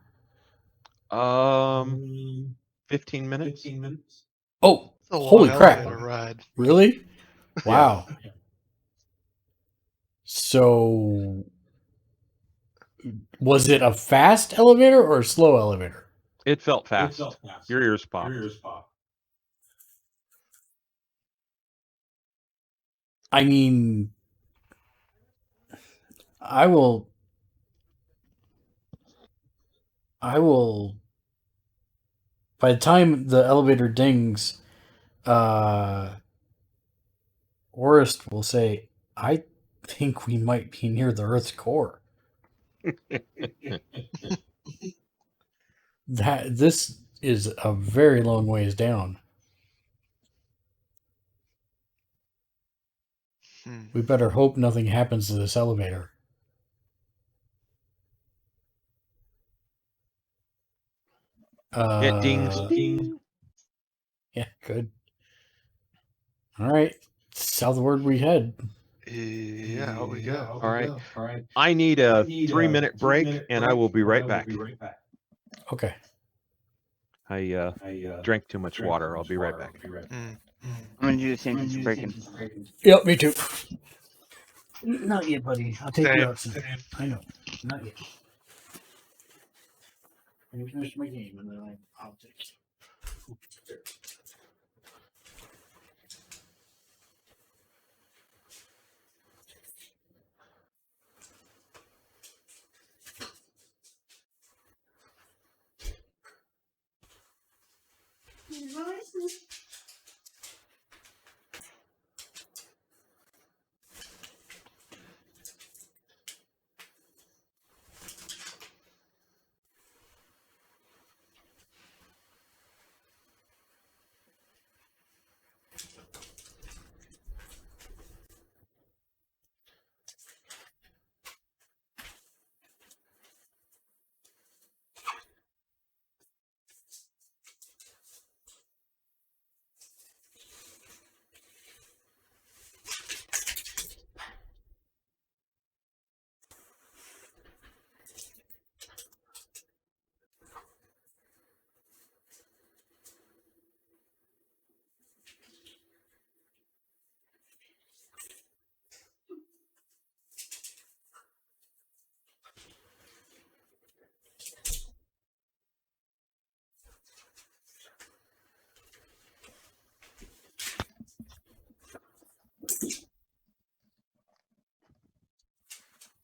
15 minutes. Oh, It's a long holy crap! elevator ride. Really? Wow. So, was it a fast elevator or a slow elevator? It felt fast. Your ears popped. I mean, I will. By the time the elevator dings, Orist will say, "I think we might be near the Earth's core." This is a very long ways down. We better hope nothing happens to this elevator. It dings. Yeah, good. All right, southward we head. Yeah, out we go. All right. I need a 3-minute break, and I will be right back. Okay. I drank too much water. I'll be right back. I'm gonna do the same since you're breaking. Yep, me too. Not yet, buddy. I'll take Same. you out soon. I know. Not yet. Let me finish my game and then I'll take you.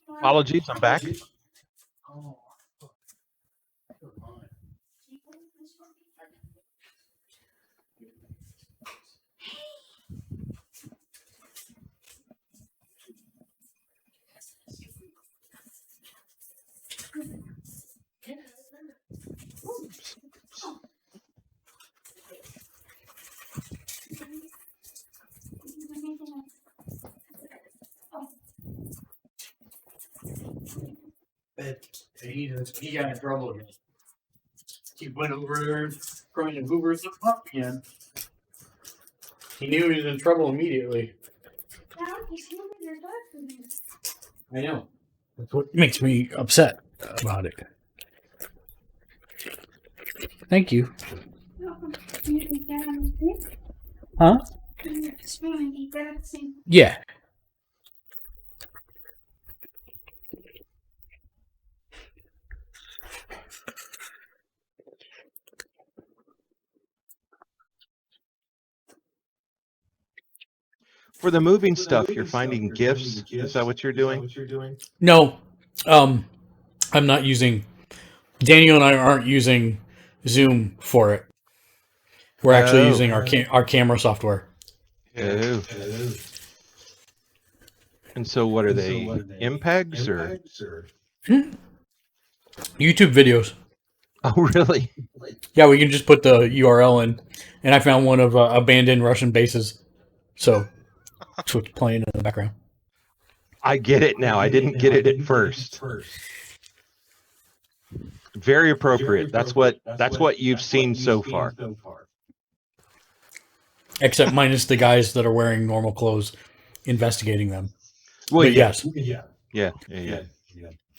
Apologies, I'm back. He got in trouble again. He went over there trying to Hoover some up again. He knew he was in trouble immediately. I know. That's what makes me upset. about it. Thank you. Huh? Yeah. For the moving stuff, you're finding GIFs. Is that what you're doing? No, I'm not using. Daniel and I aren't using Zoom for it. We're actually using our camera software. Oh. And so, what are they? MPEGs or? YouTube videos. Oh, really? Yeah, we can just put the URL in, and I found one of abandoned Russian bases, so that's what's playing in the background. I get it now. I didn't get it at first. Very appropriate. That's what you've seen so far. Except minus the guys that are wearing normal clothes investigating them. Well, but yeah. yes. Yeah.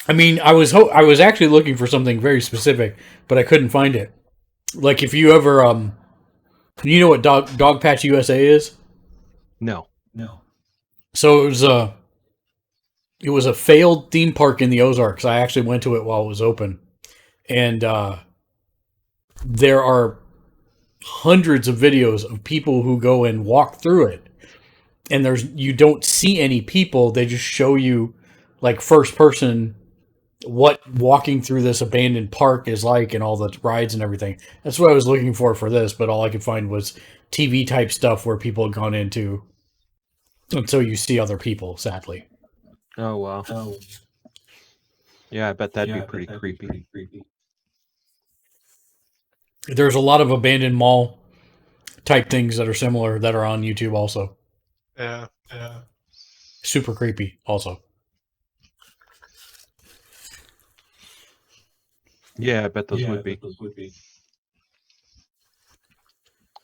I mean, I was actually looking for something very specific, but I couldn't find it. Like if you ever you know what Dog Patch USA is? No. So it was a failed theme park in the Ozarks. I actually went to it while it was open. And there are hundreds of videos of people who go and walk through it. And you don't see any people. They just show you like first person what walking through this abandoned park is like and all the rides and everything. That's what I was looking for this, but all I could find was TV type stuff where people had gone into. And so you see other people, sadly. Oh, wow. Yeah, I bet that'd be pretty creepy. There's a lot of abandoned mall type things that are similar that are on YouTube also. Yeah. Super creepy also. Yeah, I bet those would be.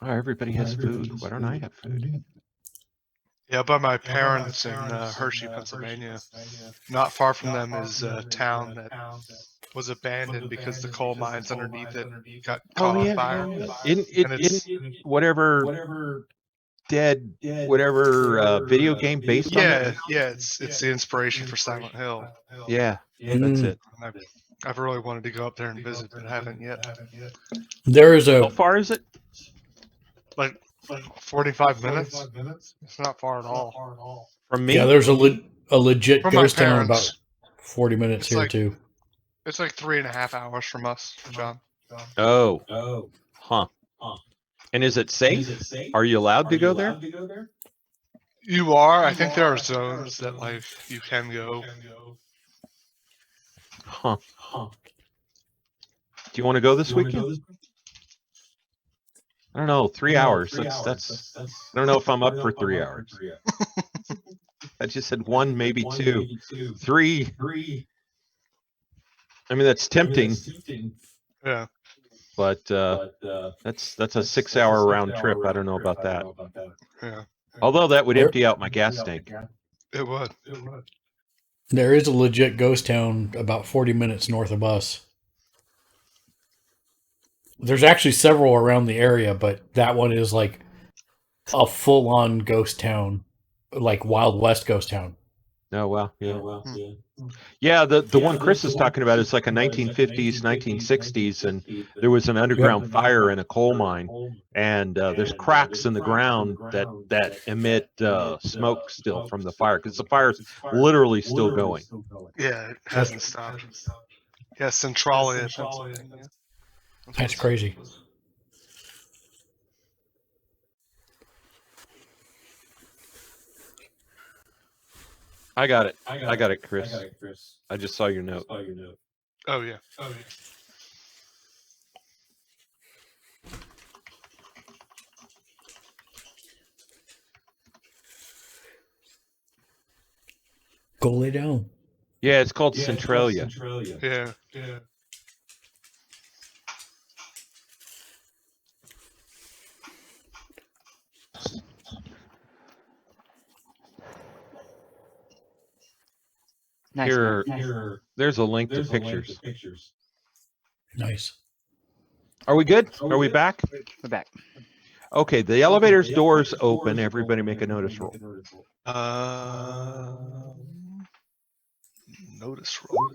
Oh, everybody has food. Why don't I have food? Yeah, by my parents in Hershey, Pennsylvania. Not far from them is a town that was abandoned because the coal mines underneath it got caught on fire. In whatever dead video game based on it? Yeah, it's the inspiration for Silent Hill. Yeah, that's it. I've really wanted to go up there and visit, but haven't yet. There is How far is it? Like 45 minutes. It's not far at all. From me? Yeah, there's a legit From ghost my town parents. about 40 minutes here too. It's like 3.5 hours from us, John. Oh. Huh. And is it safe? Are you allowed to go there? You are. I think there are zones that like you can go. Huh. Do you want to go this weekend? I don't know. 3 hours. That's. I don't know if I'm up for 3 hours. I just said 1, maybe 2, 3. I mean, that's tempting. Yeah. But that's a 6-hour round trip. I don't know about that. Yeah. Although that would empty out my gas tank. It would. There is a legit ghost town about 40 minutes north of us. There's actually several around the area, but that one is like a full-on ghost town, like Wild West ghost town. Oh, wow. Yeah, the one Chris is talking about is like a 1950s, 1960s, and there was an underground fire in a coal mine, and there's cracks in the ground that emit smoke still from the fire, because the fire's literally still going. Yeah, it hasn't stopped. Yeah, Centralia, Pennsylvania. That's crazy. I got it. I got it, Chris. I just saw your note. Oh, yeah. Go lay down. Yeah, it's called Centralia. Yeah. Nice. Here, There's a link to pictures. Nice. Are we good? Are we back? We're back. Okay, the elevator's doors open. Everybody make a notice roll. Notice roll.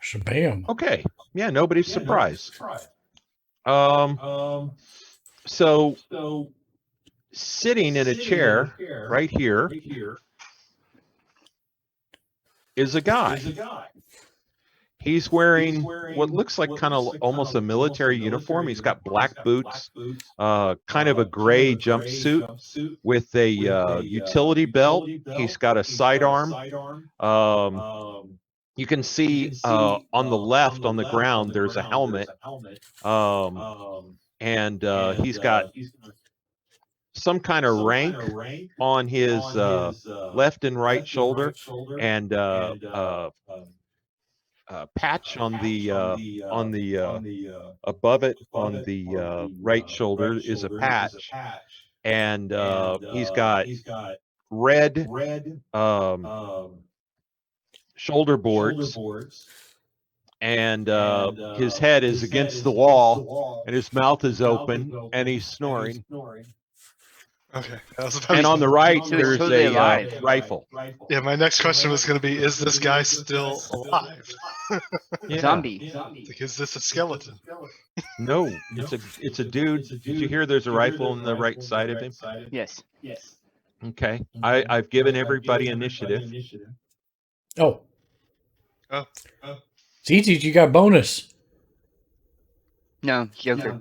Shabam. Okay. Yeah, nobody's surprised. So sitting in a chair right here is a guy. He's wearing what looks like kind of almost a military uniform. He's got black boots, kind of a gray jumpsuit with a utility belt. He's got a sidearm. You can see on the left on the ground there's a helmet, and he's got some kind of rank on his left and right shoulder, and patch on the above it on the right shoulder is a patch, and he's got red shoulder boards, and his head is against the wall, and his mouth is open, and he's snoring. Okay. And on the right, So he's there's totally a alive. rifle. Yeah, my next question was going to be, is this guy still alive? Yeah. Zombie. Like, is this a skeleton? No, it's a dude. Did you hear there's a rifle on the right side of him? Yes. Okay. I've given everybody initiative. Oh. Oh. ZT, you got bonus. No, Joker.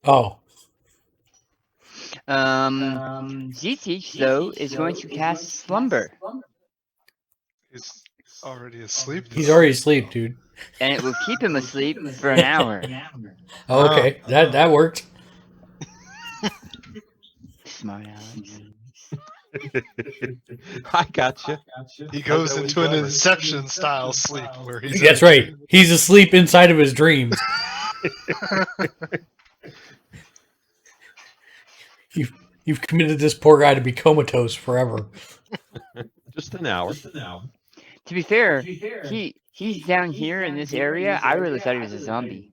Oh. Z-Teach, though, is going to cast Slumber. He's already asleep. He's already asleep, dude. And it will keep him asleep for an hour. Oh, okay. That worked. Smart Alex. I gotcha. He goes into an Inception style sleep where he's. That's right. He's asleep inside of his dreams. You've committed this poor guy to be comatose forever. Just an hour. To be fair, he's down here in this area. I really thought he was a zombie.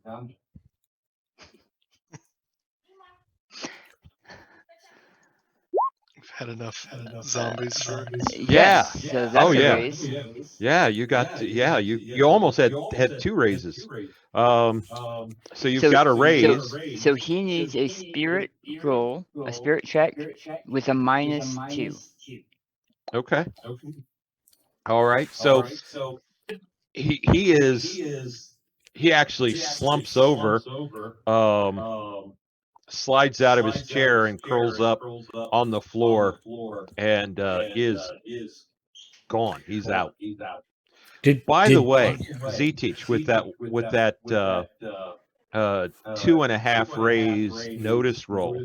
We've had enough zombies for. Yeah. So that's Oh, a yeah. raise. Yeah, you got you almost had 2 raises. So you've got a raise. So he needs a spirit roll, a spirit check with a -2. Okay. All right. So he actually slumps over, slides out of his chair and curls up on the floor, and is gone. He's out. By the way, Z-Teach, with that 2.5 raise notice roll,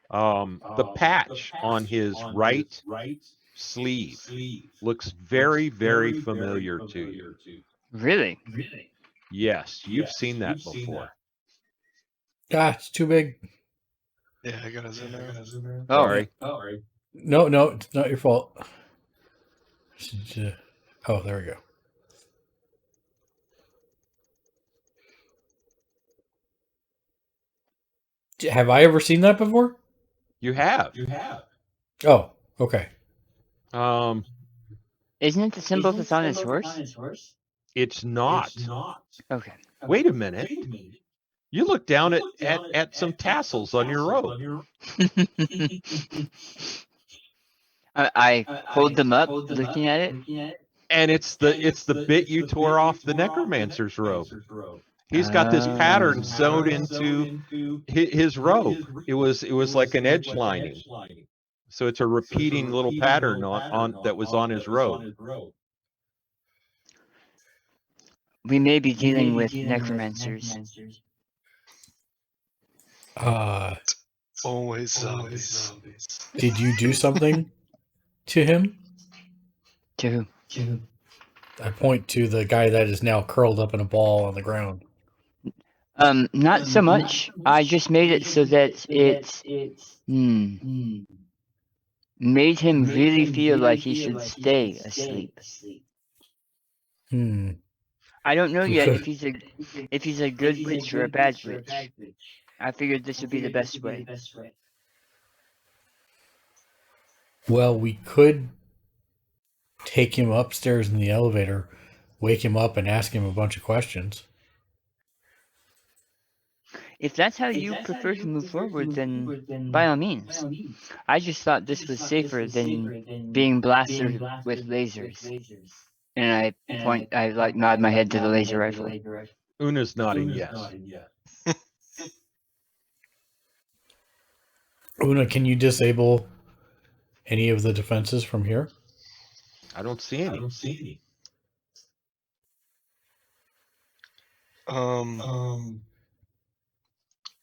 the patch on his right sleeve looks very, very familiar to you. Really? Yes, you've seen that before. Ah, it's too big. Yeah, I got a zoom there. Oh, Sorry. No, it's not your fault. Oh, there we go. Have I ever seen that before? You have. Oh, okay. Isn't it the symbol that's on his horse? It's not. Okay. Wait a minute. You look down at some tassels on your robe. I hold them up, looking at it. And it's the bit you tore off the necromancer's robe. He's got this pattern sewed into his robe. It was like an edge lining. So it's a repeating little pattern on that was on his robe. We may be dealing with necromancers. Always zombies. Did you do something to him? To who? I point to the guy that is now curled up in a ball on the ground. Not so much. I just made it so that it's made him really feel like he should stay asleep. I don't know yet if he's a good witch or a bad witch. I figured this would be the best way. Well, we could take him upstairs in the elevator, wake him up, and ask him a bunch of questions. If that's how you prefer to move forward, then by all means. I just thought this was safer than being blasted with lasers. And I like nod my head to the laser rifle. Una's nodding yes. Una, can you disable any of the defenses from here? I don't see any.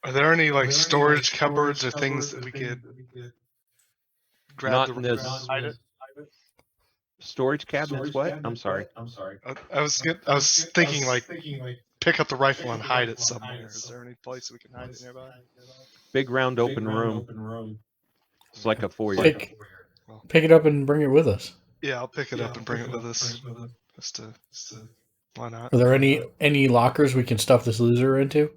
Are there any like storage cupboards or things that we could grab Not the in this- rifle and hide it? Storage cabinets? What? I'm sorry. I was thinking like pick up the rifle and hide it somewhere. Is there any place we can hide it nearby? Big round open room. It's like a foyer. Pick it up and bring it with us. Yeah, I'll pick it up and bring it with us. Just to why not? Are there any lockers we can stuff this loser into?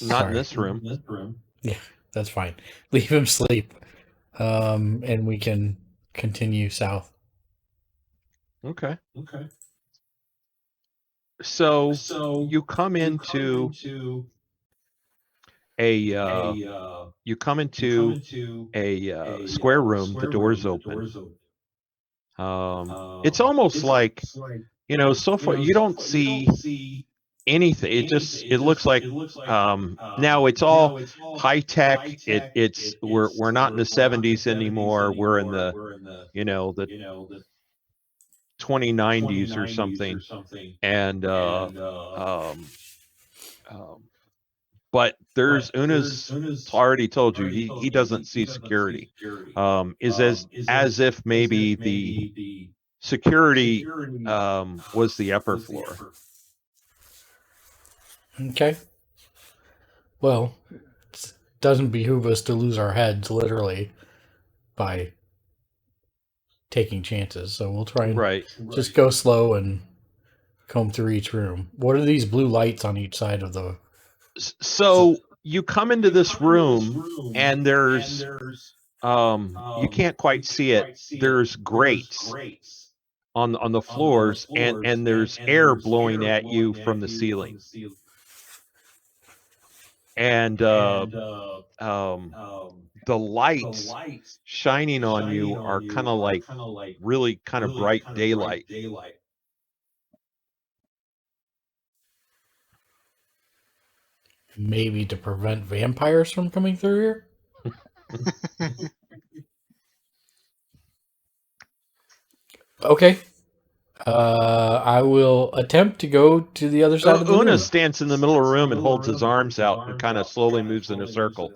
Not in Sorry. this room. Yeah, that's fine. Leave him sleep, and we can continue south. Okay. So you come into a square room. The door's open. It's almost like, so far you don't see anything. It looks like now it's all high tech. We're not in the 70s anymore. We're in the the 2090s or something. And but there's Una's already told you he doesn't see security. Is as if maybe the security was the upper floor. Okay. Well, it doesn't behoove us to lose our heads literally by taking chances. So we'll try and just go slow and comb through each room. What are these blue lights on each side of the... So you come into this room and there's you can't quite see it. There's grates on the floors and there's air blowing at you from the ceiling. And the lights shining on you are kind of like really kind of bright daylight. Maybe to prevent vampires from coming through here? Okay. I will attempt to go to the other side of the room. Una stands in the middle of the room and holds his arms out and kind of slowly moves in a circle.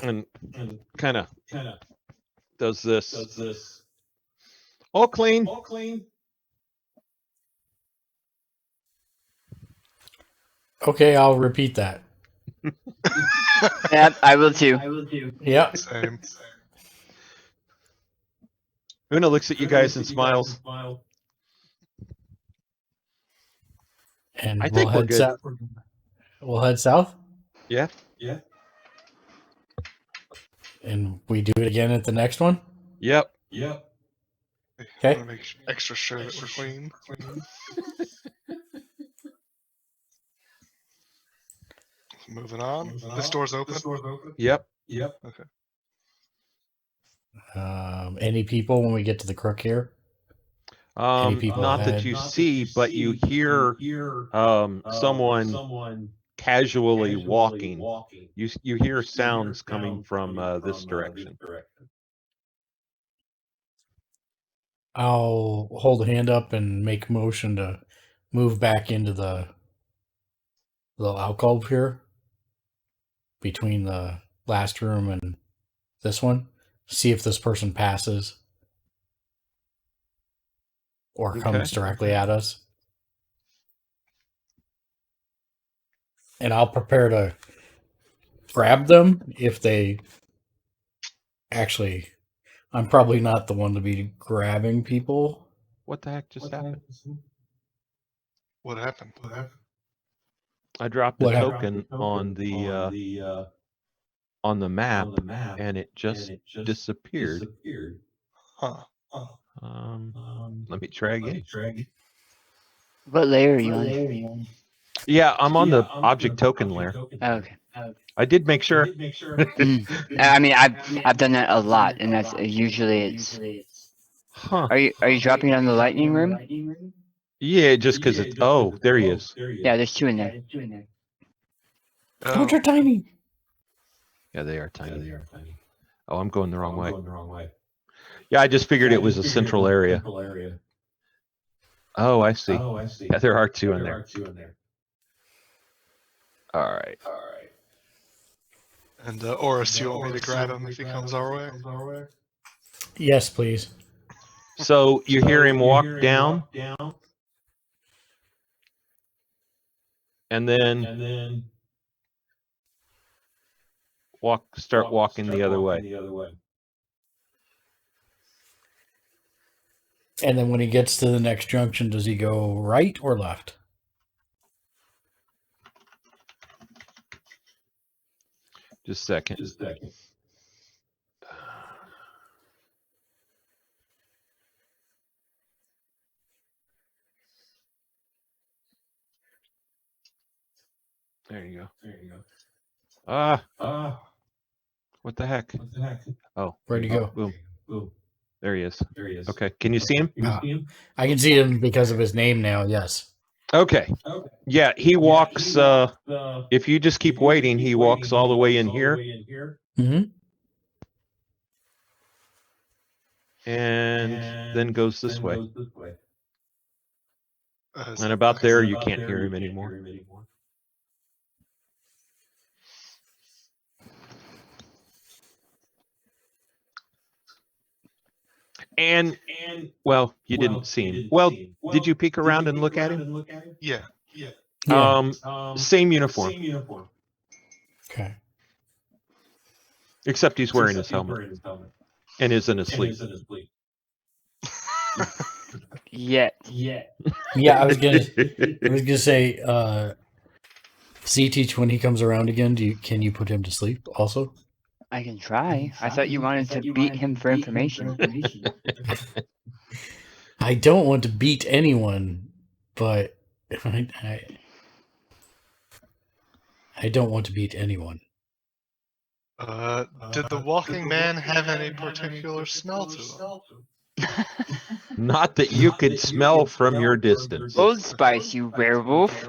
And kind of does this. All clean. Okay, I'll repeat that. Yep, I will too. Yep. Same. Una looks at you guys and smiles. And I think we're good. We'll head south? Yeah. And we do it again at the next one? Yep. Okay. I want to make extra sure that we're clean. Moving on. This door's open. Yep. Okay. Any people when we get to the crook here? Any people Not ahead? that you see, but you hear someone casually walking. You hear sounds coming from this direction. I'll hold a hand up and make motion to move back into the little alcove here between the last room and this one. See if this person passes or comes directly at us. And I'll prepare to grab them if they Actually, I'm probably not the one to be grabbing people. What the heck just happened? What happened? I dropped a What happened? token on the map, and it just disappeared. Huh. Let me try again. What layer are you on? Yeah, I'm on the object token layer. Oh, okay. I did make sure. I mean, I've done that a lot, and that's usually it's. Huh. Are you dropping it on the lightning room? Yeah, just because it's. Oh, there he is. Yeah, there's 2 in there. Oh, they're tiny. Yeah, they are tiny. Oh, I'm going the wrong way. Yeah, I just figured it was a central area. Oh, I see. Yeah, there are 2 in there. All right. And Oris, do you want me to grab him if he comes our way? Yes, please. So you hear him walk down, and then start walking the other way. And then when he gets to the next junction, does he go right or left? Just a second. There you go. What the heck? Oh, Where'd he go? boom. There he is. Okay, can you see him? I can see him because of his name now, yes. Okay. Yeah, he walks, if you just keep waiting, he walks all the way in here. Mm-hmm. And then goes this way. Is And about there, you can't hear him anymore. And well, you didn't see him. Well, did you peek around and look at him? Yeah. Same uniform, Okay. except he's wearing his helmet and isn't asleep. Yet. Yeah, I was gonna say, C-Teach, when he comes around again, can you put him to sleep also? I can try. I thought you wanted to beat him for information. I don't want to beat anyone, but I don't want to beat anyone. Did the walking man have any particular smell to him? Not that you could smell from your distance. Old Spice, you werewolf.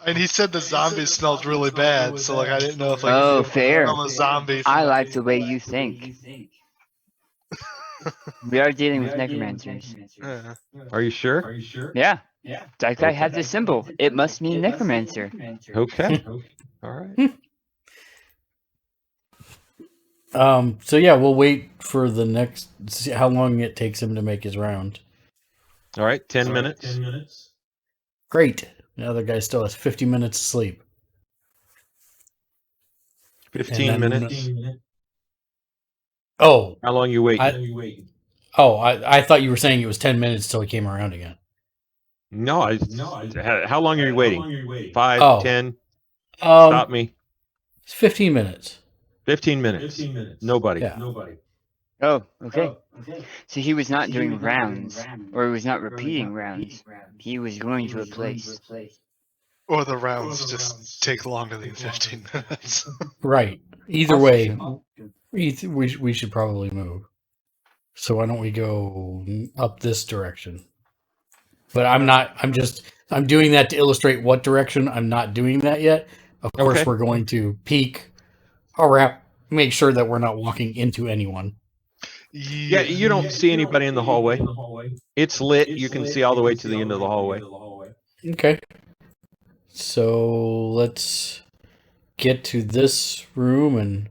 And he said the zombies smelled really bad, so like I didn't know if like Oh, fair. smell a zombie. I like the way you think. We are dealing with necromancers. Yeah. Are you sure? Yeah. That guy had the symbol. It must mean necromancer. Okay. All right. So yeah, we'll wait for the next. See how long it takes him to make his round. All right. 10 minutes. Great. The other guy still has 50 minutes to sleep. 15 And then- minutes. Oh, How long you wait? I thought you were saying it was 10 minutes till he came around again. No, how long are you waiting? 5, Oh. 10? Stop me. It's 15 minutes. 15 minutes. Nobody. Yeah. Oh, okay. So he was not doing rounds, or he was not repeating rounds. He was going to a place. Or the rounds just take longer than 15 minutes. Right. Either way, we should probably move. So why don't we go up this direction? But I'm doing that to illustrate what direction. I'm not doing that yet. Of course, Okay. we're going to peek around, make sure that we're not walking into anyone. Yeah, you don't see anybody in the hallway. It's lit. You can see all the way to the end of the hallway. Okay. So let's get to this room. And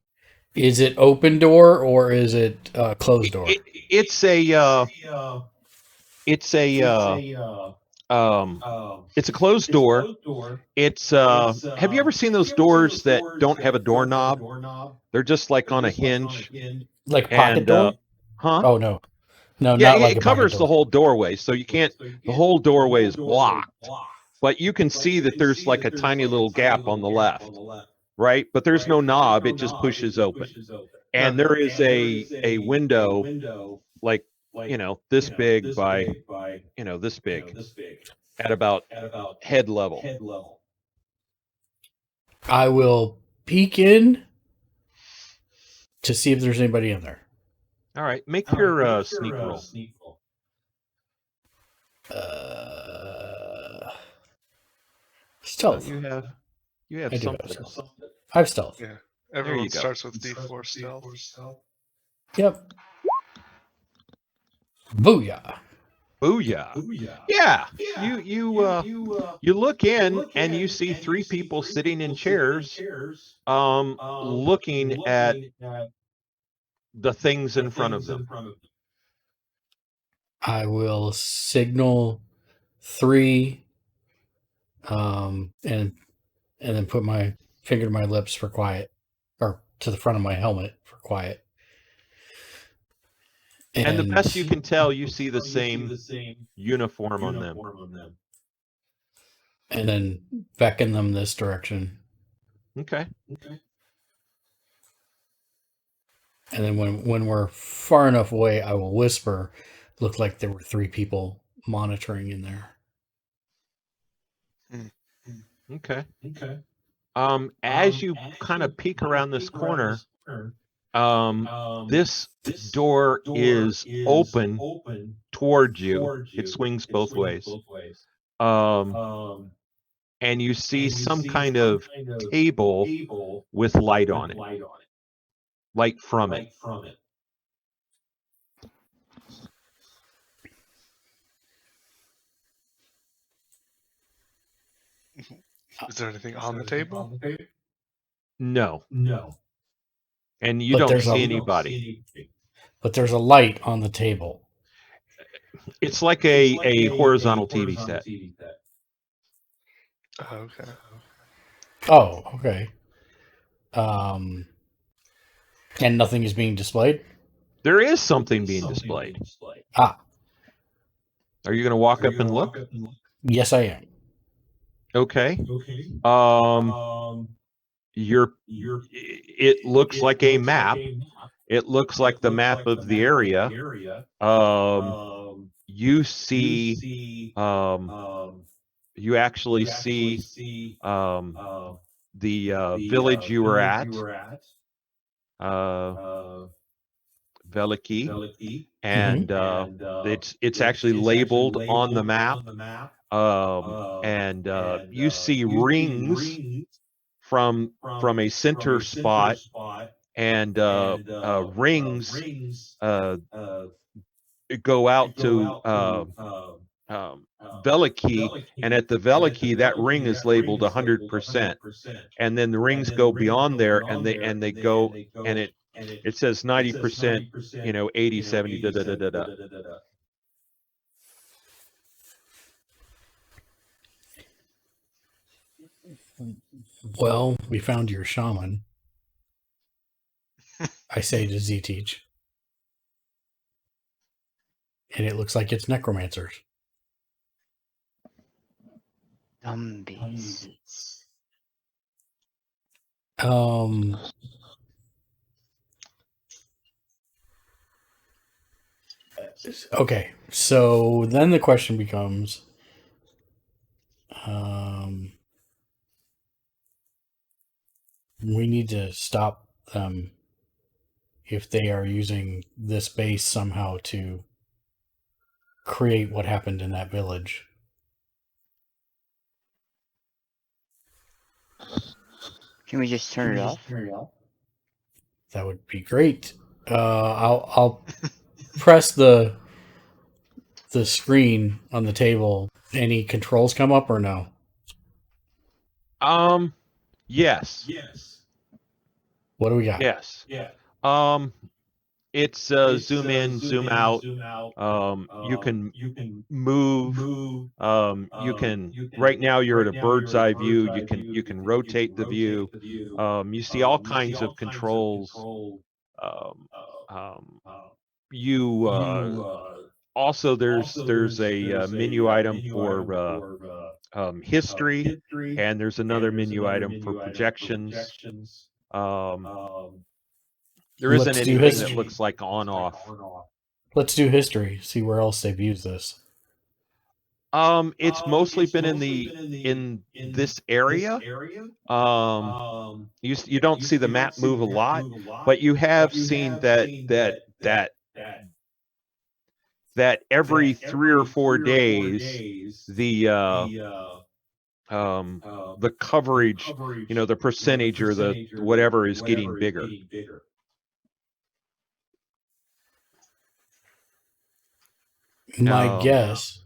is it open door or is it closed door? It's a It's a closed door. It's have you ever seen those doors that don't have a doorknob? They're just like on a hinge. Like a pocket And door? huh? Oh no. No, Yeah, not like it a pocket covers door. the whole doorway, so you can't. The whole doorway is blocked, but you can see that there's like a tiny little gap on the left, right? But there's no knob; it just pushes open, and there is a window like this big by this big at about head level. I will peek in to see if there's anybody in there. All right, make your sneak roll. Stealth. You have I do something. have stealth. I have stealth. Yeah. Everyone go. starts with D4 stealth. Yep. Booyah. Booyah. Yeah. You look in and you see three people sitting in chairs, looking at the things in front of them. I will signal 3, and then put my finger to my lips for quiet, or to the front of my helmet for quiet. And the best you can tell, you see the same uniform on them. And then beckon them this direction. Okay. And then when we're far enough away, I will whisper, look like there were 3 people monitoring in there. Okay. As you kind of peek around this corner, this door is open toward you. It swings both ways. And you see some kind of table with light on it. Light from it. Is there anything on the table? No. And you But don't there's see a- anybody. But there's a light on the table. It's like a horizontal TV set. Okay. Oh, okay. And nothing is being displayed? There is something being displayed. Ah, Are you going to walk up and look? yes I am. Okay. It looks like a map. It looks like the map of the area. You see, you actually see the village you were at, Veliki, and it's actually labeled on the map. And you see rings from a center spot, and rings go out to Veliki, and at the Veliki that ring is labeled 100%, and then the rings go beyond there, and they go, and it says 90%, 80, 70, da da da da da. Well, we found your shaman. I say to Z-Teach. And it looks like it's necromancers. Zombies. Okay, so then the question becomes, we need to stop them if they are using this base somehow to create what happened in that village. Can we just turn it off? That would be great. I'll press the screen on the table. Any controls come up or no? Yes. What do we got? Yes. it's zoom in, zoom out. You can move. You can. Right now, you're at a bird's eye view. You can rotate the view. You see all kinds of controls. Um, um, you also there's a menu item for history, and there's another menu item for projections. There isn't Let's do anything that history. looks like on-off. Let's do history. See where else they've used this. It's mostly been in this area. You don't see the map move a lot, but you have seen that every 3 or 4 days the coverage, the percentage or the whatever is getting bigger. My guess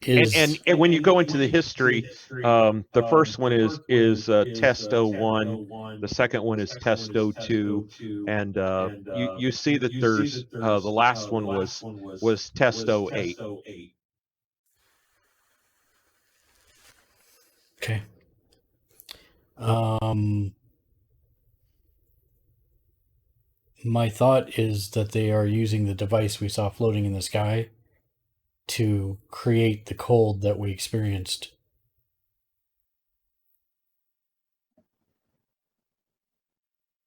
is, and when you go into the history, the first one is test 01, the second one is test 02, and you see that there's the last one was test 08. okay. My thought is that they are using the device we saw floating in the sky to create the cold that we experienced.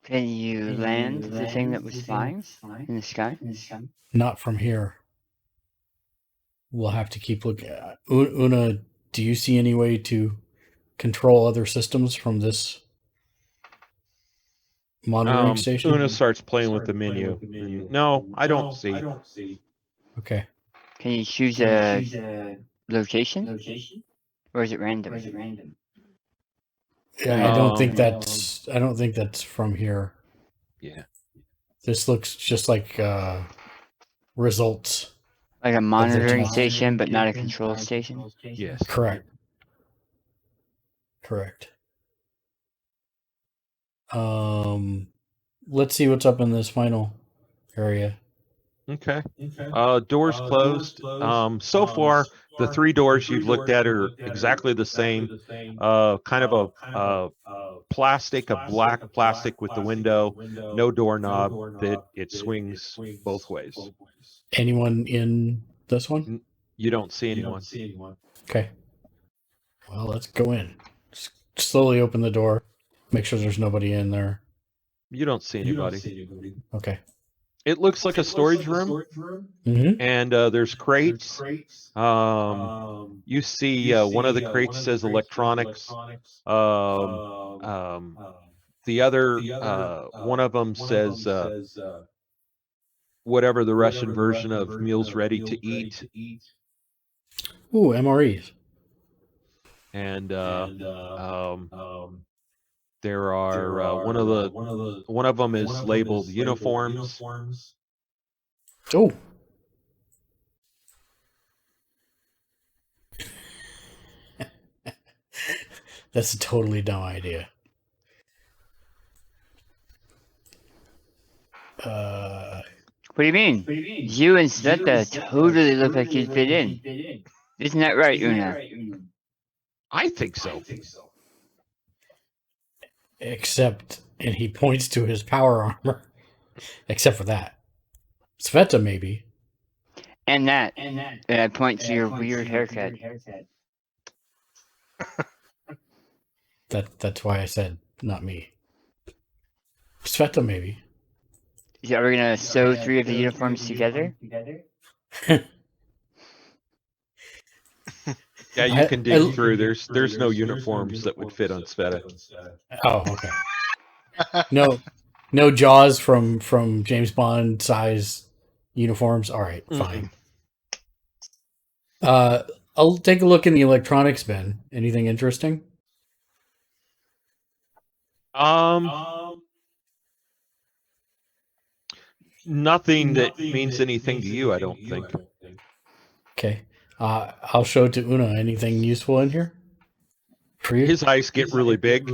Can you land the thing that was flying in the sky? Not from here. We'll have to keep looking. Una, do you see any way to control other systems from this monitoring station? Una starts playing with the menu. No, I don't see. Okay. Can you choose a location? Or is it random? Yeah, I don't think that's from here. Yeah. This looks just like results. Like a monitoring station, but not a control station? Yes. Correct. Let's see what's up in this final area. Okay. Doors closed. So far, the 3 doors you've looked at are exactly the same. Kind of a plastic, a black plastic with the window, no doorknob that it swings both ways. Anyone in this one? You don't see anyone. Okay. Well, let's go in. Just slowly open the door. Make sure there's nobody in there. You don't see anybody. Okay. It looks like a storage room, Mm-hmm. and there's crates. You see one of the crates says electronics. The other one of them says whatever the Russian version of meals ready to eat. Ooh, MREs. And there are one of them is labeled uniforms. Oh. That's a totally dumb idea. What do you mean? You and Sveta totally look like you'd fit in. Isn't that right, Una? I think so. Except, and he points to his power armor. Except for that. Sveta, maybe. And that. And I point to your weird haircut. That's why I said not me. Sveta, maybe. Yeah, are we gonna sew 3 of the uniforms together? Yeah, you can dig through. There's no uniforms that would fit on Sveta. Oh, okay. No Jaws from James Bond size uniforms. All right, fine. I'll take a look in the electronics bin. Anything interesting? Nothing that means anything to you, I don't think. Okay. I'll show it to Una. Anything useful in here? For you? His eyes get really big,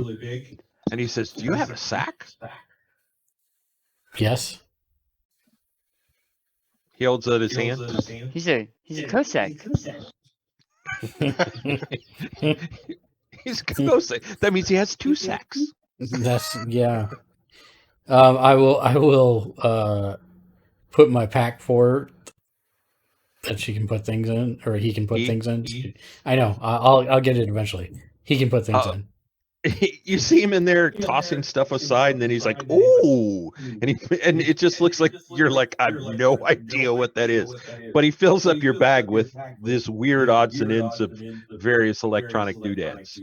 and he says, "Do you have a sack?" Yes. He holds out his hand. He's a Cossack. He's Cossack. That means he has 2 sacks. That's yeah. I will put my pack for that she can put things in, or he can put things in. I know. I'll get it eventually. He can put things in. You see him in there tossing stuff aside, and then he's like, "Ooh!" and it just looks like you're like, "I have no idea what that is," but he fills up your bag with this weird odds and ends of various electronic doodads.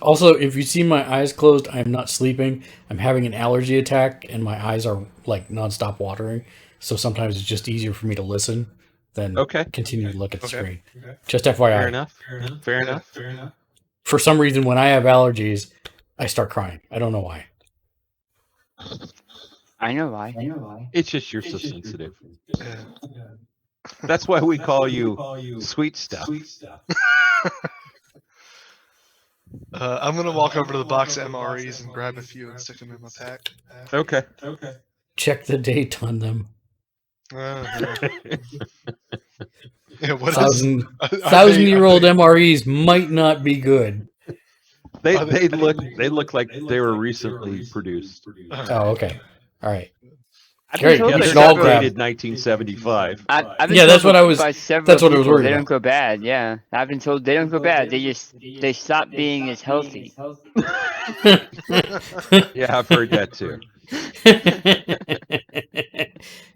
Also, if you see my eyes closed, I'm not sleeping. I'm having an allergy attack, and my eyes are like nonstop watering. So sometimes it's just easier for me to listen than continue to look at the screen. Just FYI. Fair enough. For some reason, when I have allergies, I start crying. I don't know why. I know why. It's just you're so sensitive. That's why we call you sweet stuff. I'm gonna walk over to the box of MREs and grab a few and stick them in my pack. Okay. Check the date on them. Yeah, what Thousand-year-old MREs might not be good. They look like they were recently produced. Oh, okay. All right. Great. You They're should all grab. 1975. I've been Yeah, that's told what I was. by several That's what I was people worried they about. don't go bad. Yeah, I've been told they don't go bad. They stop being as healthy. Yeah, I've heard that too.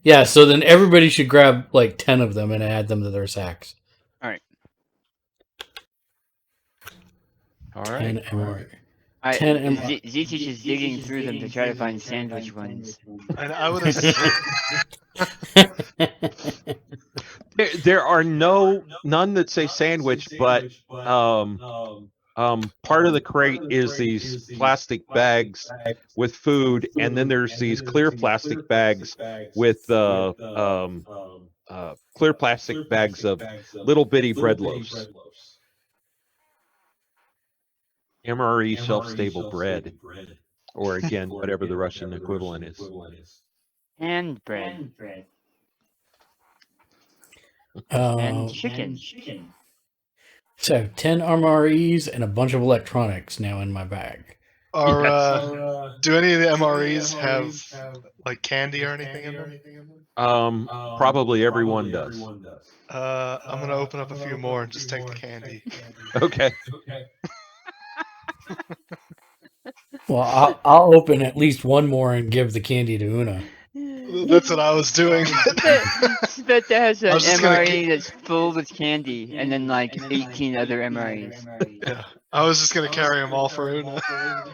Yeah, so then everybody should grab like 10 of them and add them to their sacks. All right. 10 MRE. Z-Teach is digging through them to try to find sandwich ones. And I would have. There are none that say sandwich, but part of the crate is these plastic bags with food, and then there's these clear plastic bags with clear plastic bags of little bitty bread loaves. MRE shelf-stable bread, or again, whatever the Russian equivalent is. And bread. And And chicken. So 10 MREs and a bunch of electronics now in my bag. Do any of the MREs have like candy or anything in them? Probably everyone does. I'm gonna open up a few more and just take the candy. Okay. Well, I'll open at least one more and give the candy to Una. That's what I was doing. Bet that has an I was just gonna MRE that's full with candy, and then like 18 other MREs. Yeah, I was just gonna carry them all for Una.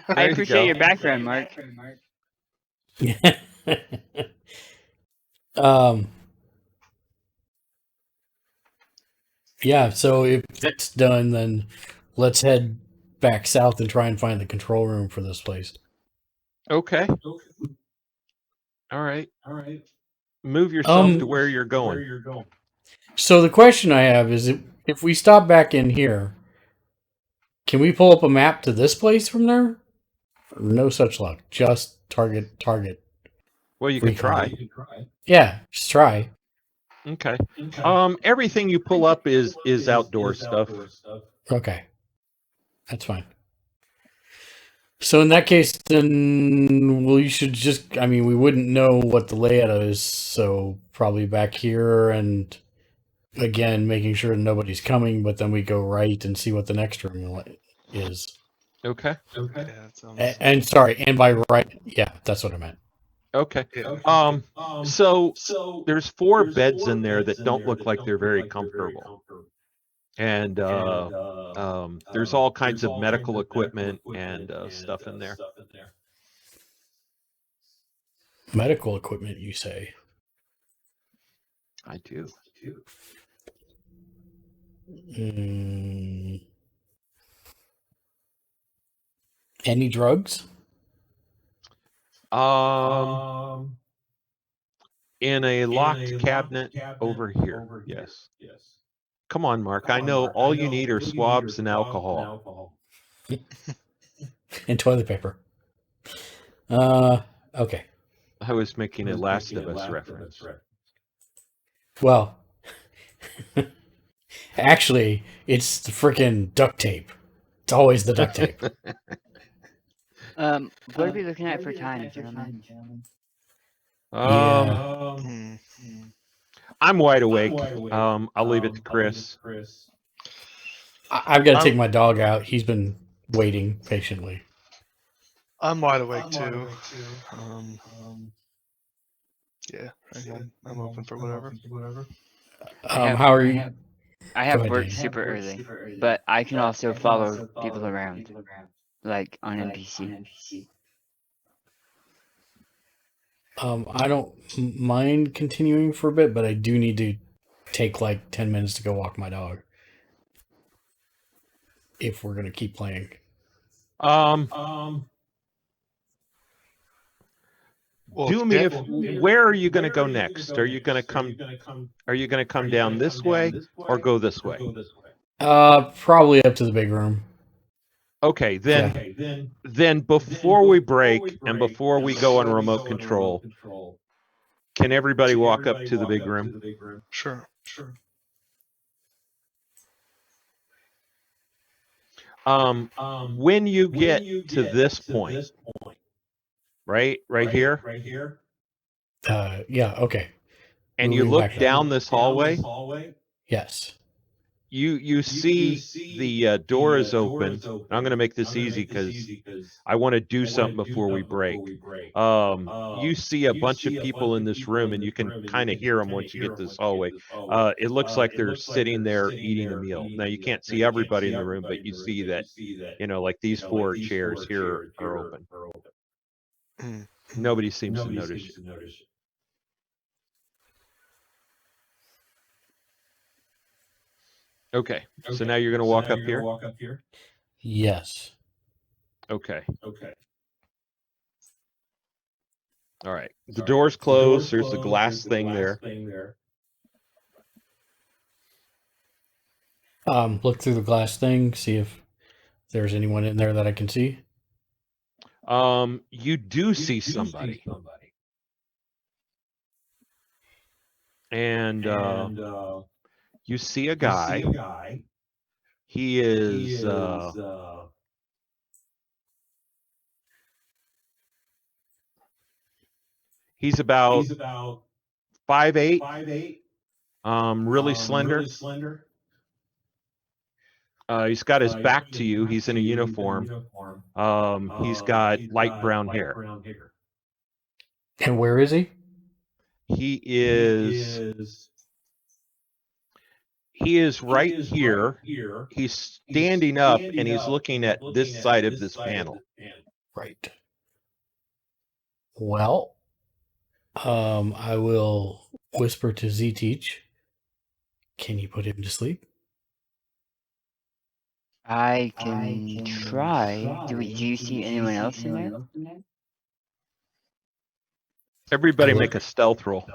I appreciate your background, Mark. Yeah, so if that's done, then let's head back south and try and find the control room for this place. Okay. All right. Move yourself to where you're going. So the question I have is, if we stop back in here, can we pull up a map to this place from there? No such luck. Just target. Well, you can try. Yeah, just try. Okay. Everything you pull up is outdoor stuff. Okay. That's fine. So in that case, then we should just, I mean, we wouldn't know what the layout is, so probably back here and again, making sure nobody's coming, but then we go right and see what the next room is. Okay. Yeah, And sorry, and by right, yeah, that's what I meant. Okay. So there's 4 beds in there that don't look like they're very comfortable. And there's all kinds of medical equipment and stuff in there. Medical equipment, you say? I do. Any drugs? In a locked cabinet over here. Yes. Come on, Mark. I know all you need are swabs and alcohol. And toilet paper. Okay. I was making a Last of Us reference. Well, actually, it's the freaking duct tape. It's always the duct tape. What are we looking at for time, gentlemen? Yeah. Hmm. I'm wide awake. I'll leave it to Chris. I've got to take my dog out. He's been waiting patiently. I'm wide awake too. Yeah, I'm open for whatever. How are you? I have ahead, work Danny. super early, but I can also follow people around, like on NPC. I don't mind continuing for a bit, but I do need to take like 10 minutes to go walk my dog. If we're going to keep playing. Well, Do me where are you going to go next? Are you going to come? Are you going to come down this way or go this way? Probably up to the big room. Okay, then before we break and before we go on remote control, can everybody walk up to the big room? Sure. When you get to this point, right here, Yeah, okay. and you Moving look back down this hallway, yes. you see the door is open. I'm going to make this easy because I want to do something before we break. You see a bunch of people in this room, and you can kind of hear them once you get to this hallway. It looks like they're sitting there eating a meal. Now you can't see everybody in the room, but you see that, like these 4 chairs here are open. Nobody seems to notice you. Okay, so now you're going to walk up here? Yes. Okay. All right. The door's closed. There's a glass thing there. Look through the glass thing, see if there's anyone in there that I can see. You do see somebody. And you see a guy. He is he's about 5'8", really slender. He's got his back to you. He's in a uniform. He's got light brown hair. And where is he? He is right here. He's standing up and he's looking at this side of this panel. Right. Well, I will whisper to Z Teach. Can you put him to sleep? I can try. Do you see anyone else in there? Everybody make a stealth roll.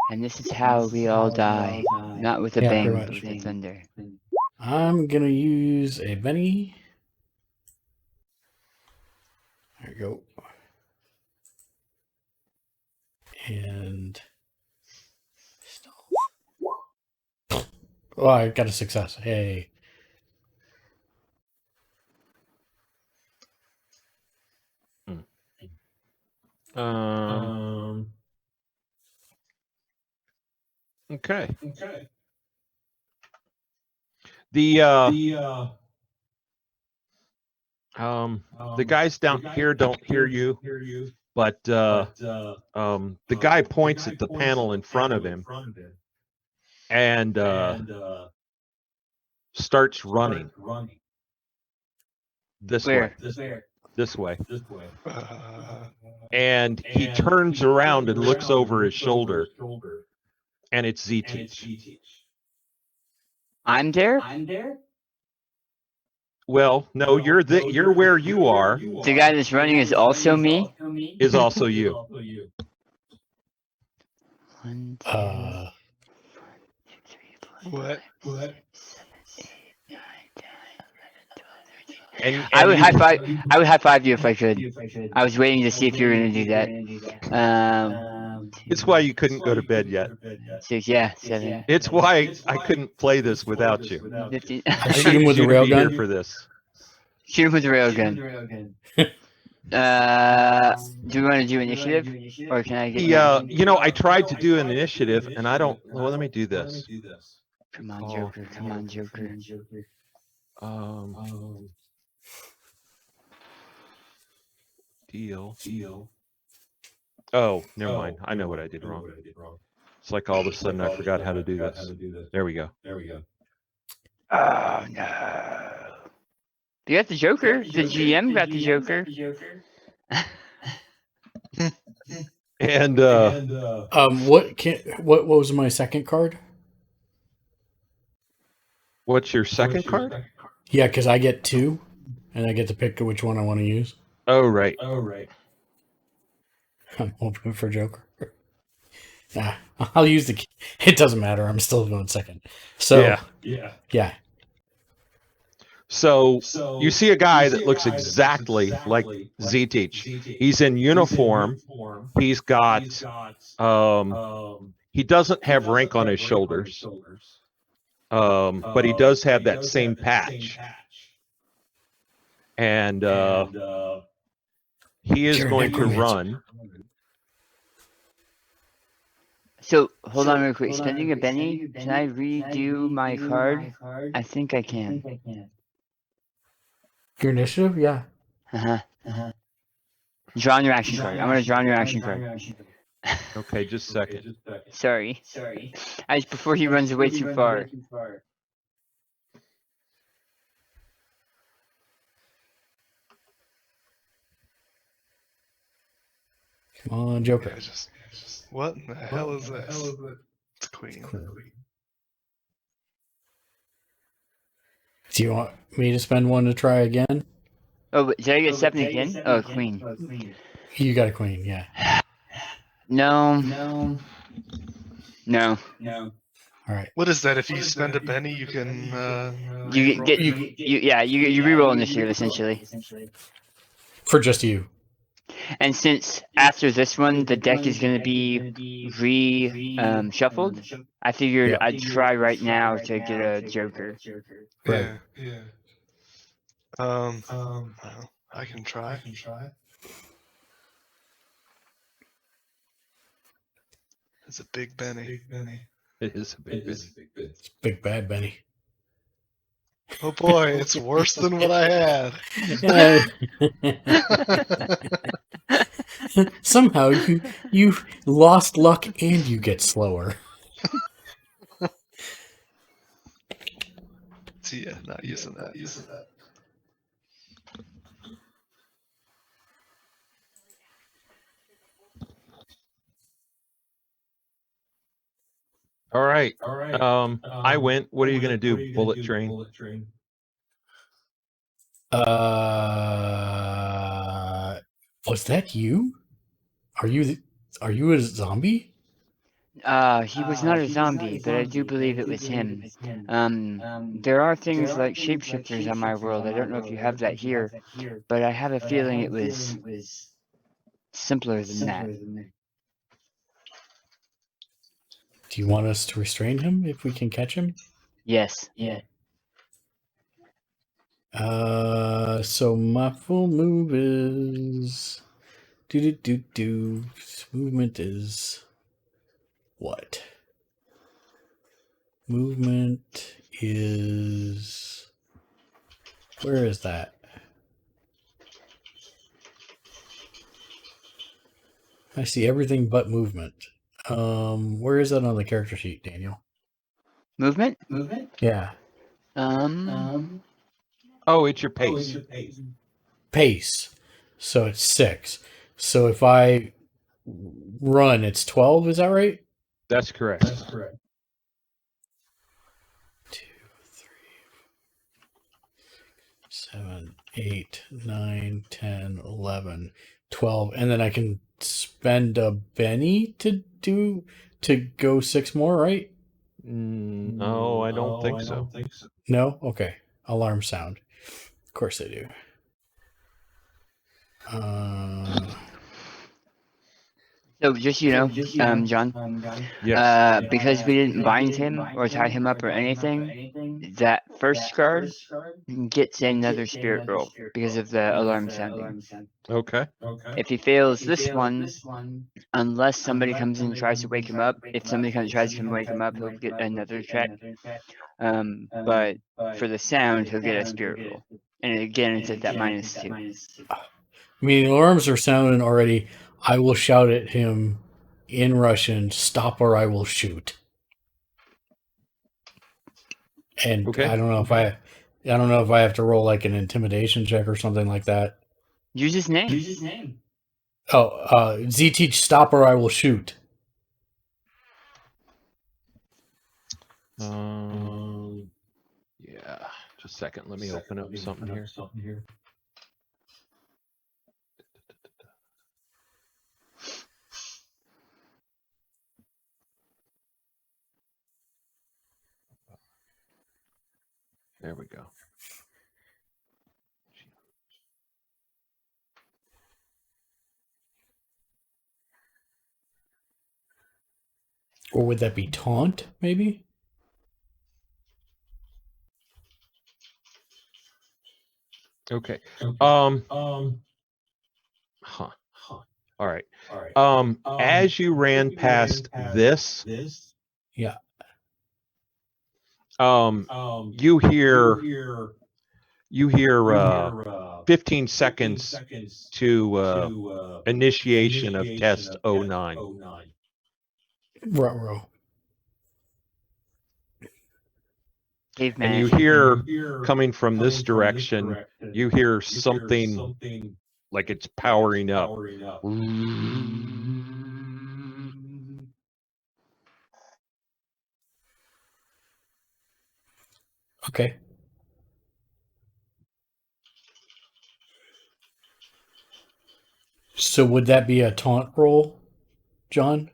And this is how we all die. Not with a Yeah, bang, pretty but much. with a thunder. I'm going to use a Benny. There you go. And oh, I got a success. Hey. Okay. The guys down here don't hear you, but the guy points at the panel in front of him and starts running this way. And he turns around and looks over his shoulder, and it's Z Teach. I'm there? Well, no, you're where you are. The guy that's running is also me? Is also you. 1, 2, 3, 4, What? 5, 6, 7, 8, 9, 10, 11, 12, 13. I would high five. I would high five you if I could. I was waiting to see if you were going to do that. It's why you couldn't go to bed yet. 6, yeah, 7. It's why I couldn't play this without you. 15. I shoot him with needed a you to be here railgun. for this. Shoot him with a railgun. Do we want to do initiative, or can I get? Yeah, I tried to do an initiative, and I don't. Well, let me do this. Come on, Joker. Come on, Joker. Deal. Oh, never mind. I know what I did wrong. It's like all of a sudden I forgot how to do this. There we go. Oh no! You got the Joker. The GM got the Joker. And what was my second card? what's your second card? Yeah, because I get 2, and I get to pick which one I want to use. Oh, right. I'm hoping for Joker. Nah, I'll use the. It doesn't matter. I'm still going second. So yeah. So you see a guy that looks exactly like Z-Teach. He's in uniform. He's got. He doesn't have rank on his shoulders. But he does have that same patch. And he is going to run. So hold on real quick. Spending a Benny. Can I redo my card? I think I can. Your initiative, yeah. Draw your action card. I'm gonna draw your action card. Okay, just a second. Sorry. Before he runs away too far. Come on, Joker. Yeah, what in the hell is this? It's Queen. Do you want me to spend one to try again? Oh, but did I get 7 again? Oh, Queen. You got a Queen, yeah. No. All right. What is that? If you spend a Benny, you can. You get you reroll initiative essentially. For just you. And since after this one the deck is going to be shuffled, I figured I'd try right now to get a Joker. Right. Yeah. Well, I can try. It's a big Benny. It is a big bit. It's big bad Benny. Oh boy, it's worse than what I had. Somehow you lost luck and you get slower. So yeah, not using that. All right. I went. What are you going to do, Bullet Train? Was that you? Are you a zombie? He was not a zombie, but I do believe it was him. There are things like shapeshifters on my world. I don't know if you have that here, but I have a feeling it was simpler than that. Do you want us to restrain him if we can catch him? Yes. Yeah. So my full move is movement is what? Movement is where is that? I see everything but movement. Where is that on the character sheet, Daniel? Movement? Yeah. Oh, it's your pace. Pace. So it's 6. So if I run, it's 12. Is that right? That's correct. 2, 3, 7, 8, 9, 10, 11, 12, and then I can spend a Benny to go 6 more, right? No, I don't think so. No? Okay. Alarm sound. course they do. So just John, Yes. because we didn't bind him or tie him up or anything, that first guard gets another spirit roll because of the alarm sounding. Okay. If he fails this one, unless somebody comes in and tries to wake him up, if somebody tries to wake him up, he'll get another check. But for the sound, he'll get a spirit roll. And again, it's at that -2. I mean, the alarms are sounding already. I will shout at him in Russian, "Stop or I will shoot." And Okay. I don't know if I have to roll like an intimidation check or something like that. Use his name. Oh, Z teach stop or I will shoot. Yeah. Just a second. Let me open up something here. There we go. Or would that be taunt, maybe? Okay. Huh. All right. As you ran past this, Yeah. you hear 15 seconds to initiation of test 09. Ruh-roh. Caveman. And you hear coming from this direction, you hear something like it's powering up. Okay. So would that be a taunt roll, John?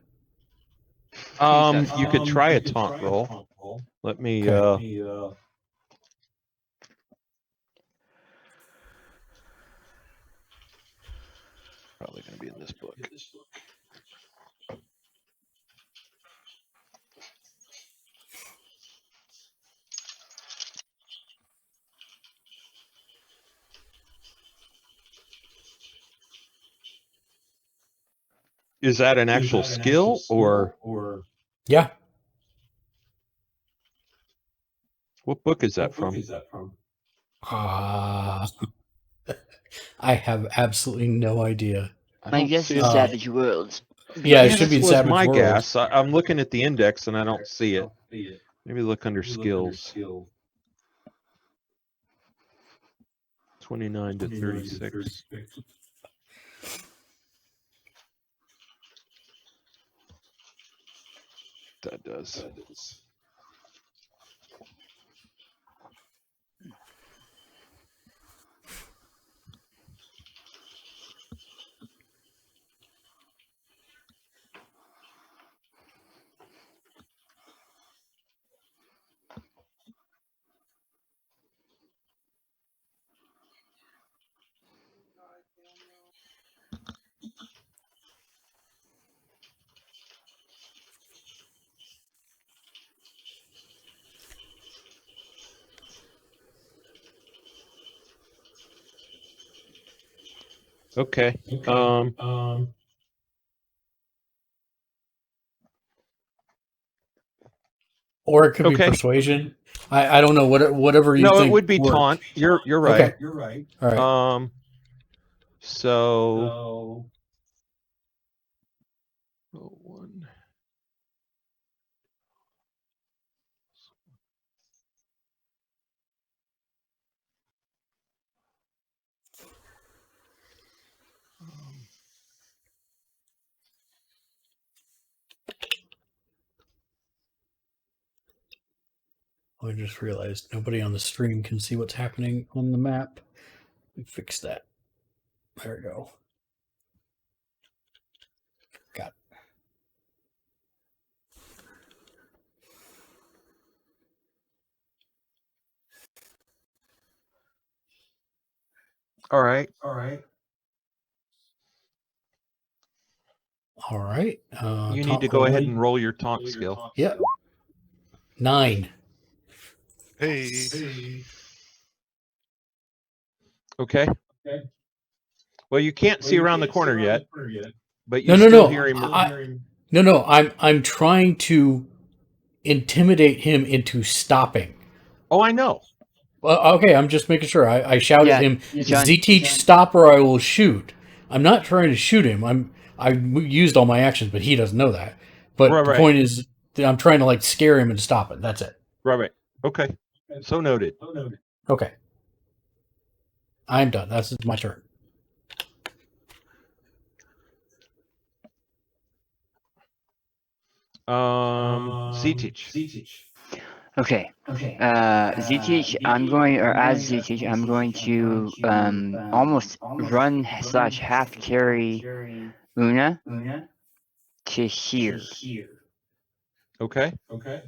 You could try a taunt roll. Let me probably going to be in this book. Is that an actual skill or? Yeah. What book is that from? I have absolutely no idea. My guess is Savage Worlds. Yeah, it should be this was Savage my World. guess. I'm looking at the index and I don't see it. Maybe look under skills. 29 to 36. That does. Okay. Or it could be persuasion. I don't know. Whatever you think. No, it would be works. taunt. You're right. Okay. All right. So. One. I just realized nobody on the stream can see what's happening on the map. We fixed that. There we go. Got it. All right. All right. You need to go ahead and roll your taunt skill. Yep. 9. Hey. Okay. Well, you can't see around the corner yet, but you No, still hear him. No. I'm trying to intimidate him into stopping. Oh, I know. Well, okay, I'm just making sure. I shout Yeah, at him, John- Z-Teach, stop or I will shoot. I'm not trying to shoot him. I used all my actions, but he doesn't know that. But the Right. point is that I'm trying to like scare him and stop it. That's it. Right. Okay. So noted. Okay. I'm done. That's my turn. Z-Teach. Okay. Z-Teach, as Z-Teach, I'm going to almost run / half carry Una to here. Okay.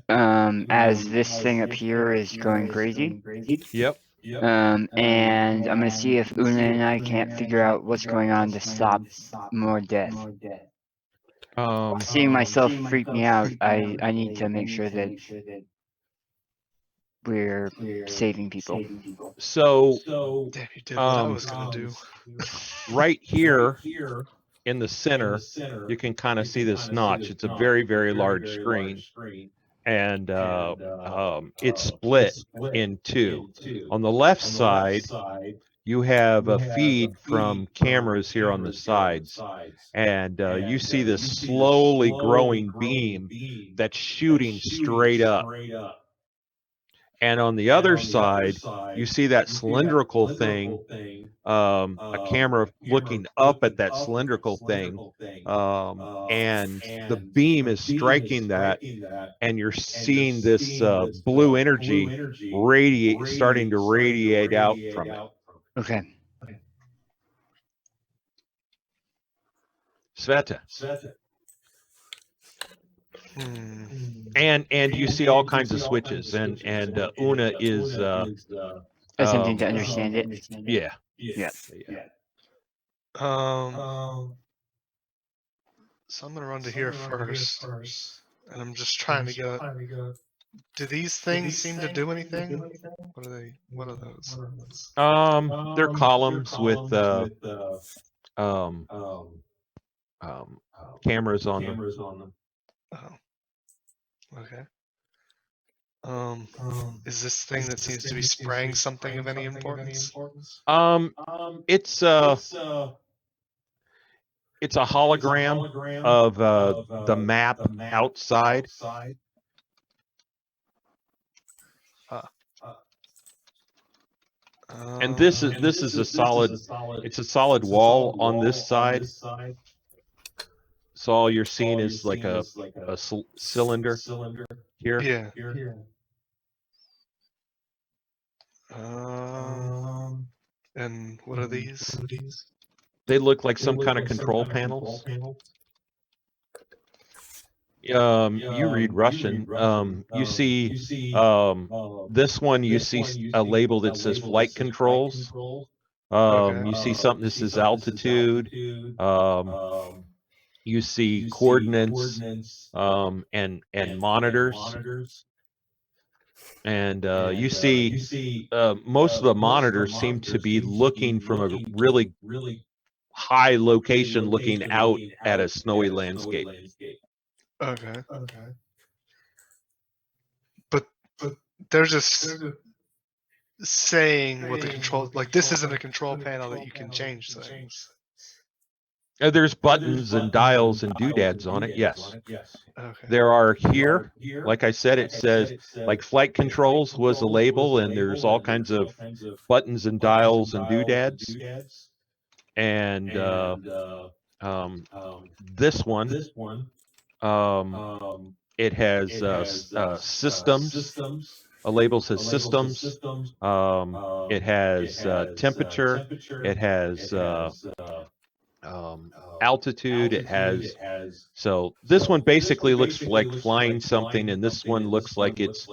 As this thing up here is going crazy. Yep. And I'm gonna see if Una and I can't figure out what's going on to stop more death. Seeing myself freak me out, I need to make sure that we're saving people. So Damn, you did what I was gonna do. right here in the center, you can kind of see this notch. It's a very, very large screen, and it's split in two. On the left side, you have a feed from cameras here on the sides, and you see this slowly growing beam that's shooting straight up. And on the other side, you see that cylindrical thing, a camera looking up at that cylindrical thing, and the beam is striking that, and you're seeing this blue energy starting to radiate out from it. Okay. Sveta. Hmm. And you see all kinds of switches, and Una is Attempting to understand it. yeah. So I'm gonna run to here first, and I'm just trying to get. Do these things seem to do anything? What are they? What are those? They're columns with cameras on them. Oh. Okay. Is this thing that seems to be spraying something of any importance? It's a hologram of the map outside. And this is a solid. It's a solid wall on this side. So all you're seeing is like a cylinder here. Yeah. And what are these? They look like some kind of control panels. You read Russian. You see this one. You see a label that says flight controls. Okay. You see something that says altitude. You see coordinates and monitors. And you see most of the monitors seem to be looking from a really high location, looking out at a snowy landscape. Okay. But they're just saying what the control, like this isn't a control panel that you can change things. There's buttons and dials and doodads on it. Yes. Okay. There are here, like I said, it says like flight controls was a label, and there's all kinds of buttons and dials and doodads. And this one, it has systems. A label says systems. It has temperature. It has altitude. It has. So this one basically looks like flying something, and this one looks like it's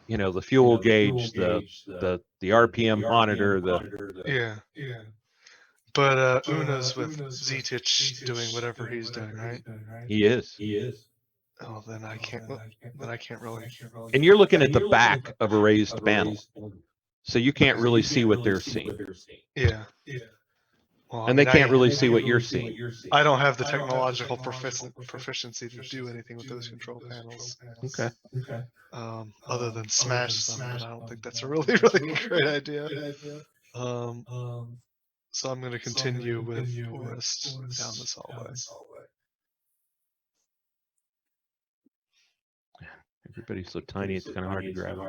the fuel gauge, the RPM monitor, Yeah. But Una's with Zetich doing whatever he's doing, right? he is. Oh, then I can't. Then I can't really. And you're looking at the back of a raised panel, so you can't really see what they're seeing, Yeah. Well, and they can't really see what you're seeing. I don't have the technological proficiency to do anything with those control panels. Okay. Other than smash them, but I don't think that's a really, really great idea. So I'm going to continue with Forest down this hallway. Everybody's so tiny, it's kind of hard to grab.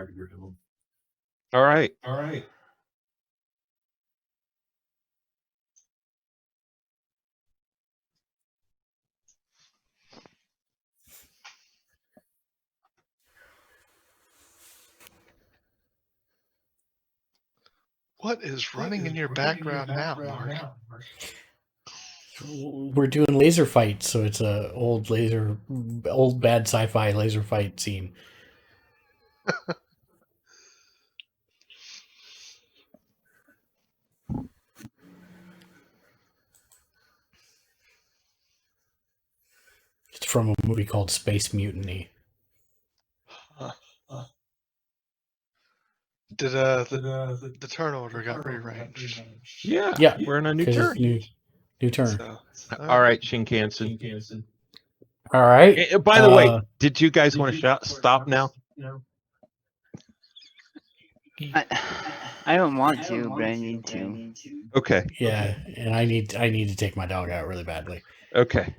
All right. What is running in your background now, Mark? We're doing laser fights, so it's a old bad sci-fi laser fight scene. It's from a movie called Space Mutiny. Did the turn order got rearranged? Yeah. We're in a new 'Cause turn. it's new turn. So, All right, Shinkansen. All right. By the way, did you guys want to stop now? I don't want to, but I need to. Okay. Yeah, and I need to take my dog out really badly. Okay.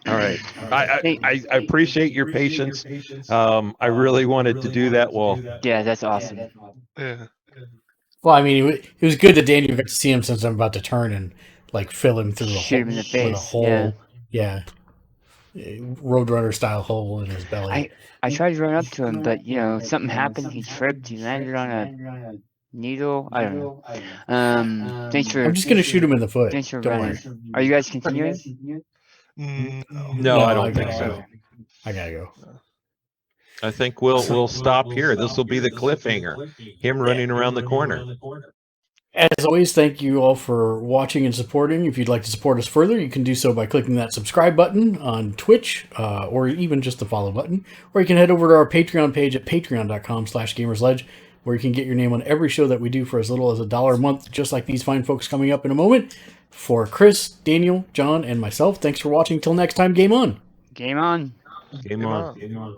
All right. I appreciate your patience. I really wanted to do that. Well, Yeah, that's awesome. yeah. Well, I mean, it was good that Daniel got to see him since I'm about to turn and like fill him through Shoot him in the with a face. hole. Yeah. Roadrunner style hole in his belly. I tried to run up to him, but something happened. He tripped. He landed on a needle. I don't know. Thanks for. I'm just gonna shoot him in the foot. Thanks for Don't running. worry. Are you guys continuing? no, I don't think gotta so. go. I gotta go. I think we'll stop here. This will be the cliffhanger. Him running around the corner. As always, thank you all for watching and supporting. If you'd like to support us further, you can do so by clicking that subscribe button on Twitch, or even just the follow button. Or you can head over to our Patreon page at patreon.com/gamersledge, where you can get your name on every show that we do for as little as $1 a month, just like these fine folks coming up in a moment. For Chris, Daniel, John, and myself, thanks for watching. Till next time, game on. Game on. Game on.